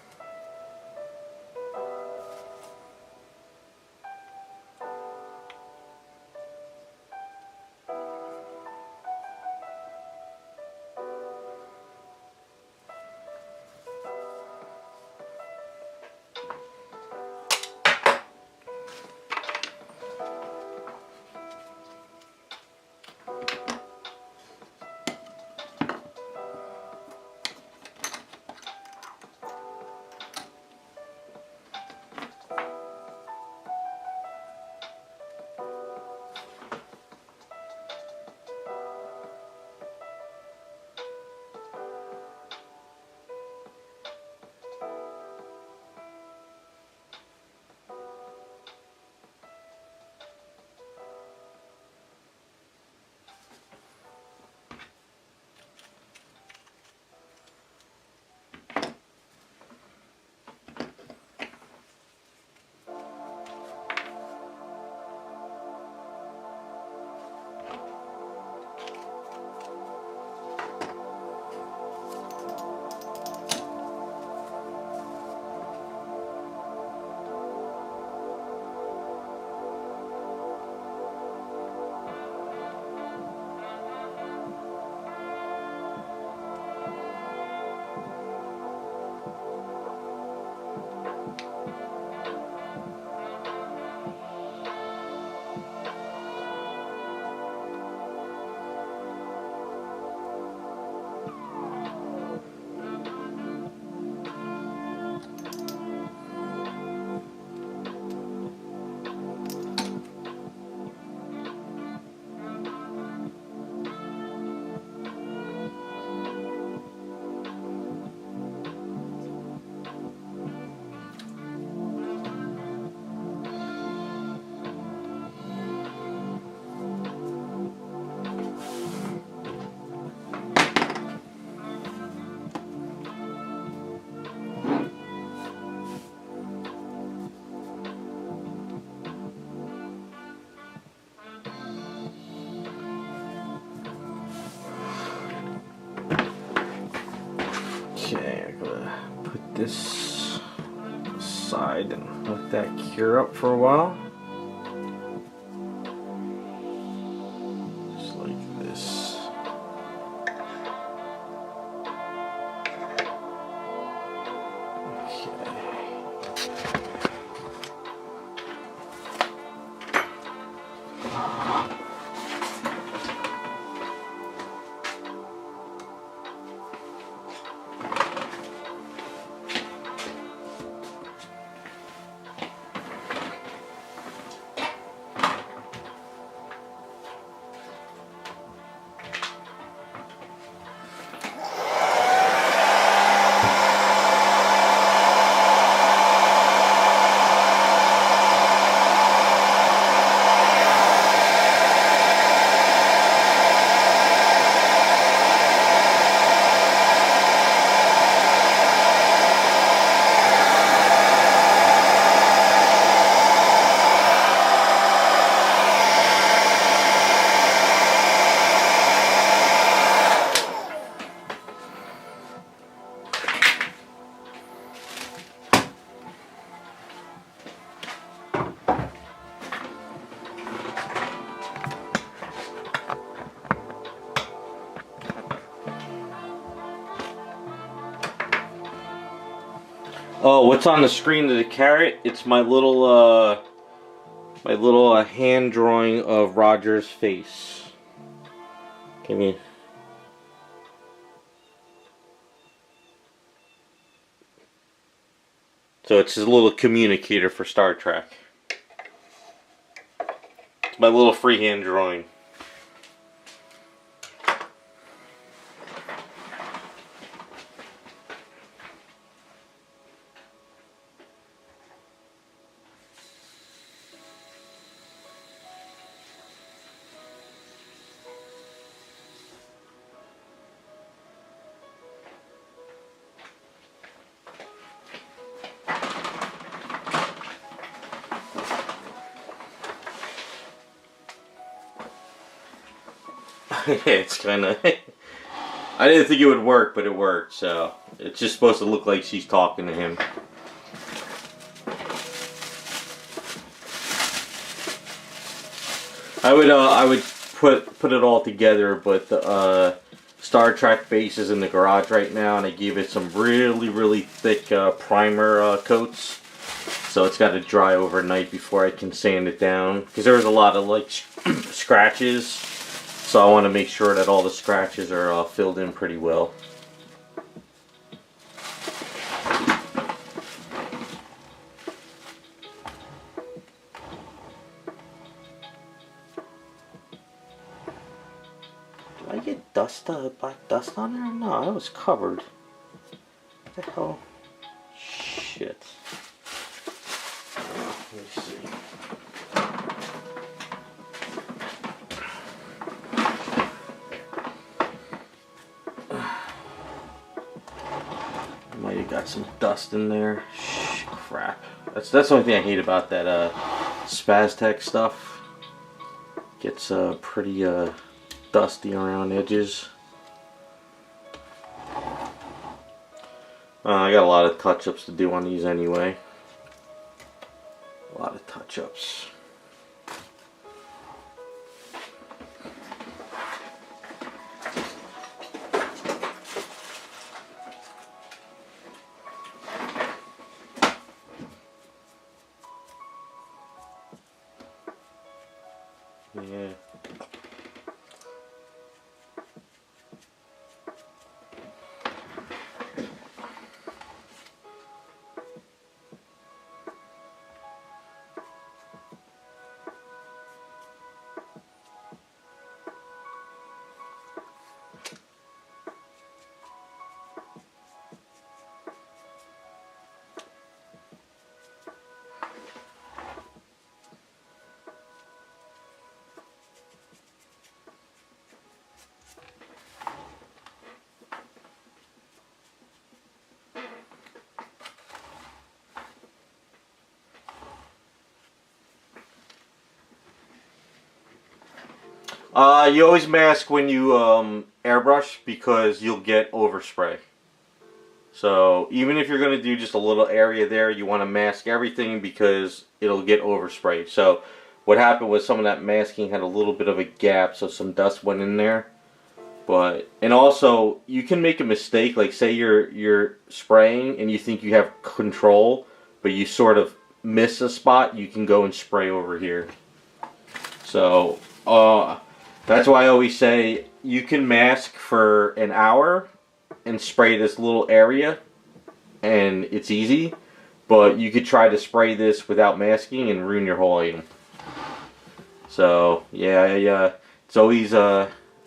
Okay, I'm gonna put this aside and let that cure up for a while. Just like this. Oh, what's on the screen of the carrot? It's my little hand drawing of Roger's face. Can you? So it's his little communicator for Star Trek. It's my little freehand drawing. It's kind of. I didn't think it would work, but it worked. So it's just supposed to look like she's talking to him. I would put it all together, but the Star Trek base is in the garage right now, and I gave it some really thick primer coats. So it's got to dry overnight before I can sand it down, because there was a lot of like scratches. So I want to make sure that all the scratches are filled in pretty well. Did I get black dust on there? No, it was covered. What the hell? Shit. Let me see. Might have got some dust in there. Crap. That's the only thing I hate about that Spaztec stuff. Gets pretty dusty around edges. I got a lot of touch-ups to do on these anyway. A lot of touch-ups. Yeah. You always mask when you airbrush, because you'll get overspray. So even if you're going to do just a little area there, you want to mask everything, because it'll get overspray. So what happened was some of that masking had a little bit of a gap, so some dust went in there. And also you can make a mistake, like say you're spraying and you think you have control, but you sort of miss a spot. You can go and spray over here. So that's why I always say you can mask for an hour and spray this little area, and it's easy. But you could try to spray this without masking and ruin your whole item. So yeah, it's always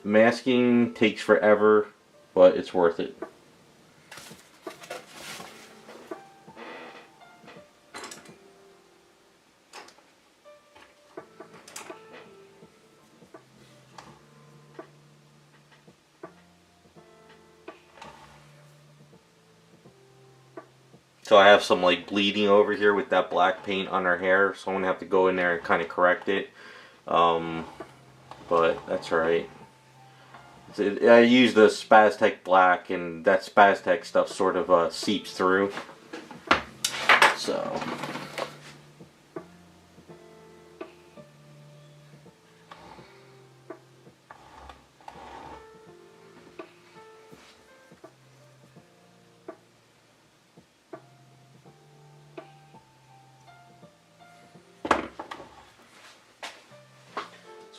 masking takes forever, but it's worth it. So I have some like bleeding over here with that black paint on her hair, so I'm gonna have to go in there and kind of correct it. But that's alright. I use the Spaztec black, and that Spaztec stuff sort of seeps through. So.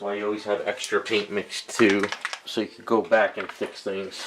That's why you always have extra paint mixed too, so you can go back and fix things.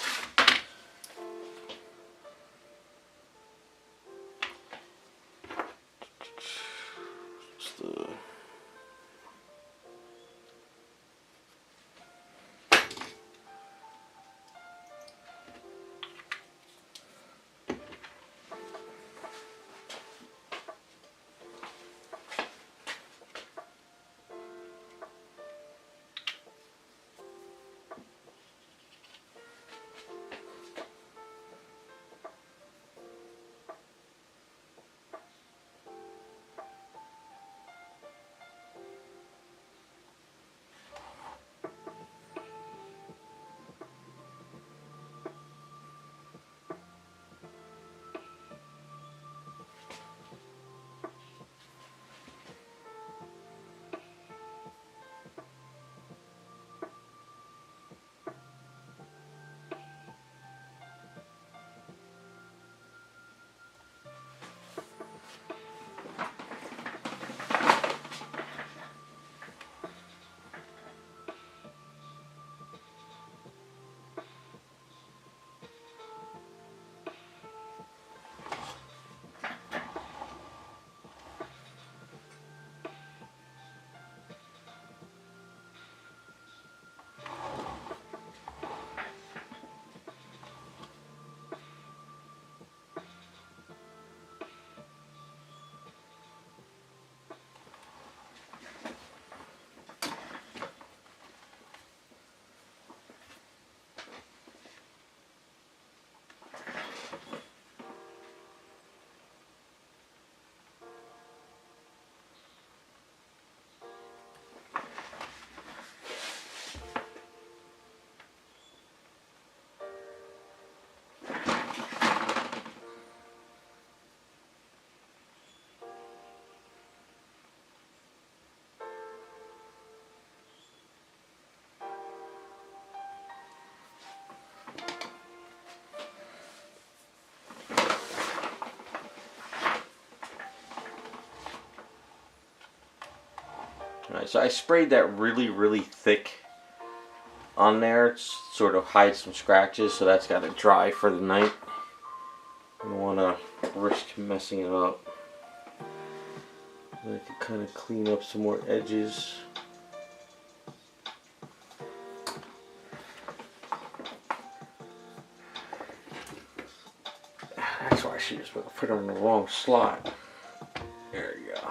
Alright, so I sprayed that really thick on there. It sort of hides some scratches, so that's got to dry for the night. I don't want to risk messing it up. I can kind of clean up some more edges. That's why she just put them in the wrong slot. There you go.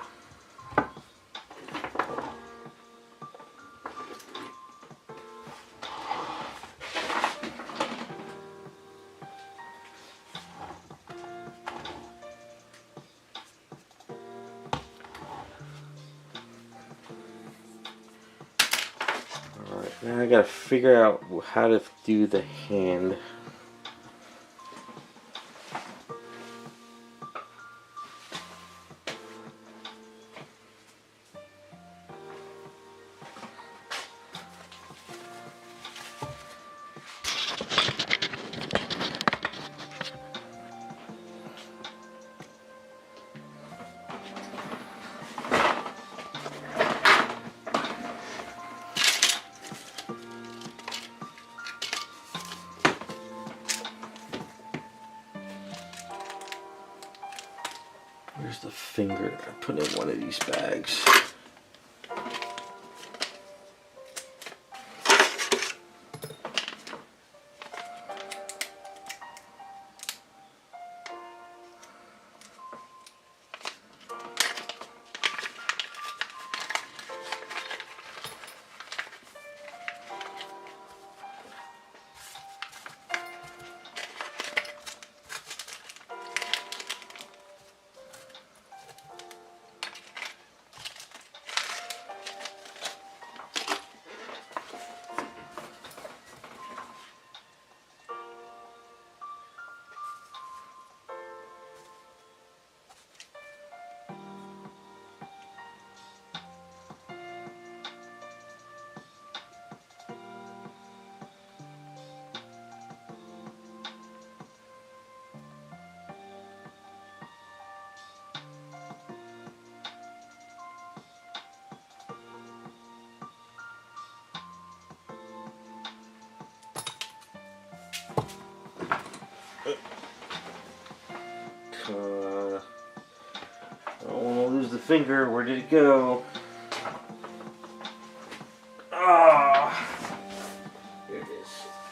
Now I gotta figure out how to do the hand. Where's the finger? I put in one of these bags. I don't want to lose the finger. Where did it go? Ah, here it is.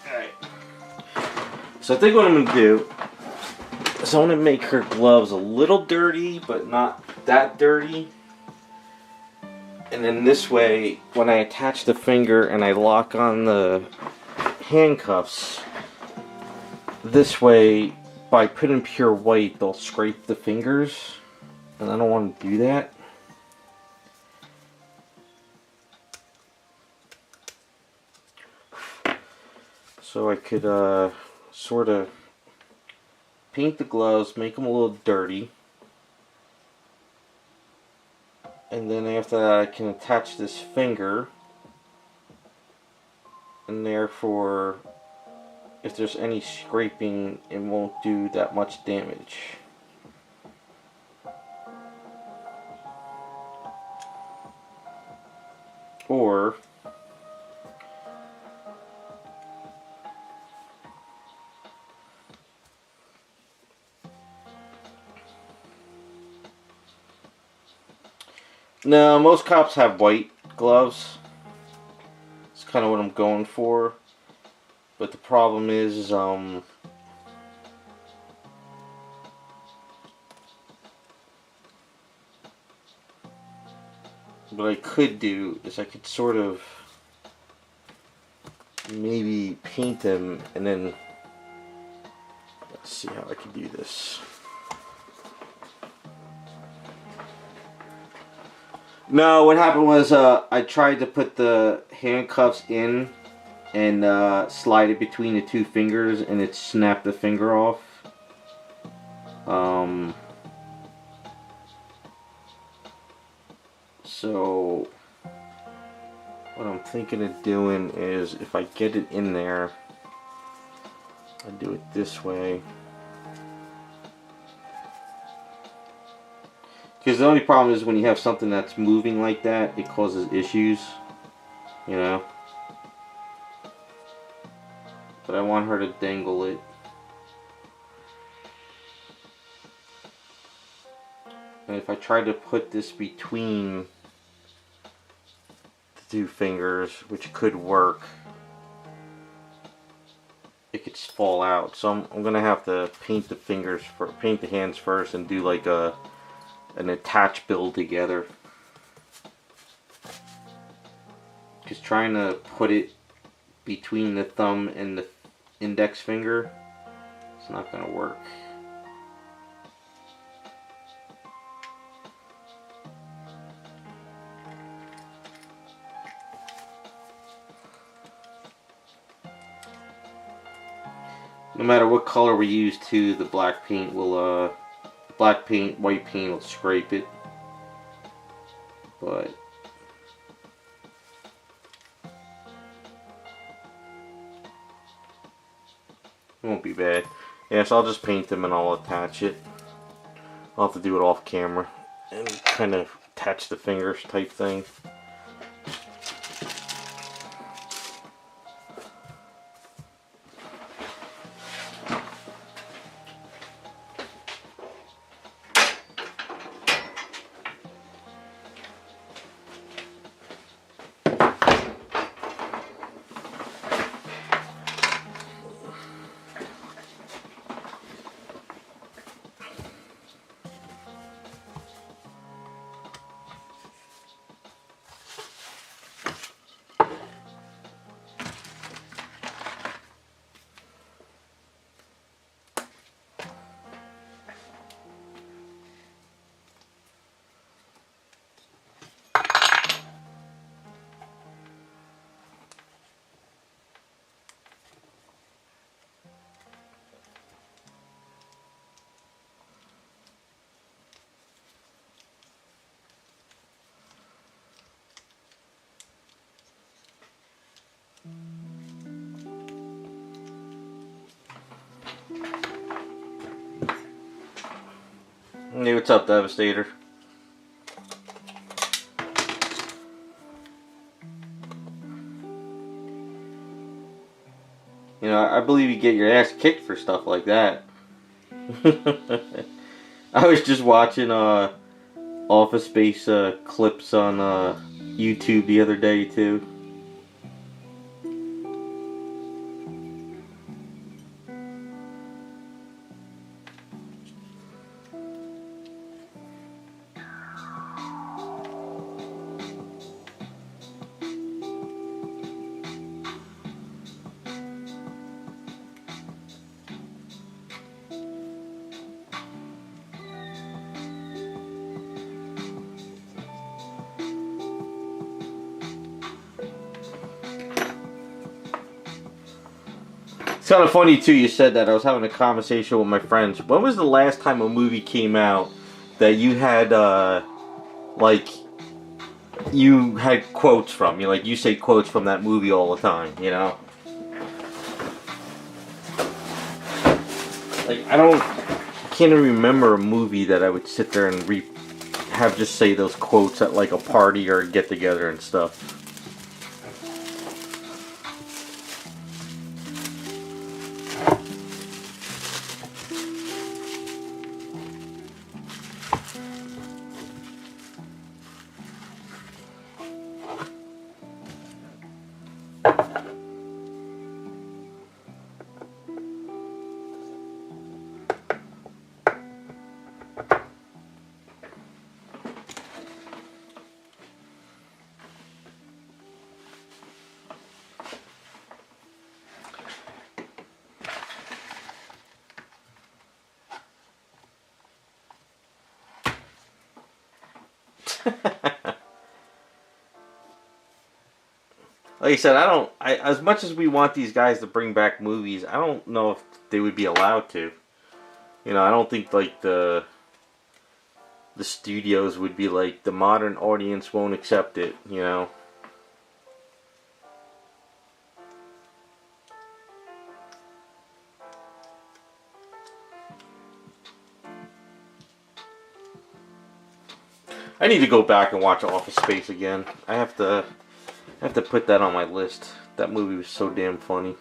Alright. So I think what I'm going to do is I want to make her gloves a little dirty, but not that dirty. And then this way, when I attach the finger and I lock on the handcuffs, this way, by putting pure white, they'll scrape the fingers. And I don't want to do that. So I could sort of paint the gloves, make them a little dirty. And then after that I can attach this finger. And therefore, if there's any scraping, it won't do that much damage. Or no, most cops have white gloves. It's kind of what I'm going for. But the problem is, what I could do is I could sort of maybe paint them and then let's see how I can do this. No, what happened was I tried to put the handcuffs in and slide it between the two fingers, and it snapped the finger off. So what I'm thinking of doing is, if I get it in there, I do it this way. Because the only problem is when you have something that's moving like that, it causes issues, you know. But I want her to dangle it. And if I try to put this between the two fingers, which could work, it could fall out. So I'm gonna have to paint the fingers, paint the hands first, and do like an attach build together. Because trying to put it between the thumb and the index finger, it's not going to work. No matter what color we use too, the black paint will black paint, white paint will scrape it, but it won't be bad. Yeah, so I'll just paint them and I'll attach it. I'll have to do it off camera and kind of attach the fingers type thing. Hey, what's up, Devastator? You I believe you get your ass kicked for stuff like that. I was just watching Office Space clips on YouTube the other day too. It's kind of funny too. You said that. I was having a conversation with my friends. When was the last time a movie came out that you had like you had quotes from? You say quotes from that movie all the time. Like I can't even remember a movie that I would sit there and have just say those quotes at like a party or a get together and stuff. Like I said, as much as we want these guys to bring back movies, I don't know if they would be allowed to. I don't think like the studios would be like, the modern audience won't accept it, I need to go back and watch Office Space again. I have to put that on my list. That movie was so damn funny.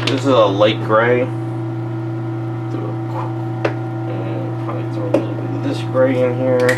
This is a light gray. And probably throw a little bit of this gray in here.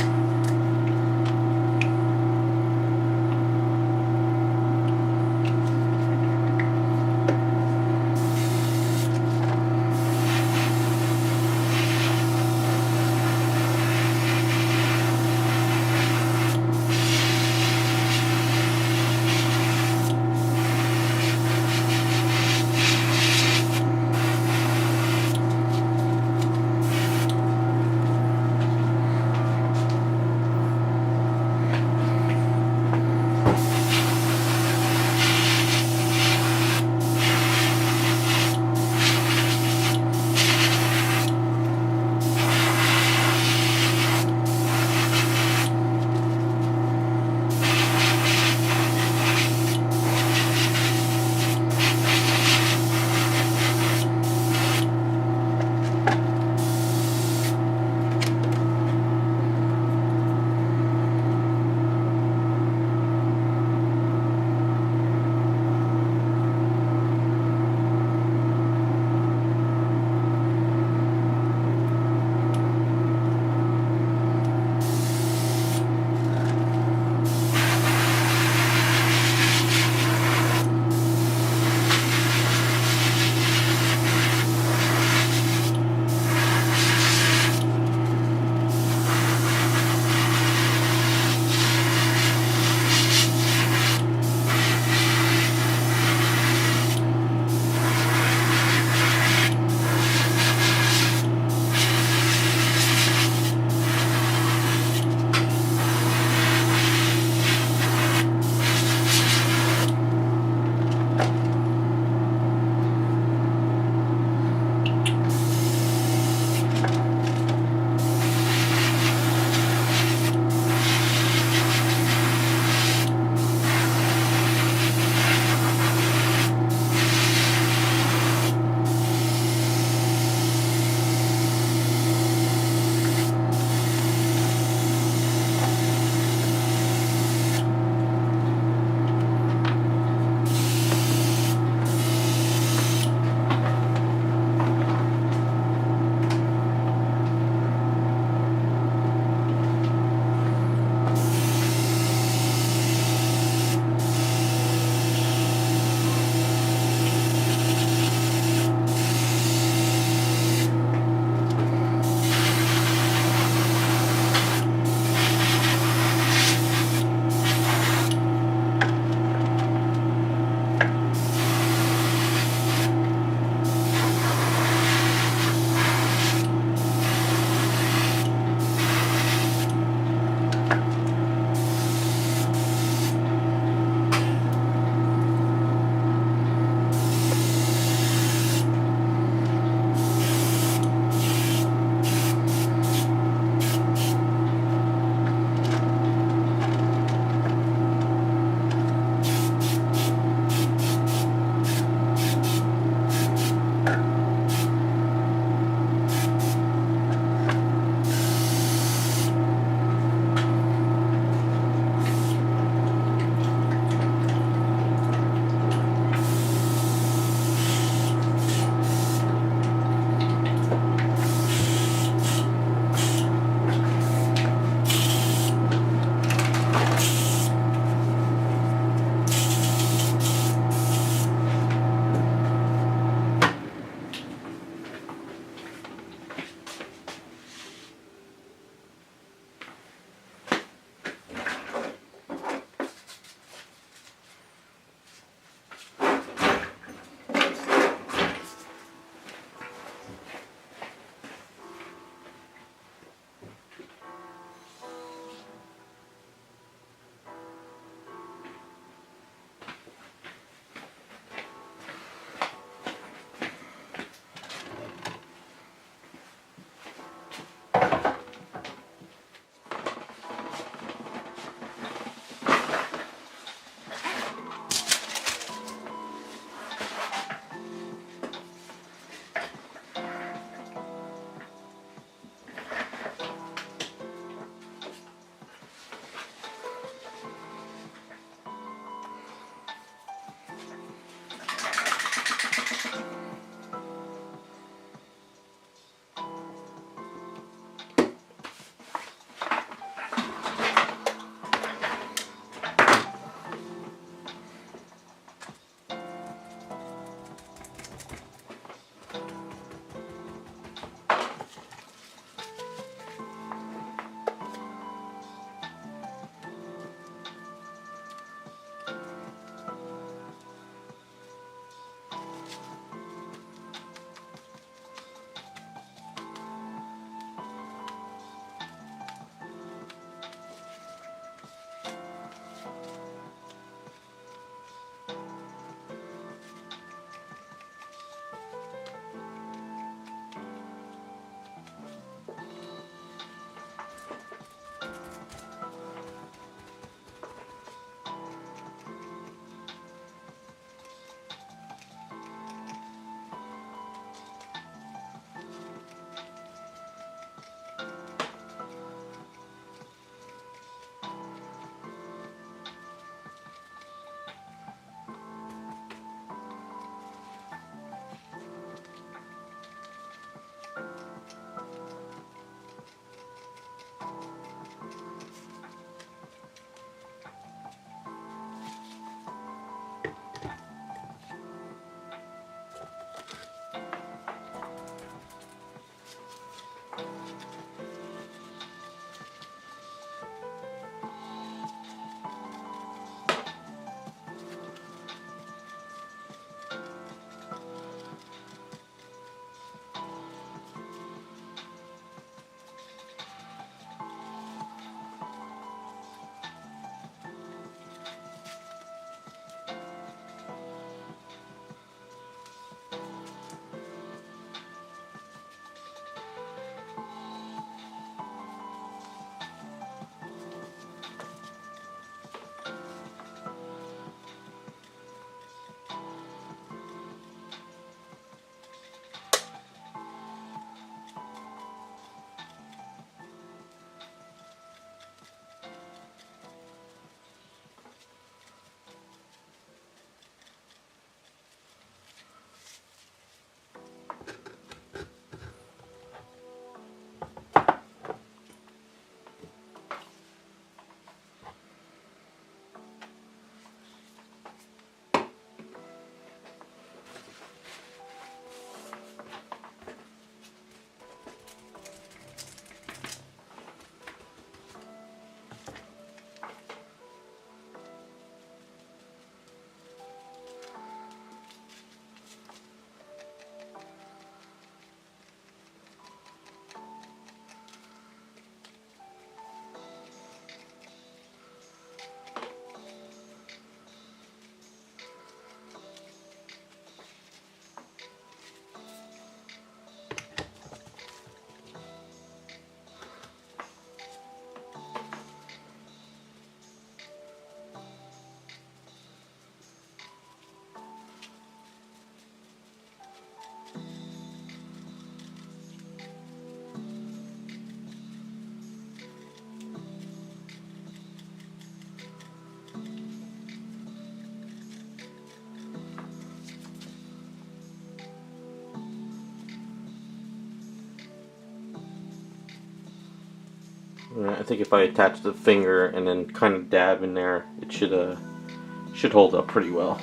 I think if I attach the finger and then kind of dab in there, it should hold up pretty well.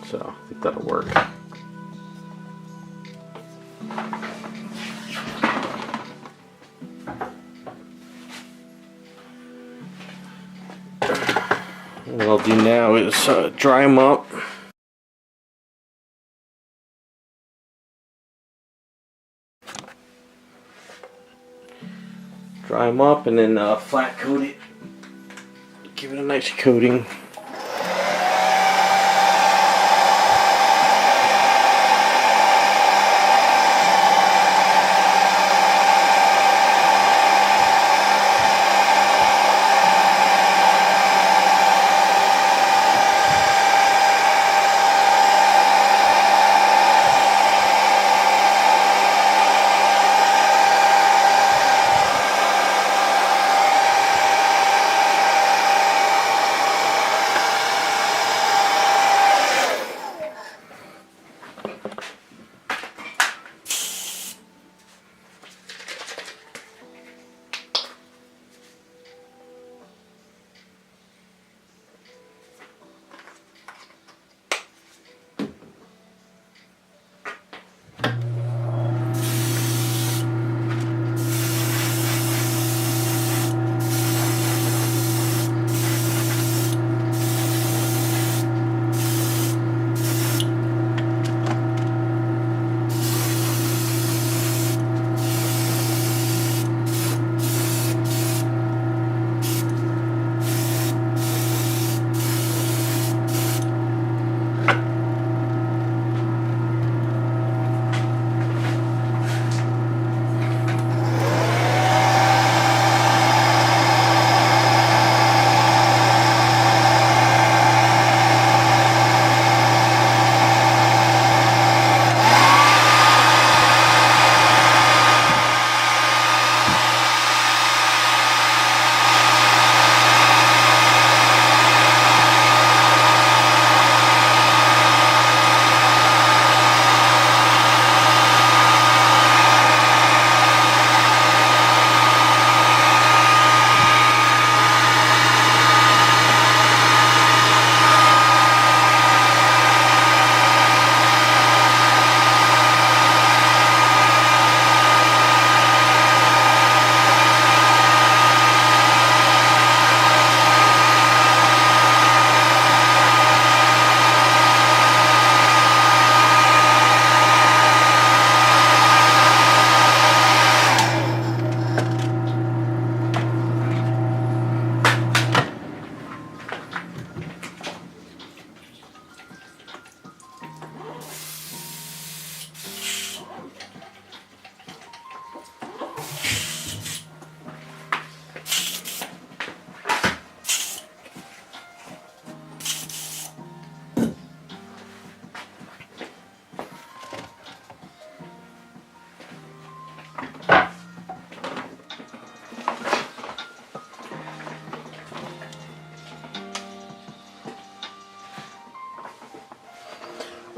So I think that'll work. What I'll do now is dry them up. Dry them up and then flat coat it. Give it a nice coating.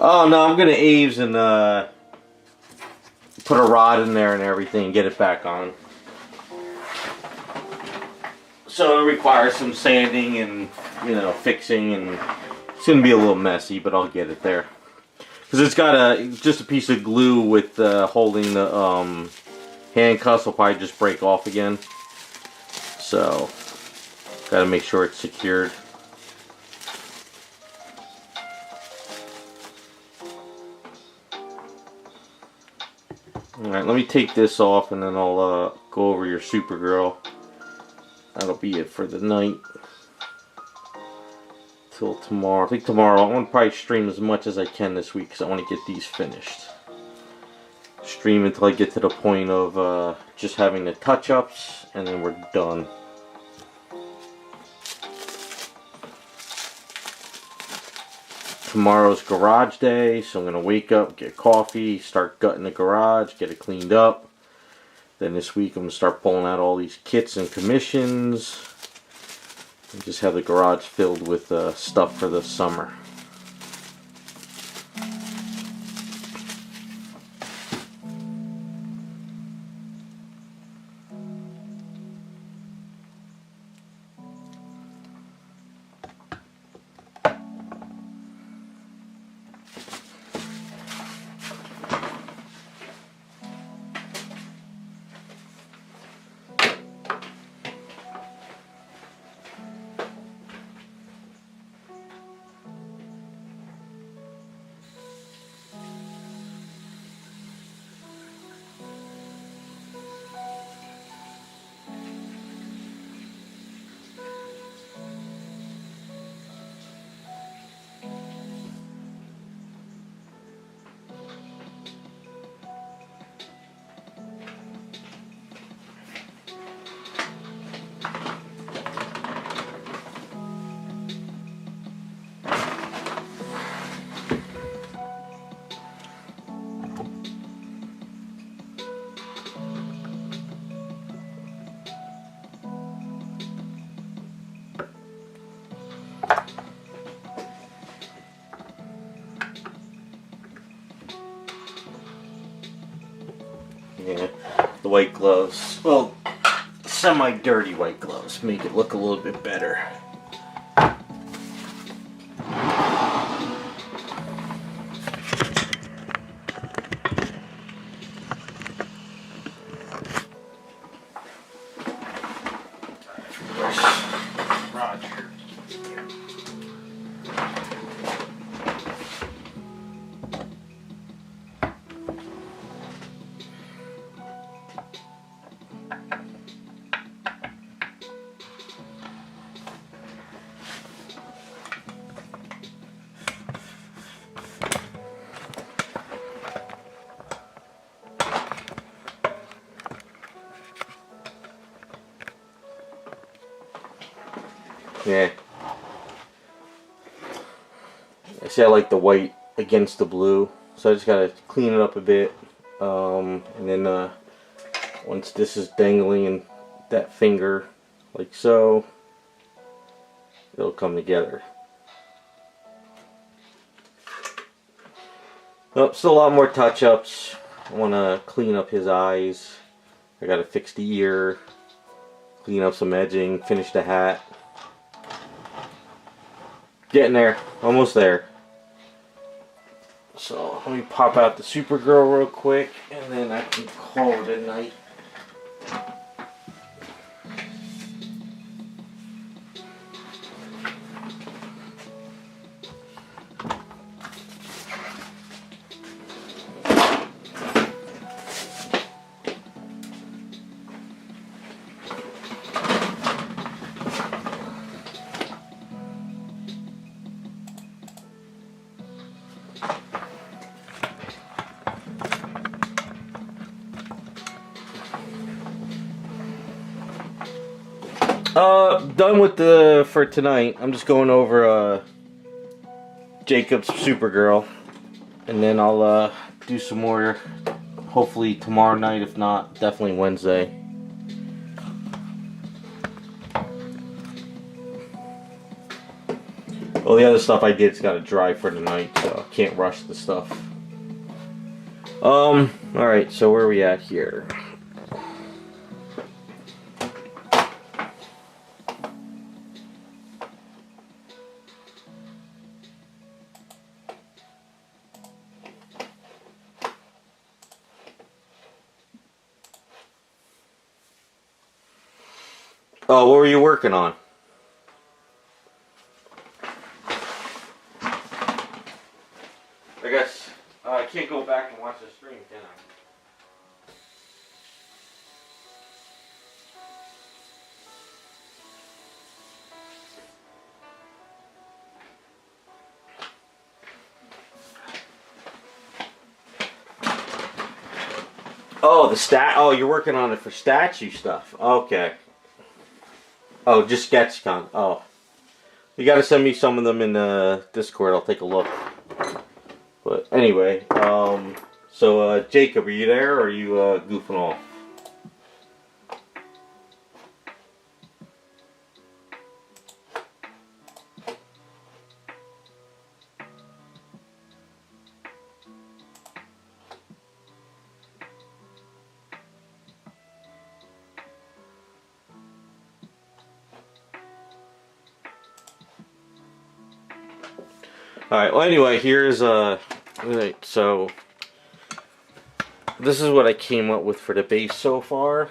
Oh no, I'm gonna Aves and put a rod in there and everything and get it back on. So it requires some sanding and, you know, fixing, and it's gonna be a little messy, but I'll get it there. Because it's got just a piece of glue with holding the handcuffs will probably just break off again. So gotta make sure it's secured. Alright, let me take this off and then I'll go over your Supergirl. That'll be it for the night. Till tomorrow. I think tomorrow I'm going to probably stream as much as I can this week because I want to get these finished. Stream until I get to the point of just having the touch-ups and then we're done. Tomorrow's garage day, so I'm going to wake up, get coffee, start gutting the garage, get it cleaned up. Then this week I'm going to start pulling out all these kits and commissions. And just have the garage filled with stuff for the summer. Yeah, the white gloves. Well, semi-dirty white gloves make it look a little bit better. Roger. Yeah. I see I like the white against the blue, so I just gotta clean it up a bit. And then once this is dangling in that finger, like so, it'll come together. Oh, still a lot more touch-ups. I want to clean up his eyes. I gotta fix the ear, clean up some edging, finish the hat. Getting there, almost there. So let me pop out the Supergirl real quick, and then I can call it a night. Done with for tonight. I'm just going over Jacob's Supergirl, and then I'll do some more hopefully tomorrow night, if not definitely Wednesday. Well, the other stuff I did's got to dry for tonight, so I can't rush the stuff. Alright, so where are we at here? Oh, what were you working on? I guess I can't go back and watch the stream, can I? Oh, oh, you're working on it for statue stuff. Okay. Oh, just SketchCon. Oh. You gotta send me some of them in Discord. I'll take a look. But anyway, so Jacob, are you there, or are you goofing off? Alright, well anyway, here's so this is what I came up with for the base so far.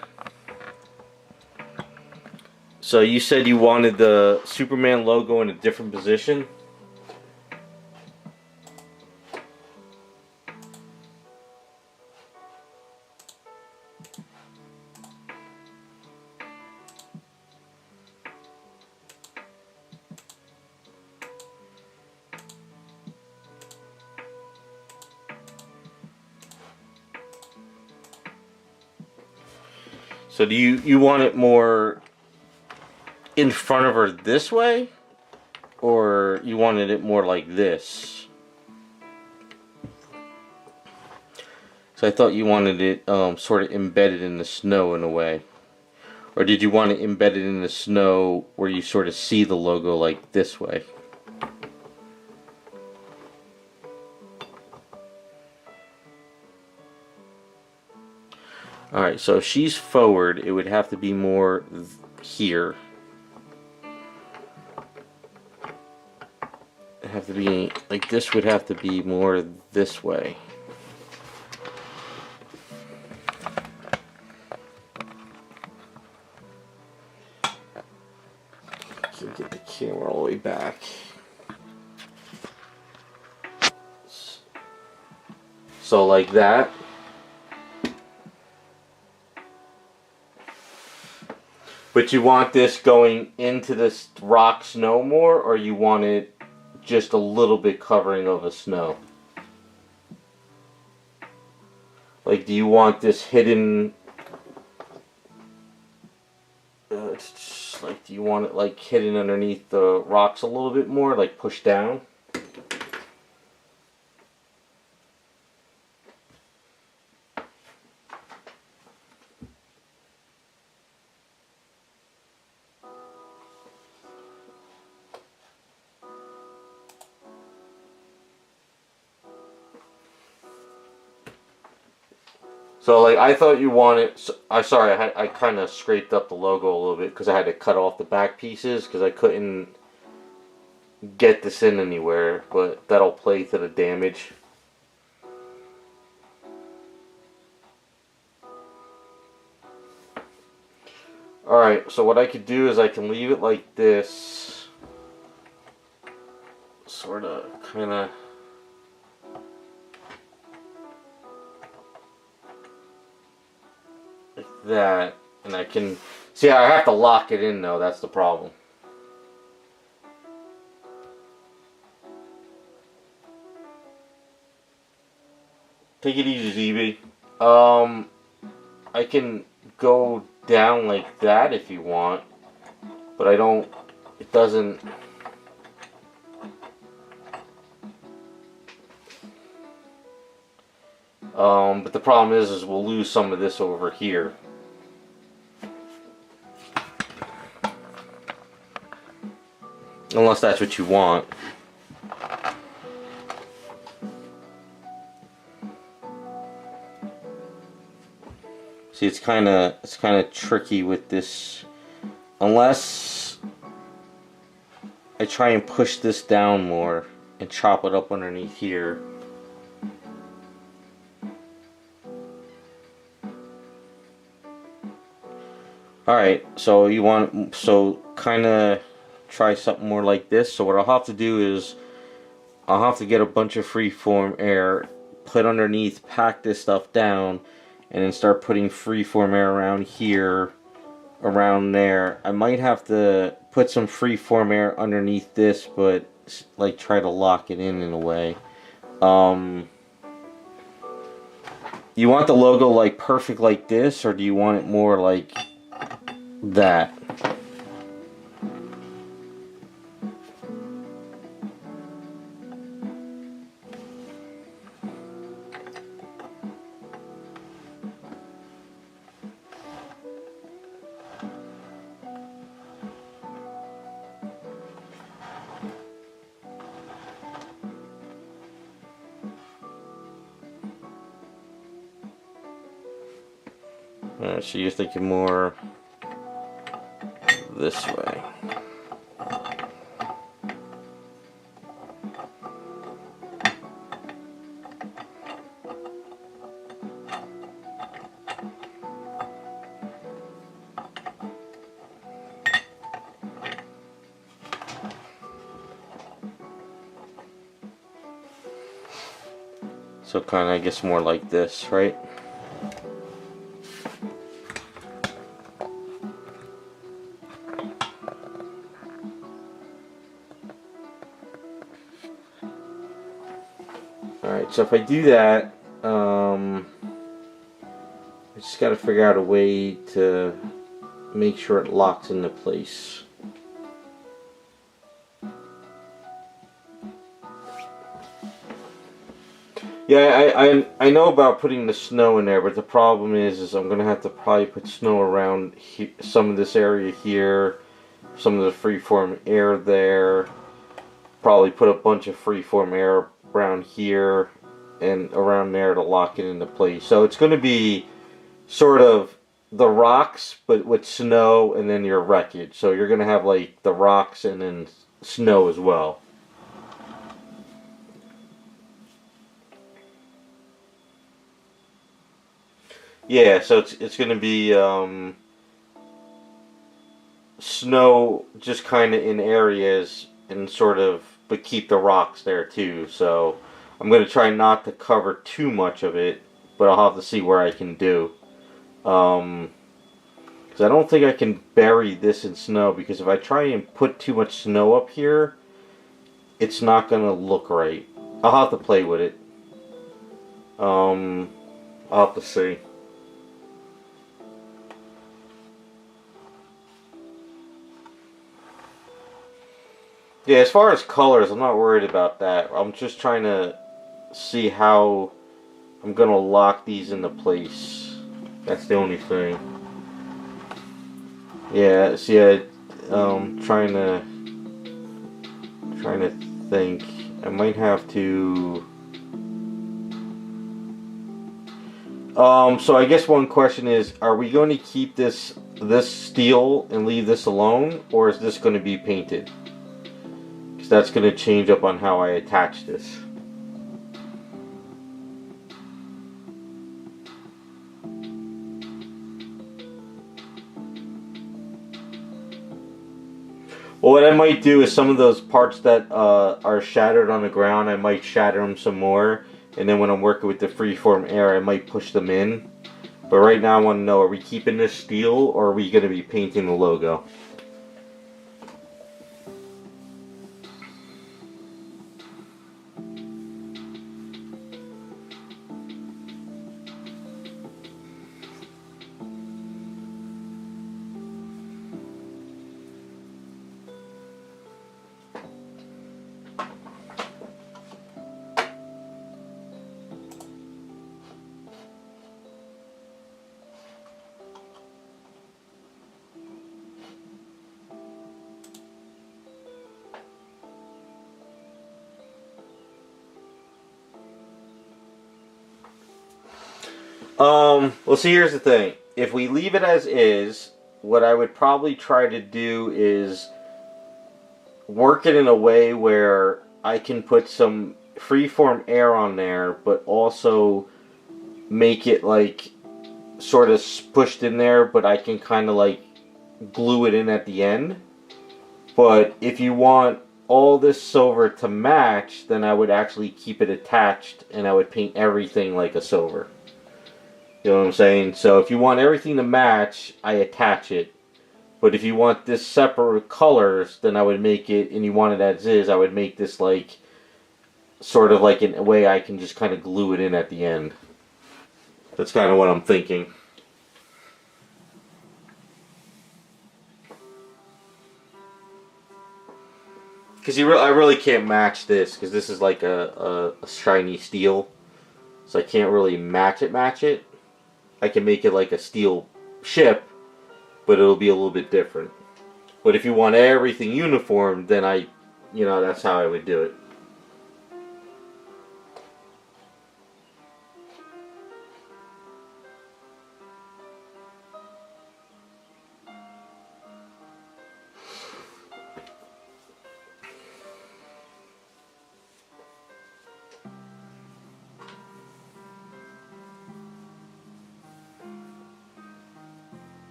So you said you wanted the Superman logo in a different position. So do you want it more in front of her this way, or you wanted it more like this? So I thought you wanted it sort of embedded in the snow in a way. Or did you want it embedded in the snow where you sort of see the logo like this way? Alright, so if she's forward, it would have to be more here. It'd have to be, like this would have to be more this way. Can't get the camera all the way back. So like that. But you want this going into this rock snow more, or you want it just a little bit covering of the snow? Like, do you want this hidden? It's just like, do you want it like hidden underneath the rocks a little bit more, like pushed down? So like I thought you wanted. I kind of scraped up the logo a little bit because I had to cut off the back pieces because I couldn't get this in anywhere. But that'll play to the damage. All right. So what I could do is I can leave it like this, sort of, kind of. That, and I can see I have to lock it in though. That's the problem. Take it easy, ZB. I can go down like that if you want, but I don't. It doesn't. But the problem is we'll lose some of this over here. Unless that's what you want. See, it's kind of tricky with this. Unless I try and push this down more and chop it up underneath here. Alright, so you want, so kind of try something more like this. So what I'll have to do is, I'll have to get a bunch of freeform air, put underneath, pack this stuff down, and then start putting freeform air around here, around there. I might have to put some freeform air underneath this, but like try to lock it in a way. You want the logo like perfect like this, or do you want it more like that? Alright, so you're thinking more this way. So kind of, I guess, more like this, right? Alright, so if I do that, I just got to figure out a way to make sure it locks into place. Yeah, I know about putting the snow in there, but the problem is I'm gonna have to probably put snow around some of this area here, some of the freeform air there. Probably put a bunch of freeform air around here and around there to lock it into place. So it's gonna be sort of the rocks, but with snow and then your wreckage. So you're gonna have like the rocks and then snow as well. Yeah, so it's gonna be snow just kind of in areas and sort of, but keep the rocks there too. So I'm gonna try not to cover too much of it, but I'll have to see where I can do. Because I don't think I can bury this in snow, because if I try and put too much snow up here, it's not gonna look right. I'll have to play with it. I'll have to see. Yeah, as far as colors, I'm not worried about that. I'm just trying to see how I'm gonna lock these into place. That's the only thing. Yeah, see, trying to think. I might have to. So I guess one question is: are we going to keep this steel and leave this alone, or is this going to be painted? Because that's going to change up on how I attach this. Well, what I might do is some of those parts that are shattered on the ground, I might shatter them some more, and then when I'm working with the freeform air, I might push them in. But right now I want to know, are we keeping this steel, or are we going to be painting the logo? Well, see, here's the thing. If we leave it as is, what I would probably try to do is work it in a way where I can put some freeform air on there, but also make it like sort of pushed in there, but I can kind of like glue it in at the end. But if you want all this silver to match, then I would actually keep it attached and I would paint everything like a silver. You know what I'm saying? So if you want everything to match, I attach it. But if you want this separate colors, then I would make it, and you want it as is, I would make this like, sort of like in a way I can just kind of glue it in at the end. That's kind of what I'm thinking. Because I really can't match this, because this is like a shiny steel. So I can't really match it. I can make it like a steel ship, but it'll be a little bit different. But if you want everything uniform, then that's how I would do it.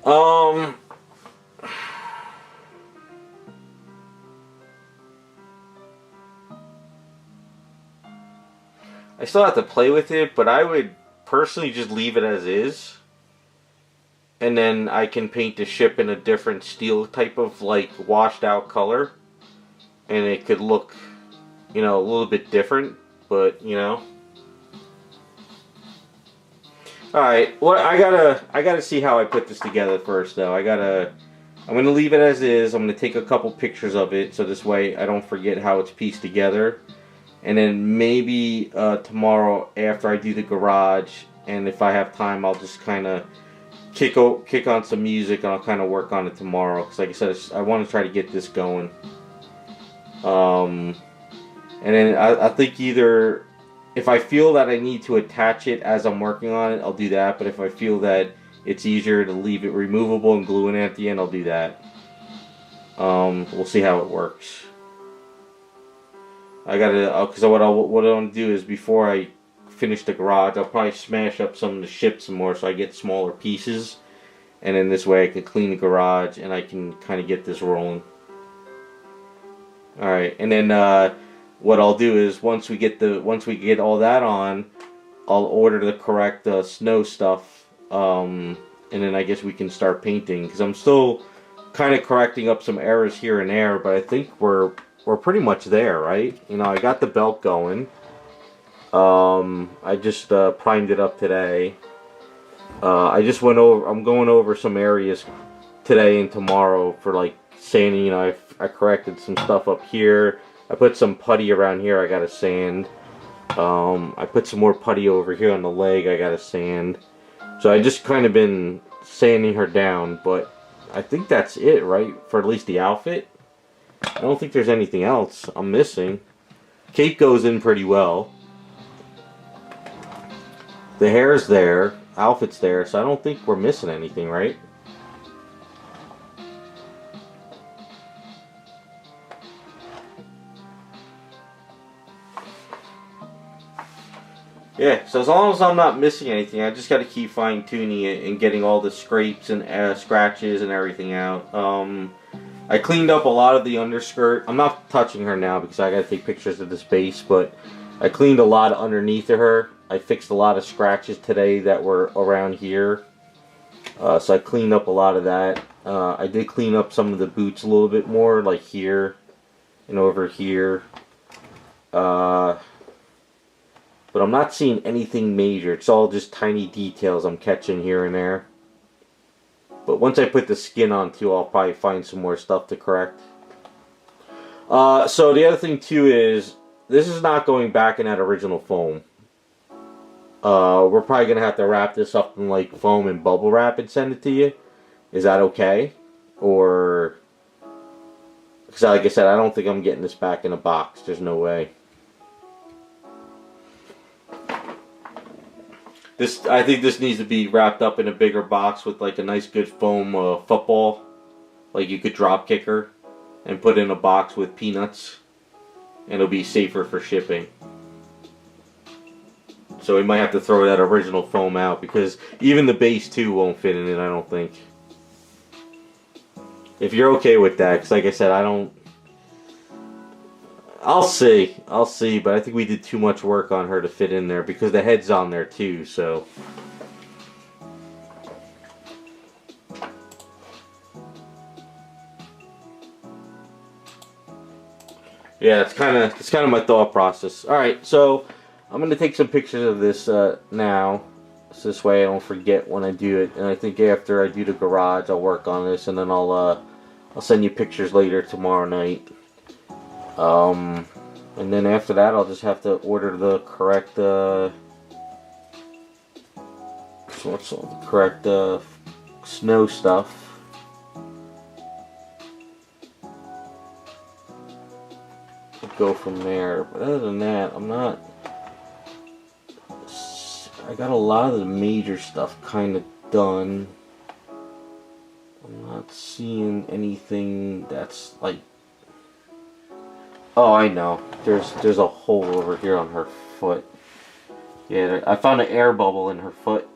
Um, I still have to play with it, but I would personally just leave it as is. And then I can paint the ship in a different steel type of like washed out color. And it could look, a little bit different, but Alright, well I gotta see how I put this together first though. I'm gonna leave it as is. I'm gonna take a couple pictures of it so this way I don't forget how it's pieced together. And then maybe tomorrow after I do the garage, and if I have time, I'll just kind of kick on some music, and I'll kind of work on it tomorrow. Because like I said, I want to try to get this going. And then I think either if I feel that I need to attach it as I'm working on it, I'll do that. But if I feel that it's easier to leave it removable and glue it at the end, I'll do that. We'll see how it works. I gotta, because what I want to do is before I finish the garage, I'll probably smash up some of the ship some more so I get smaller pieces. And then this way I can clean the garage and I can kind of get this rolling. Alright, and then what I'll do is once we get all that on, I'll order the correct snow stuff, and then I guess we can start painting, because I'm still kind of correcting up some errors here and there, but I think we're pretty much there, right? You know, I got the belt going. I just primed it up today. I'm going over some areas today and tomorrow for like sanding. You know, I corrected some stuff up here. I put some putty around here I gotta sand. I put some more putty over here on the leg I gotta sand. So I just kind of been sanding her down, but I think that's it, right? For at least the outfit. I don't think there's anything else I'm missing. Cape goes in pretty well. The hair's there, outfit's there, so I don't think we're missing anything, right? Yeah, so as long as I'm not missing anything, I just got to keep fine-tuning it and getting all the scrapes and scratches and everything out. I cleaned up a lot of the underskirt. I'm not touching her now because I got to take pictures of this base, but I cleaned a lot underneath of her. I fixed a lot of scratches today that were around here. So I cleaned up a lot of that. I did clean up some of the boots a little bit more, like here and over here. But I'm not seeing anything major. It's all just tiny details I'm catching here and there. But once I put the skin on too, I'll probably find some more stuff to correct. So the other thing too is, this is not going back in that original foam. We're probably going to have to wrap this up in like foam and bubble wrap and send it to you. Is that okay? Or, because like I said, I don't think I'm getting this back in a box. There's no way. I think this needs to be wrapped up in a bigger box with like a nice good foam football. Like you could drop kick her and put in a box with peanuts. And it'll be safer for shipping. So we might have to throw that original foam out because even the base too won't fit in it, I don't think. If you're okay with that, because like I said, I'll see, but I think we did too much work on her to fit in there because the head's on there too, so. Yeah, it's kind of my thought process. All right, so I'm gonna take some pictures of this now, so this way I don't forget when I do it. And I think after I do the garage, I'll work on this, and then I'll send you pictures later tomorrow night. And then after that, I'll just have to order the correct snow stuff. Go from there. But other than that, I got a lot of the major stuff kind of done. I'm not seeing anything that's like. Oh, I know. There's a hole over here on her foot. Yeah, I found an air bubble in her foot,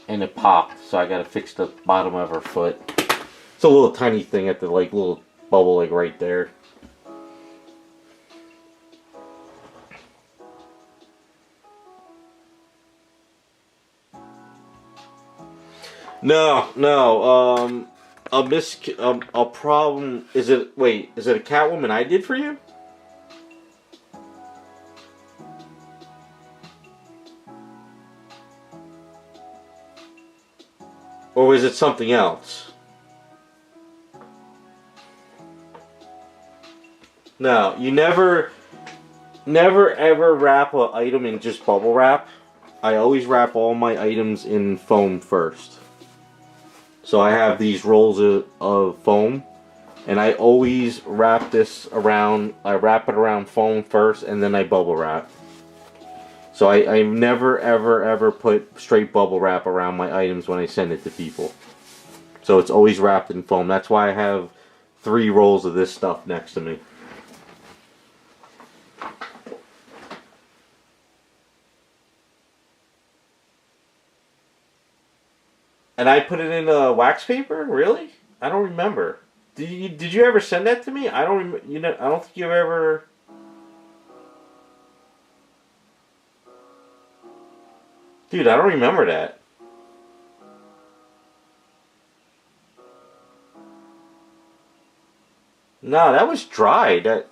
and it popped. So I gotta fix the bottom of her foot. It's a little tiny thing at the like little bubble like right there. No. A problem. Is it? Wait. Is it a Catwoman I did for you? Or was it something else? No, you never never ever wrap an item in just bubble wrap. I always wrap all my items in foam first. So I have these rolls of foam, and I always wrap this around. I wrap it around foam first, and then I bubble wrap. So I never ever ever put straight bubble wrap around my items when I send it to people. So it's always wrapped in foam. That's why I have 3 rolls of this stuff next to me. And I put it in wax paper? Really? I don't remember. Did you ever send that to me? I don't I don't think you've ever. Dude, I don't remember that. No, that was dry.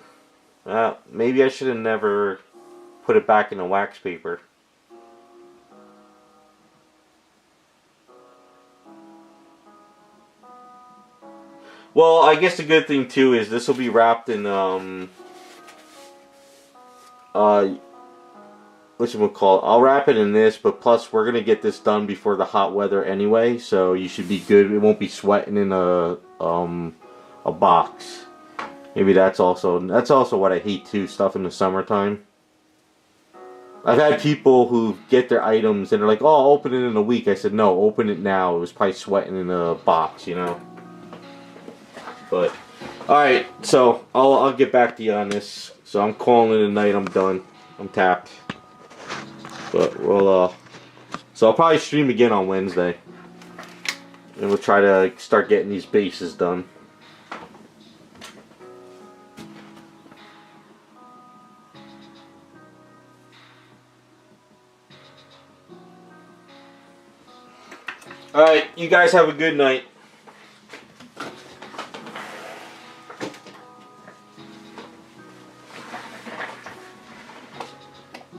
Maybe I should have never put it back in the wax paper. Well, I guess the good thing too is this will be wrapped in whatchamacallit. I'll wrap it in this, but plus we're gonna get this done before the hot weather anyway, so you should be good. It won't be sweating in a box. Maybe that's also what I hate too, stuff in the summertime. I've had people who get their items and they're like, "Oh, I'll open it in a week." I said, "No, open it now." It was probably sweating in a box, you know. But all right, so I'll get back to you on this. So I'm calling it a night. I'm done. I'm tapped. But we'll so I'll probably stream again on Wednesday, and we'll try to start getting these bases done. All right, you guys have a good night.